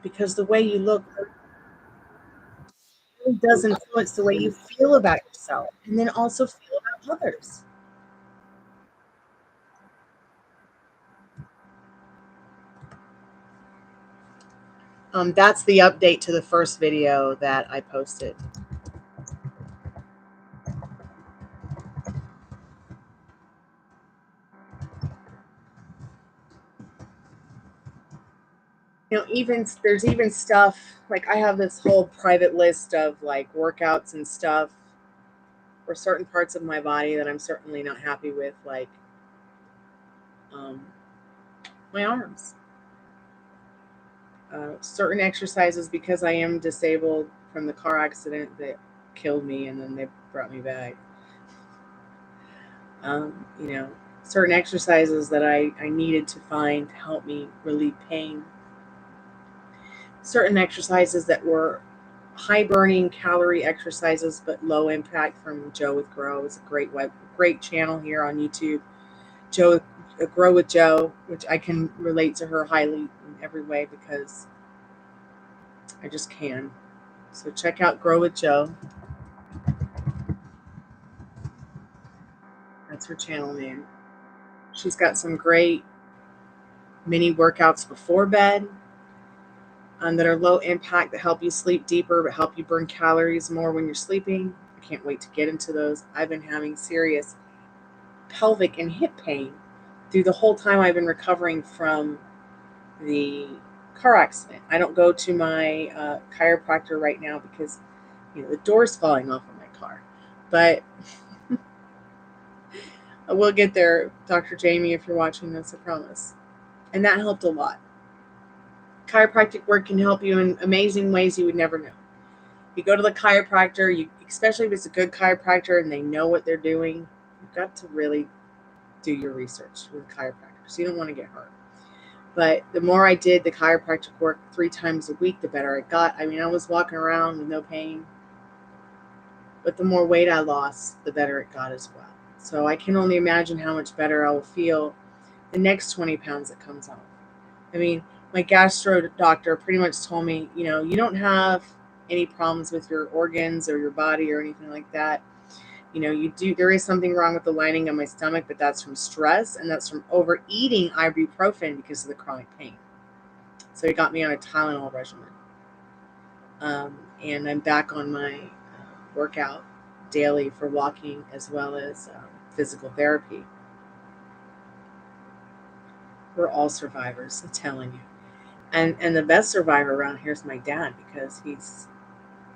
Because the way you look really does influence the way you feel about yourself and then also feel about others. That's the update to the first video that I posted. You know, there's even stuff like I have this whole private list of like workouts and stuff for certain parts of my body that I'm certainly not happy with, like my arms. Certain exercises, because I am disabled from the car accident that killed me and then they brought me back. You know, certain exercises that I needed to find to help me relieve pain. Certain exercises that were high burning calorie exercises but low impact from Joe with Grow. It's a great channel here on YouTube. Grow with Joe, which I can relate to her highly in every way because I just can. So check out Grow with Joe. That's her channel name. She's got some great mini workouts before bed that are low impact, that help you sleep deeper but help you burn calories more when you're sleeping. I can't wait to get into those. I've been having serious pelvic and hip pain through the whole time I've been recovering from the car accident. I don't go to my chiropractor right now because, you know, the door's falling off of my car. But We'll get there, Dr. Jamie, if you're watching this, I promise. And that helped a lot. Chiropractic work can help you in amazing ways you would never know. You go to the chiropractor, especially if it's a good chiropractor and they know what they're doing, you've got to really do your research with a chiropractor, so you don't want to get hurt. But the more I did the chiropractic work 3 times a week, the better it got. I mean, I was walking around with no pain. But the more weight I lost, the better it got as well. So I can only imagine how much better I will feel the next 20 pounds that comes off. I mean, my gastro doctor pretty much told me, you don't have any problems with your organs or your body or anything like that. There is something wrong with the lining of my stomach, but that's from stress, and that's from overeating ibuprofen because of the chronic pain. So he got me on a Tylenol regimen. And I'm back on my workout daily for walking as well as physical therapy. We're all survivors, I'm telling you. And the best survivor around here is my dad, because he's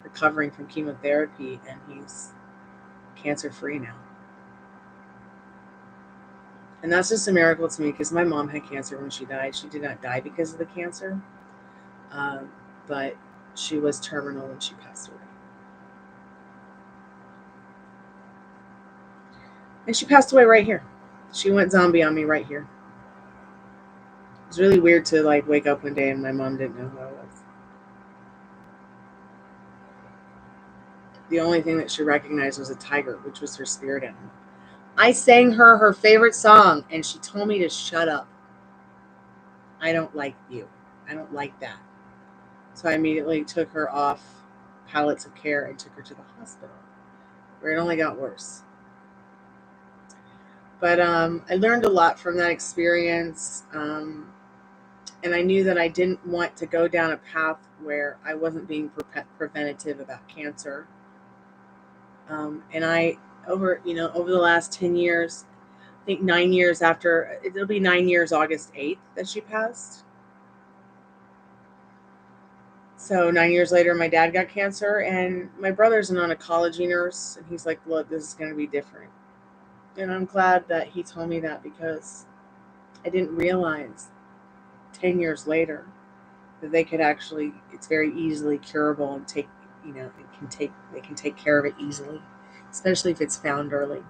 recovering from chemotherapy and he's cancer free now. And that's just a miracle to me, because my mom had cancer when she died. She did not die because of the cancer, but she was terminal when she passed away. And she passed away right here. She went zombie on me right here. It was really weird to wake up one day and my mom didn't know who I was. The only thing that she recognized was a tiger, which was her spirit animal. I sang her favorite song, and she told me to shut up. I don't like you. I don't like that. So I immediately took her off pallets of care and took her to the hospital, where it only got worse. But I learned a lot from that experience, and I knew that I didn't want to go down a path where I wasn't being preventative about cancer. And I, over the last 10 years, I think 9 years after, it'll be 9 years August 8th that she passed. So 9 years later, my dad got cancer, and my brother's an oncology nurse, and he's like, look, this is going to be different. And I'm glad that he told me that, because I didn't realize 10 years later that they could actually, it's very easily curable and they can take care of it easily, especially if it's found early.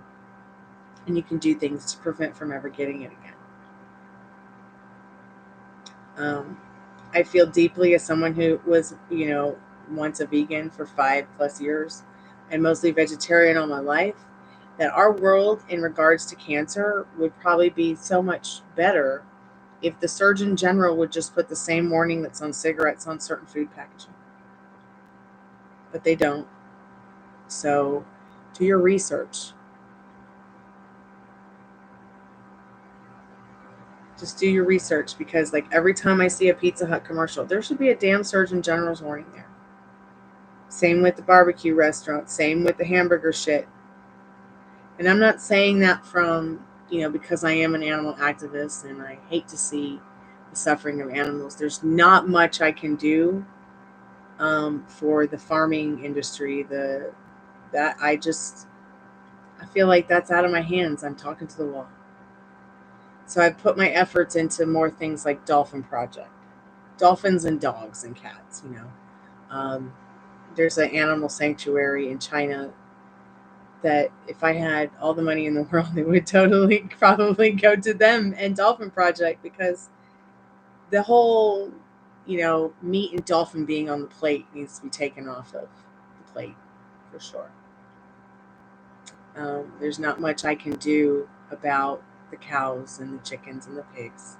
And you can do things to prevent from ever getting it again. I feel deeply, as someone who was, once a vegan for 5+ years and mostly vegetarian all my life, that our world in regards to cancer would probably be so much better if the Surgeon General would just put the same warning that's on cigarettes on certain food packaging. But they don't. So do your research. Just do your research, because every time I see a Pizza Hut commercial, there should be a damn Surgeon General's warning there. Same with the barbecue restaurant. Same with the hamburger shit. And I'm not saying that from, because I am an animal activist and I hate to see the suffering of animals. There's not much I can do for the farming industry. I feel like that's out of my hands. I'm talking to the wall. So I've put my efforts into more things like Dolphin Project. Dolphins and dogs and cats, There's an animal sanctuary in China that if I had all the money in the world, it would totally probably go to them and Dolphin Project, because the whole, meat and dolphin being on the plate needs to be taken off of the plate for sure. There's not much I can do about the cows and the chickens and the pigs.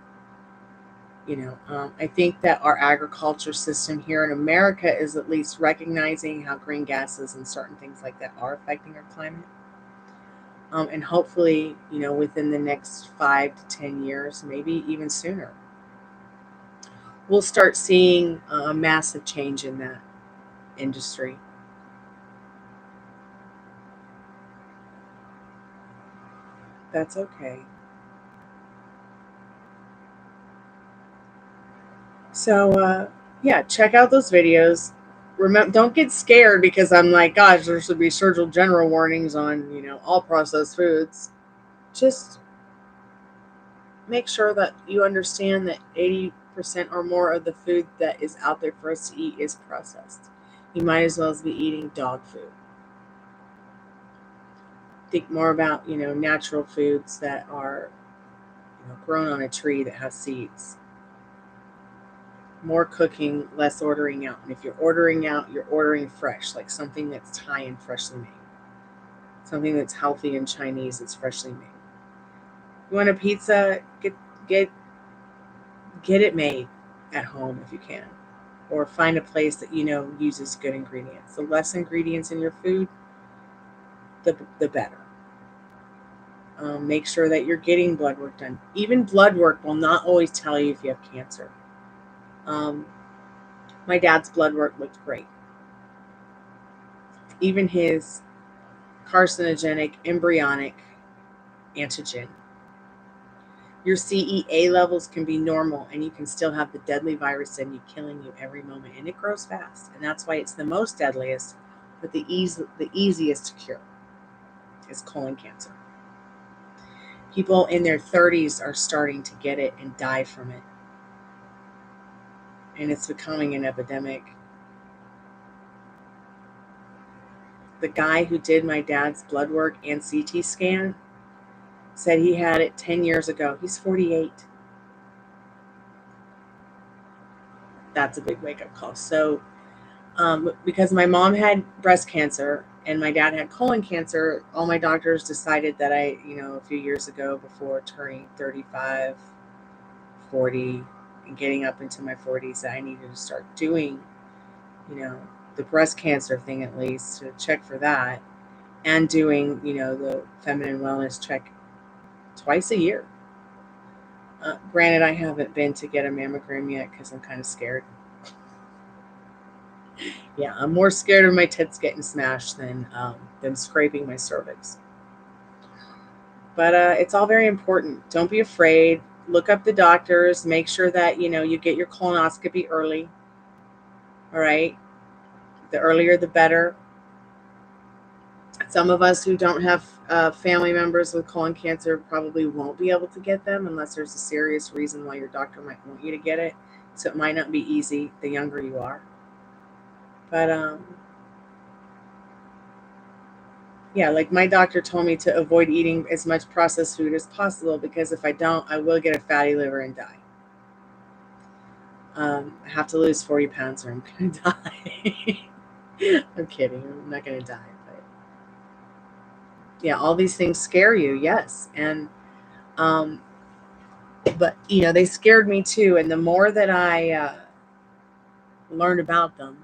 I think that our agriculture system here in America is at least recognizing how green gases and certain things like that are affecting our climate. And hopefully, within the next 5 to 10 years, maybe even sooner, we'll start seeing a massive change in that industry. That's okay. So, yeah, check out those videos. Remember, don't get scared because I'm like, gosh, there should be Surgeon General warnings on, all processed foods. just make sure that you understand that 80% or more of the food that is out there for us to eat is processed. You might as well be eating dog food. Think more about, natural foods that are, grown on a tree that has seeds. More cooking, less ordering out. And if you're ordering out, you're ordering fresh, like something that's Thai and freshly made. Something that's healthy and Chinese that's freshly made. You want a pizza? Get it made at home if you can. Or find a place that uses good ingredients. The less ingredients in your food, the better. Make sure that you're getting blood work done. Even blood work will not always tell you if you have cancer. My dad's blood work looked great. Even his carcinogenic embryonic antigen. Your CEA levels can be normal, and you can still have the deadly virus in you, killing you every moment. And it grows fast, and that's why it's the most deadliest, but the easiest to cure is colon cancer. People in their 30s are starting to get it and die from it, and it's becoming an epidemic. The guy who did my dad's blood work and CT scan said he had it 10 years ago. He's 48. That's a big wake-up call. So because my mom had breast cancer and my dad had colon cancer, all my doctors decided that a few years ago, before turning 35, 40, and getting up into my 40s, that I needed to start doing, the breast cancer thing, at least to check for that, and doing, the feminine wellness check twice a year. Granted, I haven't been to get a mammogram yet because I'm kind of scared. Yeah, I'm more scared of my tits getting smashed than them scraping my cervix. But it's all very important. Don't be afraid. Look up the doctors. Make sure that, you get your colonoscopy early. All right? The earlier, the better. Some of us who don't have family members with colon cancer probably won't be able to get them unless there's a serious reason why your doctor might want you to get it. So it might not be easy the younger you are. But yeah, like my doctor told me to avoid eating as much processed food as possible, because if I don't, I will get a fatty liver and die. I have to lose 40 pounds or I'm going to die. I'm kidding. I'm not going to die. But yeah, all these things scare you, yes. And but they scared me too. And the more that I learned about them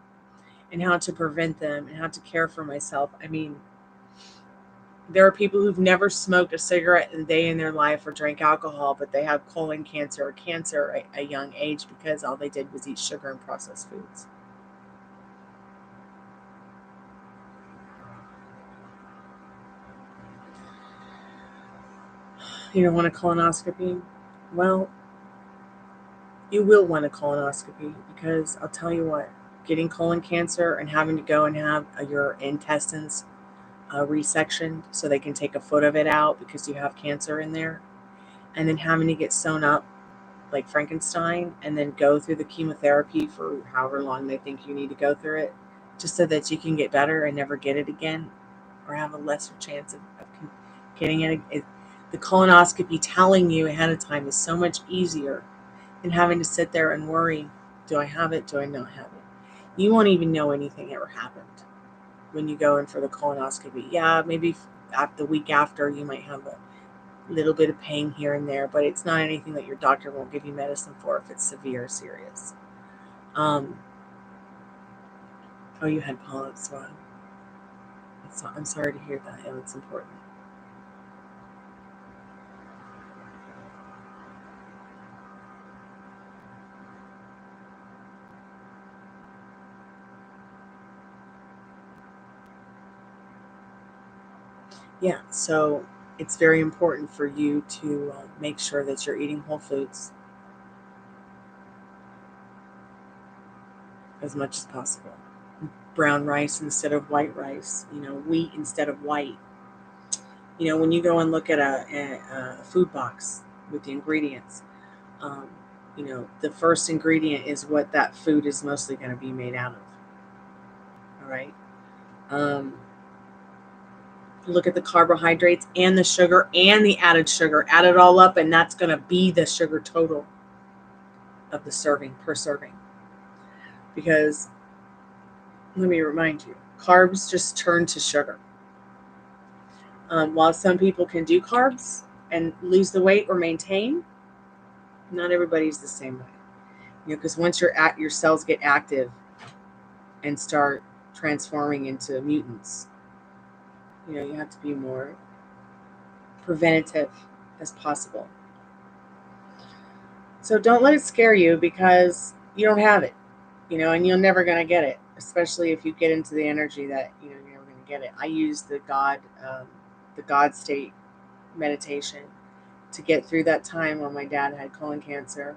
and how to prevent them and how to care for myself, I mean, there are people who've never smoked a cigarette a day in their life or drank alcohol, but they have colon cancer or cancer at a young age because all they did was eat sugar and processed foods. You don't want a colonoscopy? Well, you will want a colonoscopy, because I'll tell you what, getting colon cancer and having to go and have your intestines resectioned so they can take a foot of it out because you have cancer in there, and then having to get sewn up like Frankenstein and then go through the chemotherapy for however long they think you need to go through it, just so that you can get better and never get it again, or have a lesser chance of getting it. The colonoscopy telling you ahead of time is so much easier than having to sit there and worry, do I have it? Do I not have it? You won't even know anything ever happened when you go in for the colonoscopy. Yeah, maybe the week after you might have a little bit of pain here and there, but it's not anything that your doctor won't give you medicine for if it's severe or serious. Oh, you had polyps. Wow. I'm sorry to hear that, and it's important. Yeah, so it's very important for you to make sure that you're eating whole foods as much as possible. Brown rice instead of white rice, wheat instead of white. You know, when you go and look at a food box with the ingredients, um, you know, the first ingredient is what that food is mostly going to be made out of. All right. Um, look at the carbohydrates and the sugar and the added sugar, add it all up, and that's going to be the sugar total of the serving per serving. Because let me remind you, carbs just turn to sugar. While some people can do carbs and lose the weight or maintain, not everybody's the same way. You know, because once your cells get active and start transforming into mutants, you know, you have to be more preventative as possible. So don't let it scare you, because you don't have it, you know, and you're never going to get it, especially if you get into the energy that, you know, you're never going to get it. I use the God state meditation to get through that time when my dad had colon cancer,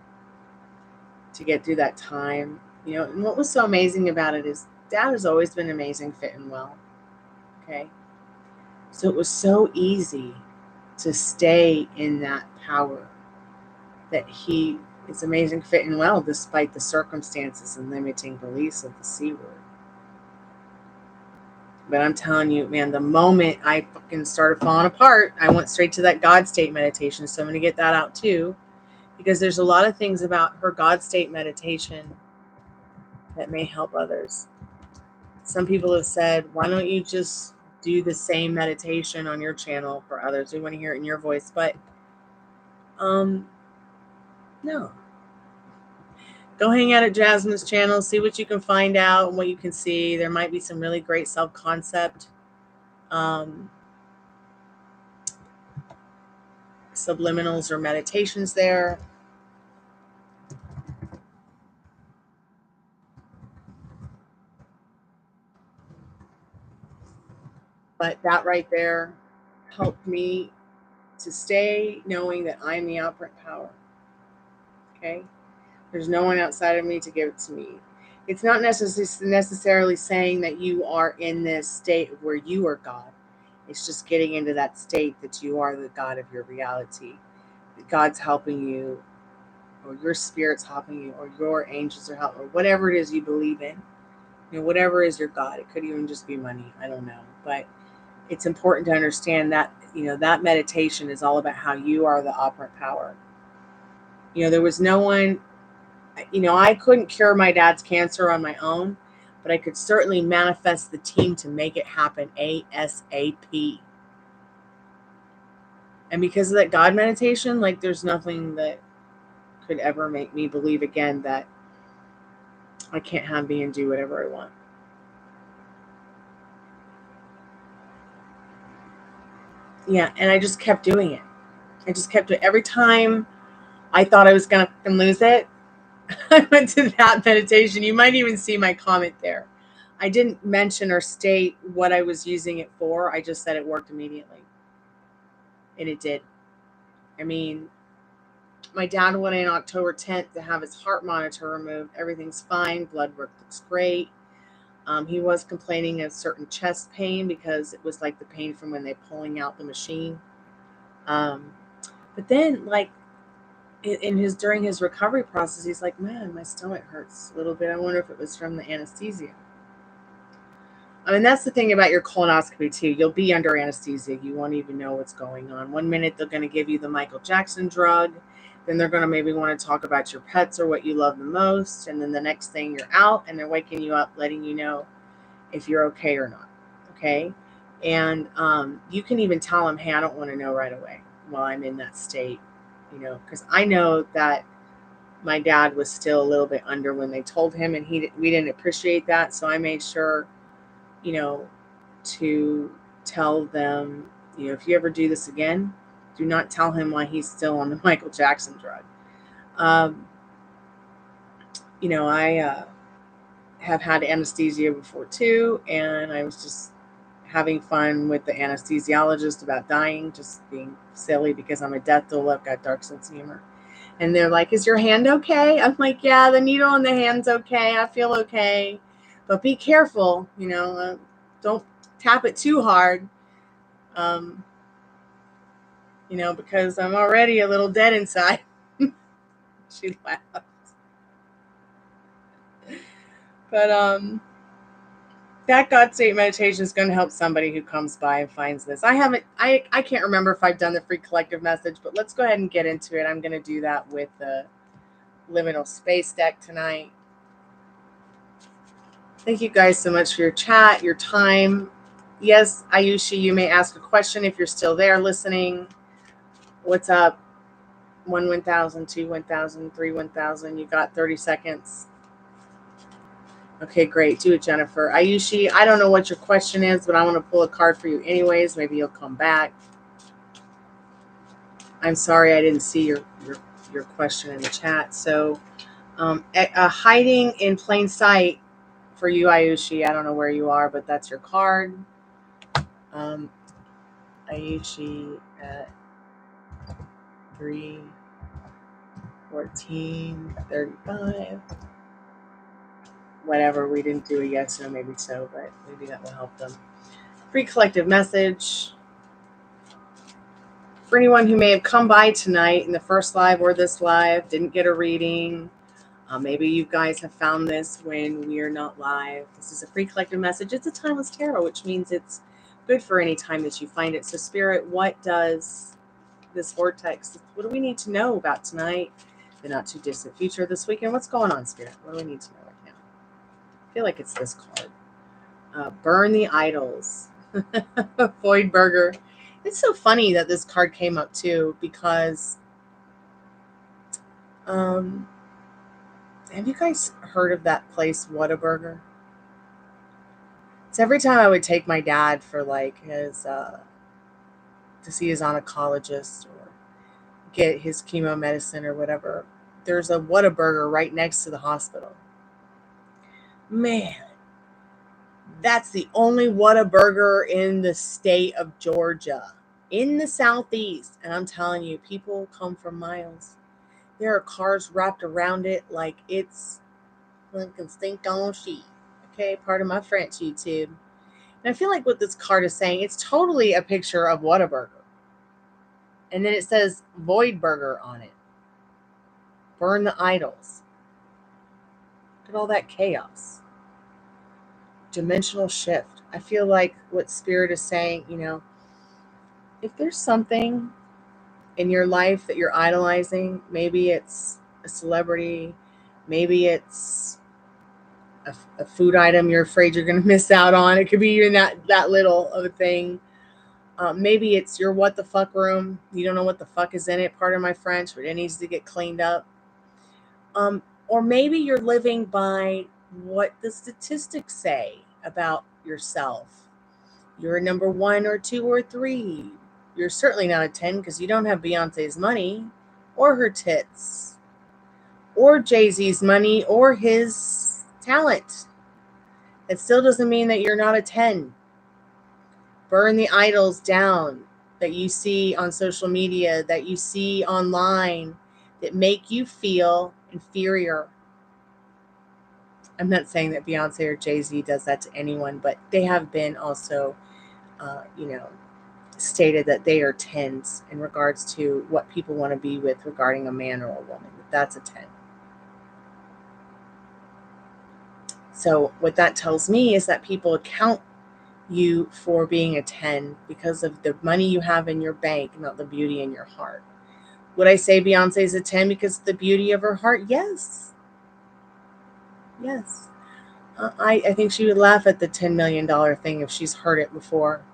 to get through that time, you know. And what was so amazing about it is Dad has always been amazing, fit, and well. Okay. So it was so easy to stay in that power, that he is amazing, fit, and well, despite the circumstances and limiting beliefs of the C word. But I'm telling you, man, the moment I fucking started falling apart, I went straight to that God state meditation. So I'm going to get that out too, because there's a lot of things about her God state meditation that may help others. Some people have said, why don't you just do the same meditation on your channel for others? We want to hear it in your voice. But no. Go hang out at Jasmine's channel, see what you can find out and what you can see. There might be some really great self-concept subliminals or meditations there. But that right there helped me to stay knowing that I'm the operant power. Okay? There's no one outside of me to give it to me. It's not necessarily saying that you are in this state where you are God. It's just getting into that state that you are the God of your reality. That God's helping you, or your spirit's helping you, or your angels are helping, or whatever it is you believe in. You know, whatever is your God. It could even just be money. I don't know. But it's important to understand that, you know, that meditation is all about how you are the operant power. You know, there was no one, you know, I couldn't cure my dad's cancer on my own, but I could certainly manifest the team to make it happen ASAP. And because of that God meditation, like, there's nothing that could ever make me believe again that I can't have me and do whatever I want. Yeah, and I just kept doing it. I just kept doing it. Every time I thought I was going to lose it, I went to that meditation. You might even see my comment there. I didn't mention or state what I was using it for. I just said it worked immediately. And it did. I mean, my dad went in October 10th to have his heart monitor removed. Everything's fine. Blood work looks great. He was complaining of certain chest pain because it was like the pain from when they're pulling out the machine. But then, like, during his recovery process, he's like, man, my stomach hurts a little bit. I wonder if it was from the anesthesia. I mean, that's the thing about your colonoscopy too. You'll be under anesthesia. You won't even know what's going on. 1 minute they're going to give you the Michael Jackson drug. Then they're going to maybe want to talk about your pets or what you love the most. And then the next thing you're out and they're waking you up, letting you know if you're okay or not. Okay. And you can even tell them, hey, I don't want to know right away while I'm in that state, you know, because I know that my dad was still a little bit under when they told him, and we didn't appreciate that. So I made sure, you know, to tell them, you know, if you ever do this again, do not tell him why he's still on the Michael Jackson drug. You know, I have had anesthesia before too, and I was just having fun with the anesthesiologist about dying, just being silly because I'm a death doula. I've got dark sense of humor. And they're like, is your hand okay? I'm like, yeah, the needle in the hand's okay. I feel okay. But be careful, you know, don't tap it too hard. because I'm already a little dead inside. She laughed. But that God state meditation is going to help somebody who comes by and finds this. I can't remember if I've done the free collective message, but let's go ahead and get into it. I'm going to do that with the liminal space deck tonight. Thank you guys so much for your chat, your time. Yes, Ayushi, you may ask a question if you're still there listening. What's up? 1 1,000, 2 1,000, 3 1,000. You got 30 seconds. Okay, great. Do it, Jennifer. Ayushi, I don't know what your question is, but I want to pull a card for you anyways. Maybe you'll come back. I'm sorry I didn't see your question in the chat. So, hiding in plain sight for you, Ayushi. I don't know where you are, but that's your card. Ayushi at 3:14:35. Whatever, we didn't do a yes, no, maybe so, but maybe that will help them. Free collective message. For anyone who may have come by tonight in the first live or this live, didn't get a reading, maybe you guys have found this when we're not live. This is a free collective message. It's a timeless tarot, which means it's good for any time that you find it. So, Spirit, what does this vortex, what do we need to know about tonight, the not too distant future, this weekend? What's going on, Spirit? What do we need to know right now? I feel like it's this card. Burn the idols. Void Burger. It's so funny that this card came up too, because have you guys heard of that place, Whataburger? It's every time I would take my dad for like his to see his oncologist or get his chemo medicine or whatever, there's a Whataburger right next to the hospital. Man, that's the only Whataburger in the state of Georgia, in the southeast. And I'm telling you, people come from miles. There are cars wrapped around it like it's Lincoln stink on sheet. Okay, pardon my French, YouTube. And I feel like what this card is saying, it's totally a picture of Whataburger. And then it says Void Burger on it. Burn the idols. Look at all that chaos. Dimensional shift. I feel like what Spirit is saying, if there's something in your life that you're idolizing, maybe it's a celebrity, maybe it's a food item you're afraid you're going to miss out on. It could be even that little of a thing. Maybe it's your what the fuck room. You don't know what the fuck is in it. Pardon my French, but it needs to get cleaned up. Or maybe you're living by what the statistics say about yourself. You're a number 1 or 2 or 3. You're certainly not a 10 because you don't have Beyonce's money or her tits or Jay-Z's money or his talent. It still doesn't mean that you're not a 10. Burn the idols down that you see on social media, that you see online, that make you feel inferior. I'm not saying that Beyonce or Jay-Z does that to anyone, but they have been also, stated that they are 10s in regards to what people want to be with regarding a man or a woman. That's a 10. So what that tells me is that people account you for being a 10 because of the money you have in your bank, not the beauty in your heart. Would I say Beyonce's a 10 because of the beauty of her heart? Yes. Yes. I think she would laugh at the $10 million thing if she's heard it before.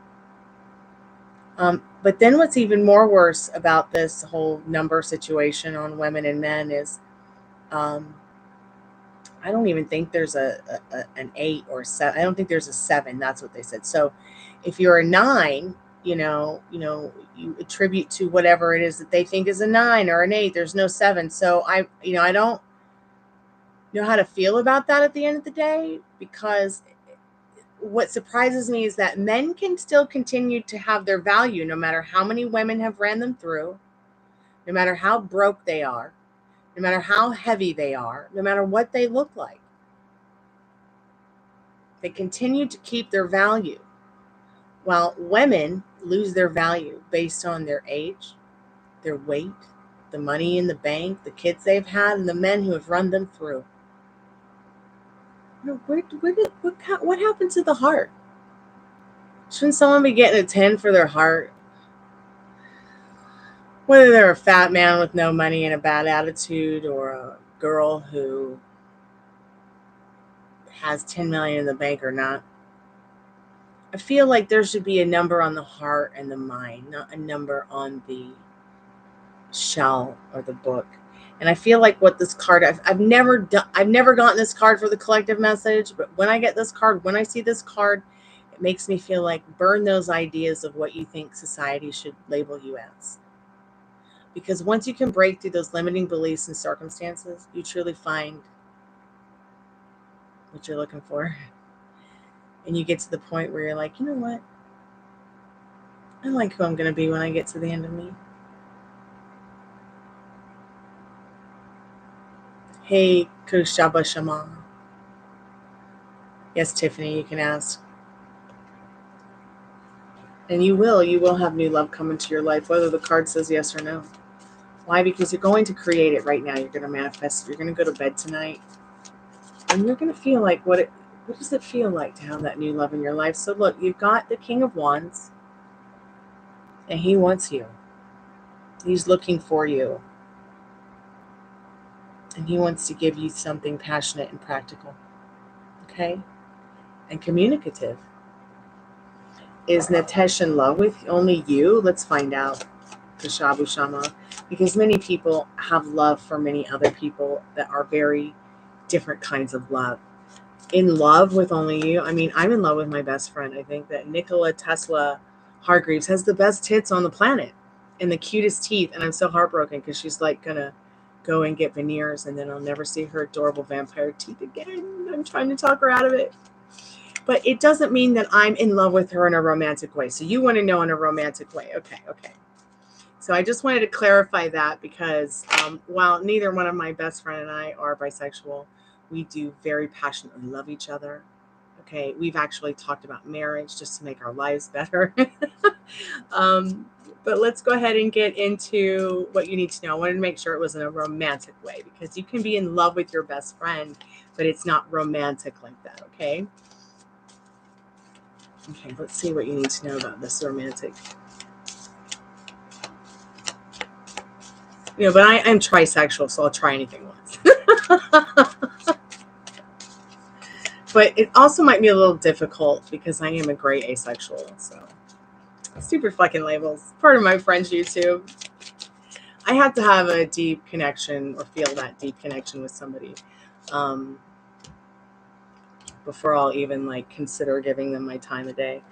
But then what's even more worse about this whole number situation on women and men is I don't even think there's an 8 or 7. I don't think there's a 7. That's what they said. So if you're a 9, you attribute to whatever it is that they think is a 9 or an 8. There's no 7. So I don't know how to feel about that at the end of the day, because what surprises me is that men can still continue to have their value no matter how many women have ran them through, no matter how broke they are, no matter how heavy they are, no matter what they look like. They continue to keep their value, while women lose their value based on their age, their weight, the money in the bank, the kids they've had, and the men who have run them through. What happened to the heart? Shouldn't someone be getting a 10 for their heart? Whether they're a fat man with no money and a bad attitude, or a girl who has 10 million in the bank or not. I feel like there should be a number on the heart and the mind, not a number on the shell or the book. And I feel like what this card, I've never gotten this card for the collective message, but when I get this card, when I see this card, it makes me feel like burn those ideas of what you think society should label you as. Because once you can break through those limiting beliefs and circumstances, you truly find what you're looking for. And you get to the point where you're like, you know what? I like who I'm going to be when I get to the end of me. Hey, Kushaba Shama. Yes, Tiffany, you can ask. And you will have new love come into your life, whether the card says yes or no. Why? Because you're going to create it right now. You're going to manifest it. You're going to go to bed tonight. And you're going to feel like, what does it feel like to have that new love in your life? So look, you've got the King of Wands. And he wants you. He's looking for you. And he wants to give you something passionate and practical. Okay? And communicative. Is Natesh in love with only you? Let's find out. Kashabu Shama. Because many people have love for many other people that are very different kinds of love. In love with only you? I mean, I'm in love with my best friend. I think that Nikola Tesla Hargreaves has the best tits on the planet and the cutest teeth. And I'm so heartbroken because she's like going to go and get veneers and then I'll never see her adorable vampire teeth again. I'm trying to talk her out of it. But it doesn't mean that I'm in love with her in a romantic way. So you want to know in a romantic way. Okay. So I just wanted to clarify that because while neither one of my best friend and I are bisexual, we do very passionately love each other. Okay. We've actually talked about marriage just to make our lives better. But let's go ahead and get into what you need to know. I wanted to make sure it was in a romantic way because you can be in love with your best friend, but it's not romantic like that. Okay. Okay, let's see what you need to know about this romantic. You know, but I'm trisexual, so I'll try anything once. But it also might be a little difficult because I am a gray asexual, so stupid fucking labels. Part of my friend's YouTube. I have to have a deep connection or feel that deep connection with somebody before I'll even like consider giving them my time of day.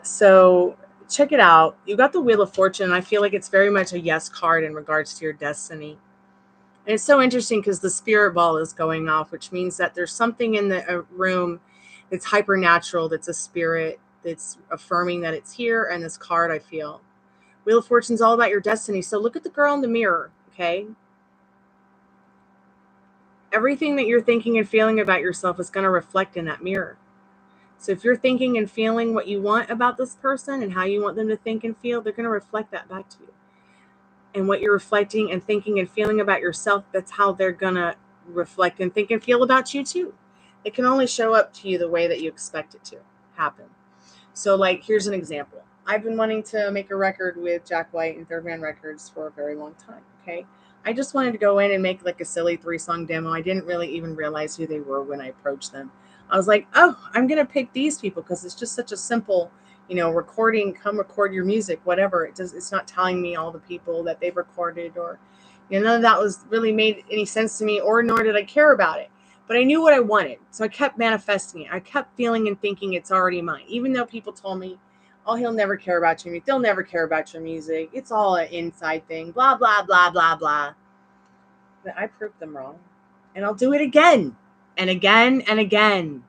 So check it out. You got the Wheel of Fortune, and I feel like it's very much a yes card in regards to your destiny. And it's so interesting because the spirit ball is going off, which means that there's something in the room that's hypernatural, that's a spirit, that's affirming that it's here. And this card, I feel. Wheel of Fortune is all about your destiny. So look at the girl in the mirror, okay? Everything that you're thinking and feeling about yourself is going to reflect in that mirror. So if you're thinking and feeling what you want about this person and how you want them to think and feel, they're going to reflect that back to you. And what you're reflecting and thinking and feeling about yourself, that's how they're going to reflect and think and feel about you too. It can only show up to you the way that you expect it to happen. So like, here's an example. I've been wanting to make a record with Jack White and Third Man Records for a very long time, okay? I just wanted to go in and make like a silly 3-song demo. I didn't really even realize who they were when I approached them. I was like, oh, I'm going to pick these people because it's just such a simple, recording, come record your music, whatever. It's not telling me all the people that they've recorded or, none of that was really made any sense to me or nor did I care about it. But I knew what I wanted. So I kept manifesting it. I kept feeling and thinking it's already mine. Even though people told me, oh, he'll never care about your music. They'll never care about your music. It's all an inside thing. Blah, blah, blah, blah, blah. But I proved them wrong. And I'll do it again and again and again.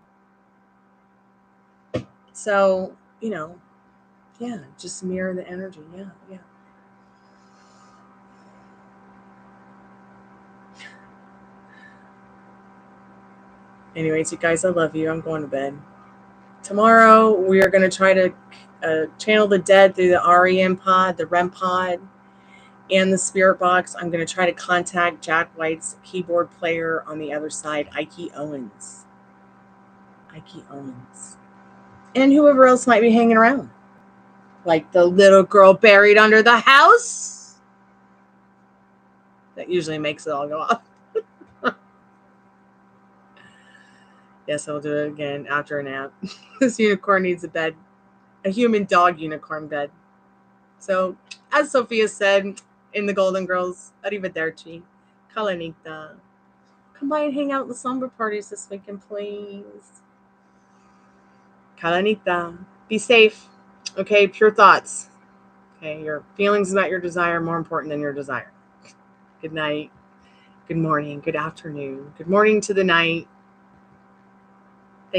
So, just mirror the energy. Yeah. Anyways, you guys, I love you. I'm going to bed. Tomorrow, we are going to try to channel the dead through the REM pod, the REM pod. And the spirit box, I'm going to try to contact Jack White's keyboard player on the other side, Ike Owens. Ike Owens. And whoever else might be hanging around. Like the little girl buried under the house. That usually makes it all go off. Yes, I'll do it again after a nap. This unicorn needs a bed. A human dog unicorn bed. So, as Sophia said in the Golden Girls, arrivederci, kalanita. Come by and hang out at the slumber parties this weekend, please. Kalanita. Be safe. Okay, pure thoughts. Okay, your feelings about your desire are more important than your desire. Good night. Good morning. Good afternoon. Good morning to the night.